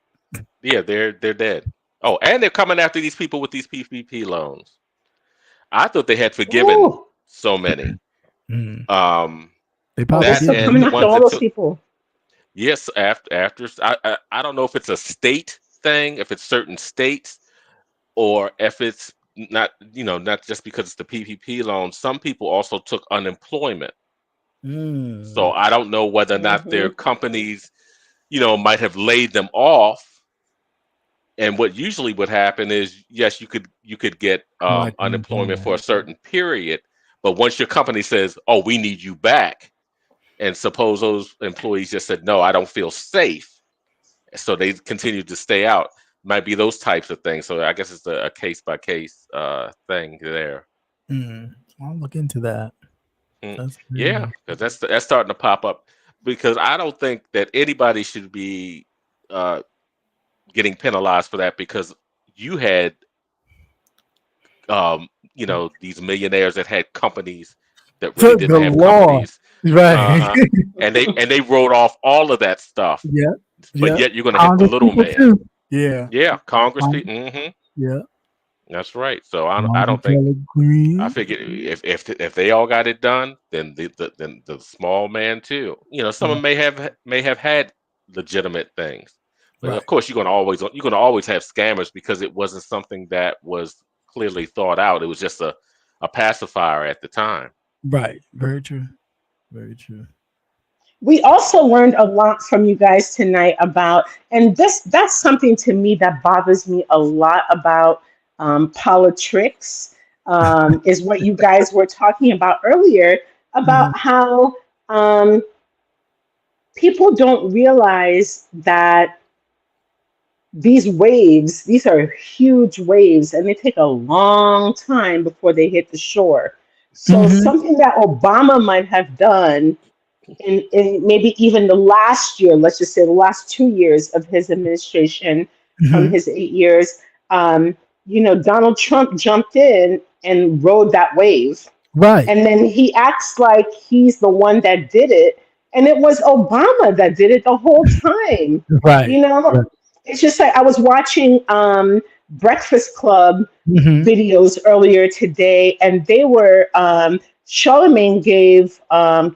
Yeah, they're dead. Oh, and they're coming after these people with these PPP loans. I thought they had forgiven Ooh. so many. Mm. Um, They Oh, they're probably that still didn't. and coming the after ones all that those took, people. yes, after I don't know if it's a state thing, if it's certain states, or if it's not just because it's the PPP loan. Some people also took unemployment. So Mm. I don't know whether or not their Mm-hmm. companies, might have laid them off. And what usually would happen is, yes, you could get Collect unemployment for a unemployment. certain period, but once your company says, "Oh, we need you back," and suppose those employees just said, "No, I don't feel safe," so they continue to stay out. Might be those types of things. So I guess it's a case by case thing there. Mm. I'll look into that. Mm, That's very Yeah, because that's starting to pop up. Because I don't think that anybody should be uh, getting penalized for that, because you had these millionaires that had companies that really took didn't the have law. companies. Right. Uh-huh. And they wrote off all of that stuff. Yeah. But Yeah. yet you're gonna hit the Congress little people man. too. Yeah. Yeah, Congress Congress, people. yeah. That's right. So I don't think. Monticello I Green. figured if they all got it done, then the small man too. Some of them Right. may have had legitimate things, but of Right. course you're gonna always have scammers, because it wasn't something that was clearly thought out. It was just a pacifier at the time. Right. Very true. Very true. We also learned a lot from you guys tonight about, and that's something to me that bothers me a lot about politics, is what you guys were talking about earlier Mhm. about how people don't realize that these waves, these are huge waves, and they take a long time before they hit the shore. So Mm-hmm. something that Obama might have done in maybe even the last year, let's just say the last 2 years of his administration, from Mm-hmm. his 8 years, um, Donald Trump jumped in and rode that wave. Right. And then he acts like he's the one that did it. And it was Obama that did it the whole time. Right. You know, Right. it's just like I was watching Breakfast Club Mm-hmm. videos earlier today, and they were Charlemagne gave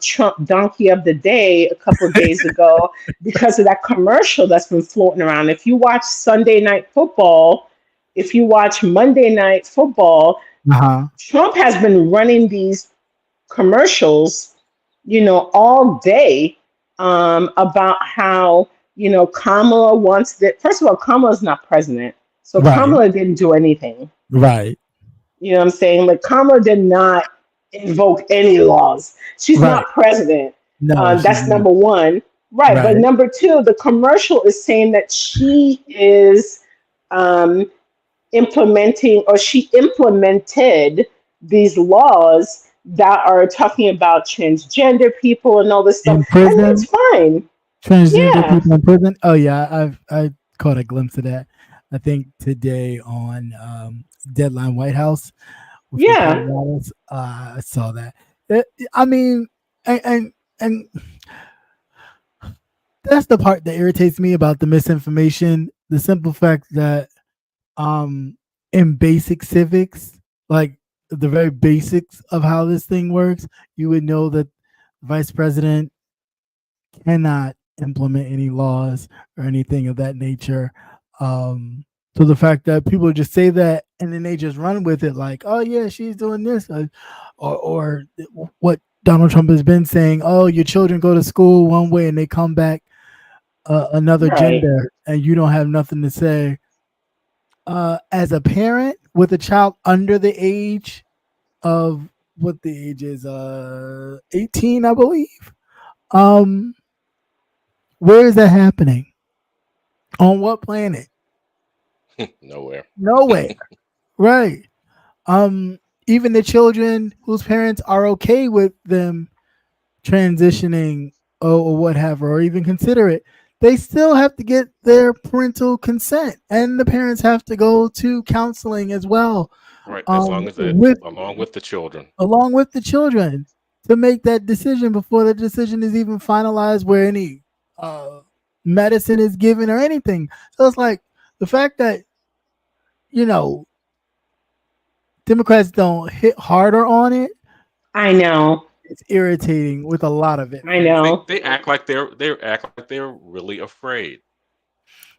Trump Donkey of the Day a couple of days ago because of that commercial that's been floating around. If you watch Sunday Night Football, if you watch Monday Night Football, Uh-huh. Trump has been running these commercials, all day about how, Kamala wants that. First of all, Kamala's not president. So Right. Kamala didn't do anything. Right. You know what I'm saying? Like Kamala did not invoke any laws. She's Right. not president. No, she's That's not. number one. Right. But Right. number two, the commercial is saying that she is um, implementing, or she implemented these laws that are talking about transgender people and all this stuff. In And that's prison, fine. transgender Yeah. people in prison. Oh yeah, I caught a glimpse of that. I think today on Deadline White House with Yeah. Fani Wallace. I saw that. I mean, and that's the part that irritates me about the misinformation. The simple fact that in basic civics, like the very basics of how this thing works, you would know that the vice president cannot implement any laws or anything of that nature. So the fact that people just say that and then they just run with it, like, oh yeah, she's doing this, or what Donald Trump has been saying, oh, your children go to school one way and they come back another Right. gender, and you don't have nothing to say. As a parent with a child under the age of, what the age is, 18, I believe. Where is that happening? On what planet? Nowhere. Nowhere. Right. Even the children whose parents are okay with them transitioning or whatever, or even consider it, they still have to get their parental consent, and the parents have to go to counseling as well, Right. As long as they're along with the children. along with the children, to make that decision before the decision is even finalized, where any medicine is given or anything. So it's like the fact that, Democrats don't hit harder on it. I know. It's irritating with a lot of it. I know. They act like they're really afraid.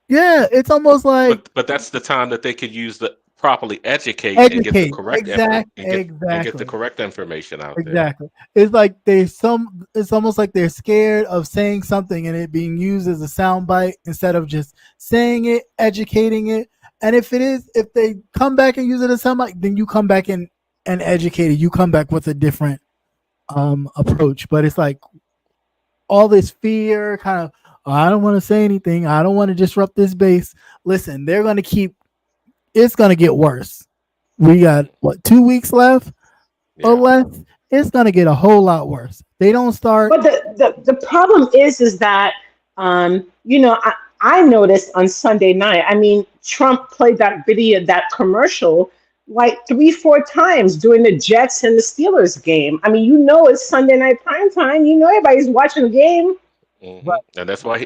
Yeah, it's almost like But that's the time that they could use the properly educate and get the correct and get the correct information out there. exactly. It's like it's almost like they're scared of saying something and it being used as a soundbite instead of just saying it, educating it. And if they come back and use it as soundbite, then you come back and educate it. You come back with a different approach. But it's like all this fear, kind of, oh, I don't want to say anything. I don't want to disrupt this base. Listen, they're going to keep. It's going to get worse. We got 2 weeks left or less. It's going to get a whole lot worse. They don't start. But the problem is that I noticed on Sunday night. I mean, Trump played that video, that commercial, like 3-4 times during the Jets and the Steelers game. I mean, it's Sunday night prime time. Everybody's watching the game. Mm-hmm. And that's why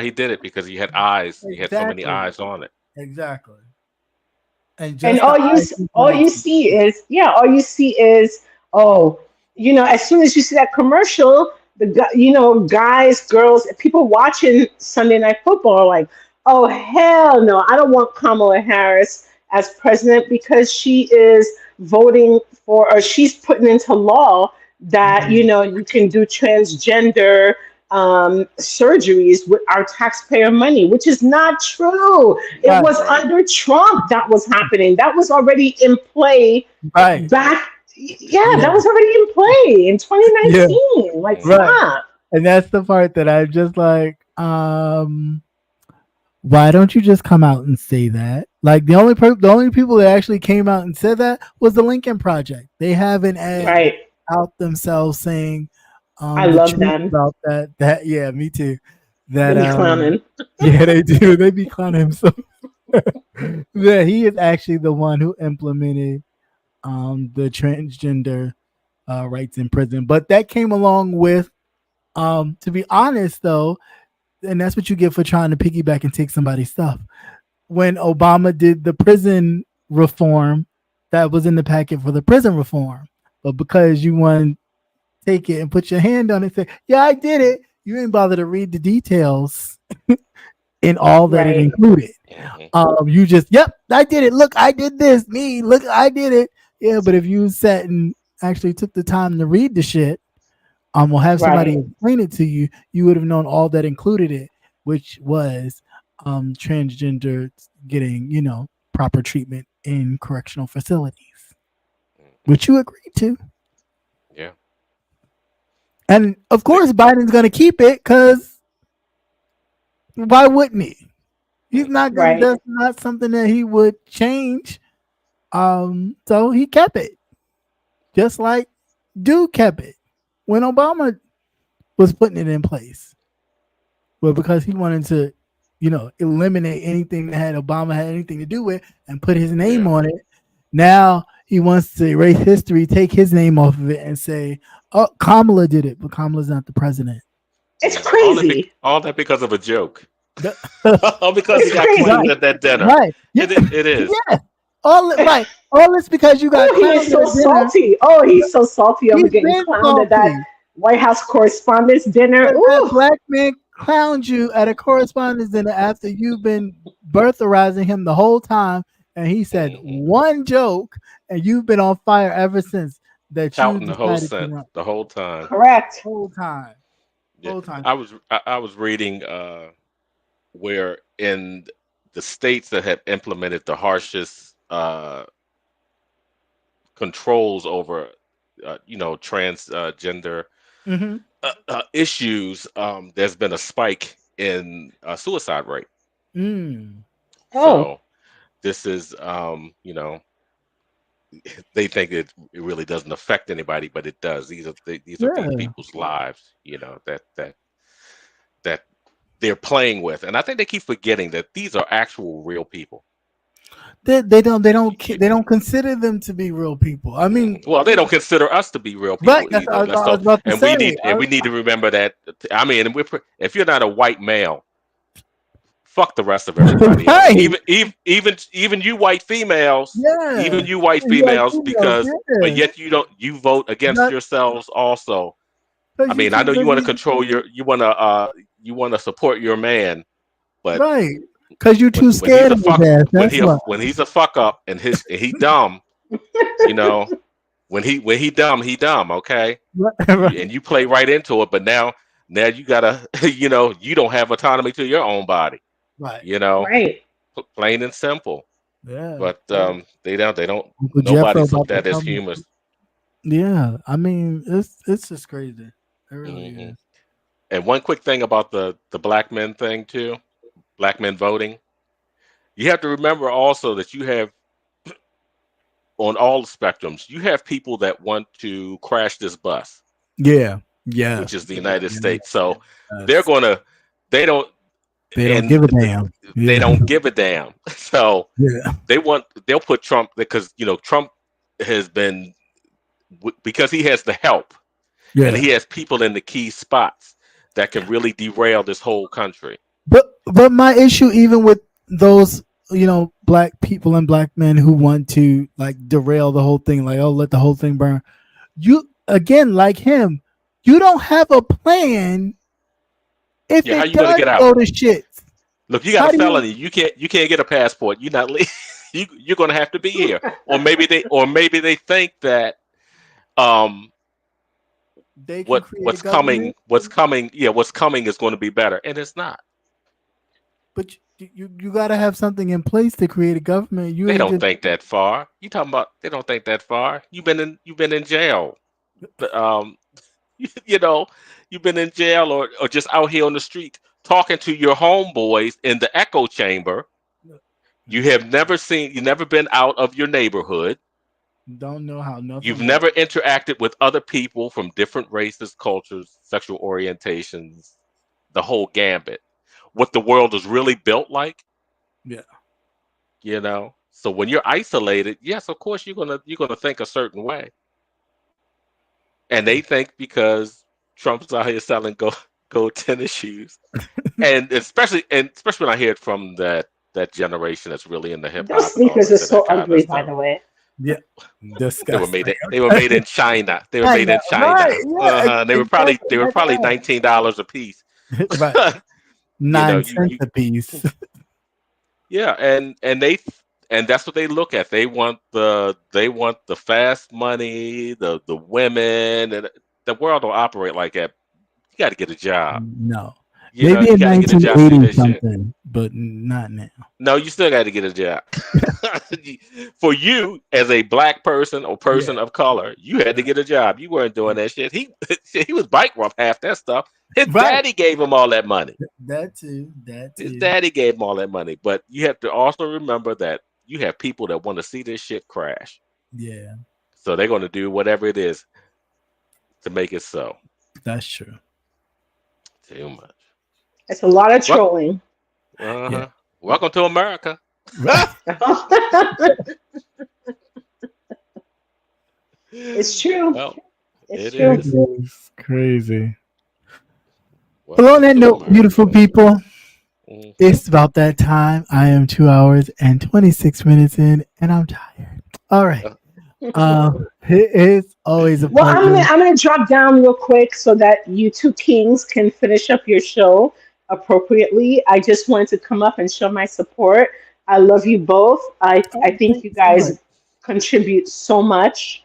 he did it, because he had eyes. He had so many eyes on it. Exactly. And all you see is as soon as you see that commercial, guys, girls, people watching Sunday Night Football are like, oh hell no, I don't want Kamala Harris as president, because she is voting for, or she's putting into law that you can do transgender surgeries with our taxpayer money, which is not true. It was under Trump that was happening. That was already in play back. That was already in play in 2019. Like, stop. And that's the part that I'm just like, Why don't you just come out and say that? Like the only people that actually came out and said that was the Lincoln Project. They have an ad Right. out themselves saying I the love truth them. about that. That yeah, me too. They That be clowning. yeah, they do. They be clowning him so that he is actually the one who implemented the transgender rights in prison. But that came along with to be honest though, and that's what you get for trying to piggyback and take somebody's stuff. When Obama did the prison reform, that was in the packet for the prison reform. But because you want to take it and put your hand on it and say, yeah, I did it, you ain't bother to read the details in all that it Right. included. Mhm. You just, yep, I did it. Look, I did this. Me, look, I did it. Yeah, but if you sat and actually took the time to read the shit, or have somebody Right. explain it to you, you would have known all that included it, which was transgender getting, proper treatment in correctional facilities, which you agreed to. Yeah. And of course, Biden's going to keep it because why wouldn't he? He's not going Right. to, that's not something that he would change. So he kept it. Just like Dude kept it when Obama was putting it in place. But because he wanted to, eliminate anything that had Obama had anything to do with and put his name Yeah. on it, now he wants to erase history, take his name off of it, and say, "Oh, Kamala did it," but Kamala's not the president. It's Yeah. crazy. All that because of a joke. The- All because he It's got crazy. clowned at that dinner. right? Yeah, It is. yeah. All this because you got Oh, he clowned is so at dinner. salty. Oh, he's so salty over He's getting been clowned at that salty. White House Correspondents' Dinner. Because that Ooh. black man clowned you at a correspondence dinner after you've been birtherizing him the whole time, and he said Mhm. one joke, and you've been on fire ever since that Shouting you the whole decided to run the whole time. Correct. whole time. Yeah. Whole time. I was reading where in the states that have implemented the harshest controls over transgender Mm-hmm. issues, there's been a spike in suicide rate. Mm. Oh, So this is they think it really doesn't affect anybody, but it does. These are these Yeah. people's lives, that they're playing with, and I think they keep forgetting that these are actual real people. They don't You- they don't consider them to be real people. I mean, Well, they don't consider us to be real right? people That's what either. I was about to And say. we need to remember that. I mean, if you're not a white male, fuck the rest of everybody else. Right. Even you white females, Yeah. even you white Yeah, you like females, females, because but yeah. yet you vote against Not yourselves also. I because you mean, I know too you want to busy. control you want to support your man, but Right. Because you too when he's scared a of his fuck ass. That's why. when he's a fuck up and he dumb, you know, when he dumb, okay? Right. And you play right into it, but now you gotta you don't have autonomy to your own body, Right. right. plain and simple. Yeah. But Yeah. they don't Uncle Jeffro nobody's looked about to at as come. humans. Yeah. I mean, it's just crazy. It really Hmm. is. And one quick thing about the black men thing too, black men voting. You have to remember also that you have on all spectrums, you have people that want to crash this bus, Yeah. Yeah. which is the United Yeah. States. So they're Yes. gonna they don't They don't and give a damn. they Yeah. don't give a damn. So Yeah. they'll put Trump because Trump has been because he has the help and Yeah. he has people in the key spots that can really derail this whole country. But my issue even with those black people and black men who want to like derail the whole thing, like, oh, let the whole thing burn, you again, like him, you don't have a plan if Yeah, how it you gonna does get go out? to shit. Look, you got How a do you felony. You can't get a passport. You're not you're gonna have to be here. Or maybe they think that um they can create a government, what's coming is going to be better, and it's not. but you got to have something in place to create a government. You They ain't don't just think that far. You talking about they don't think that far. You've been in jail. Um, you know, you've been in jail or just out here on the street talking to your homeboys in the echo chamber. You have never been out of your neighborhood. Don't know how nothing. You've works. never interacted with other people from different races, cultures, sexual orientations, the whole gambit. What the world is really built like. Yeah. You know. So when you're isolated, yes, of course you're gonna think a certain way. And they think because Trump's out here selling gold tennis shoes, and especially when I hear it from that generation that's really in the hip hop. Those sneakers are so ugly, by the way. Yeah, They were made in China. They were made in China. Right, yeah, They were probably $19 a piece. Right. 9 you- cents you- a piece. Yeah, and that's what they look at. They want the fast money, the women, and the world don't operate like that. You got to get a job. No. You Maybe in gotta get a job to do 1980 that shit. something, but not now. No, you still got to get a job. For you, as a black person or person of color, you had to get a job. You weren't doing that shit. He was bankrupt half that stuff. His Right. daddy gave him all that money. That too. His daddy gave him all that money. But you have to also remember that you have people that want to see this shit crash. Yeah, So they're going to do whatever it is to make it so. that's true. Too much. It's a lot of trolling. Uh-huh. Yeah. Welcome to America. It's true. Well, It's it true. is. It's crazy. Welcome Well, on that to note, America. beautiful people, Mhm. it's about that time. I am 2 hours and 26 minutes in, and I'm tired. All right. It is always a Well, pleasure. I'm gonna drop down real quick so that you two kings can finish up your show appropriately. I just wanted to come up and show my support. I love you both. I thank think you you so much. guys contribute so much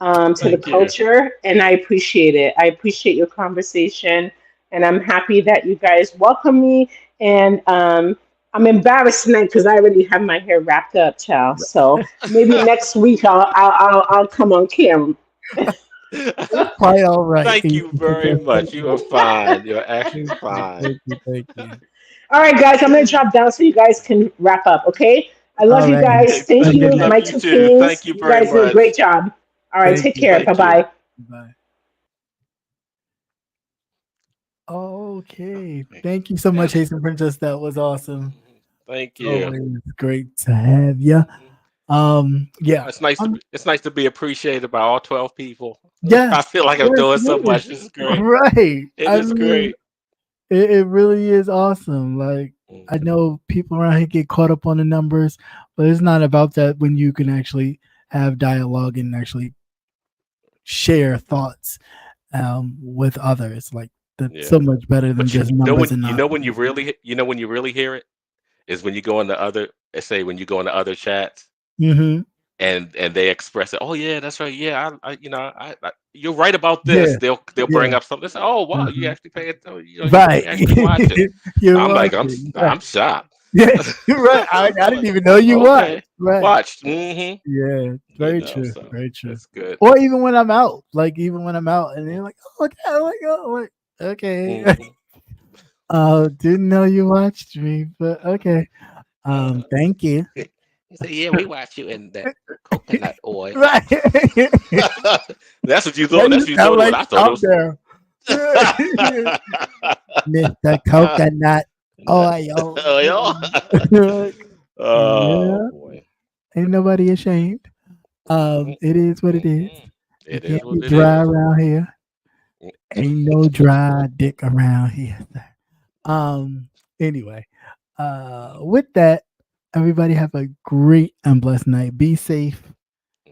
to the Thank you. culture, and I appreciate it. I appreciate your conversation, and I'm happy that you guys welcome me. And I'm embarrassed tonight because I already have my hair wrapped up, child. So maybe next week I'll come on camera. Quite all right. Thank you very much. You are fine. You're actually fine. Thank you. Thank you. All right, guys, I'm gonna drop down so you guys can wrap up. Okay. I love All you right. guys. Thank Thank you, you. my Love two you too. kings. Thank you You very guys did a much. great job. All right, Thank take you. care. Bye Thank bye. Bye. Okay. Thank you so much, Hasten Princess. That was awesome. Thank you. Always great to have you. Yeah. It's nice to be appreciated by all 12 people. Yeah. I feel like I'm Yes, doing it so is. much. It's great. Right. It is great. It really is awesome. Like, I know people around here get caught up on the numbers, but it's not about that when you can actually have dialogue and actually share thoughts with others. Like, that's Yeah. so much better than But just you know numbers when and you know when you really hear it is when you go into other chats Mm-hmm. and they express it. Oh yeah, that's right. Yeah, I you're right about this. Yeah. They'll bring Yeah. up something. They say, oh wow, you Mhm. actually pay it. You Right. actually watch it. You're I'm like watching. I'm shocked. Yeah, you're right. I didn't even know you Okay. watched. Right. Watched. Mm-hmm. Yeah, very know, true. so Very true. That's good. Or even when I'm out, and they're like, "Oh, okay," I'm like, "Oh, like, okay." Mhm. Didn't know you watched me, but okay. Thank you. He said, yeah, we watch you in that coconut oil. Right. That's what you Why thought. That's what you thought. sound I thought there. Mr. Coconut Oil. Oh, Yeah. boy. Ain't nobody ashamed. It is what it is. It You is can't what be it dry is. around here. Ain't no dry dick around here. Anyway, with that, everybody have a great and blessed night. Be safe.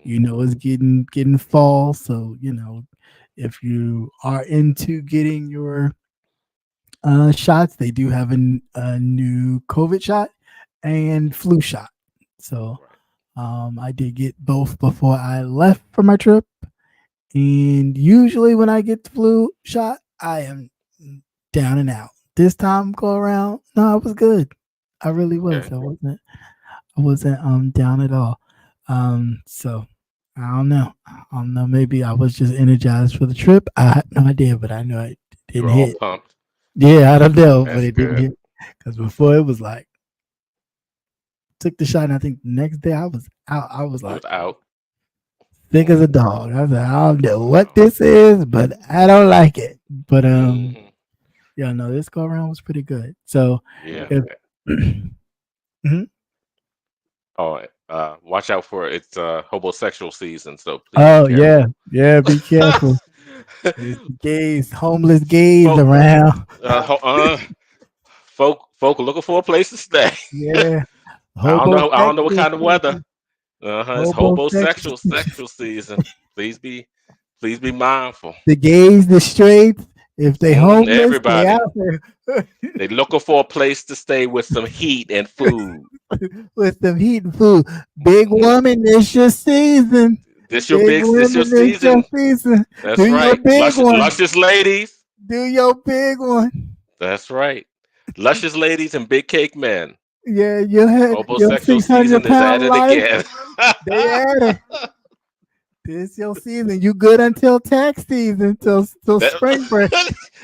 You know, it's getting fall, so if you are into getting your shots, they do have a new COVID shot and flu shot. So I did get both before I left for my trip. And usually when I get the flu shot, I am down and out. This time go around, no, I was good. I really was. Okay. I wasn't down at all. So I don't know. Maybe I was just energized for the trip. I have no idea, but I know it You're didn't all hit. pumped. Yeah, I don't know, but That's it didn't good. hit because before it was like took the shot, and I think the next day I was out. I was It like was out. thick as a dog. I was like, I don't know what this is, but I don't like it. But Mhm. yeah, no, this go around was pretty good. So Yeah. if Oh, watch out for it's homosexual season, so please be oh careful. be careful. There's gays, homeless gays folk, around. folk looking for a place to stay. Yeah, I don't know what homosexual kind of weather. season. It's Homosexual homosexual season. sexual season. Please be mindful. The gays, the straights, if they homeless, they Everybody, out there they looking for a place to stay with some heat and food. with some heat and food. Big woman, it's your season. This your Big this your woman, it's your season. season. That's Do your right. big one. Luscious ladies. Do your big one. That's right. Luscious ladies and big cake men. Yeah, your Homosexual 600 season is at pound it life. again. They at it. This your season. You good until tax season, till spring break.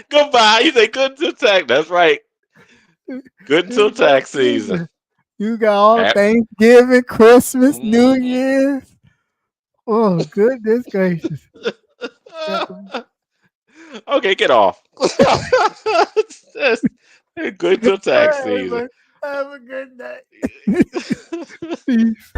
Goodbye. You say good until tax. That's right. Good until tax season. You got all At- Thanksgiving, Christmas, New Mhm. Year's. Oh, goodness gracious. Okay, get off. That's good till tax season. Have a good night. Peace.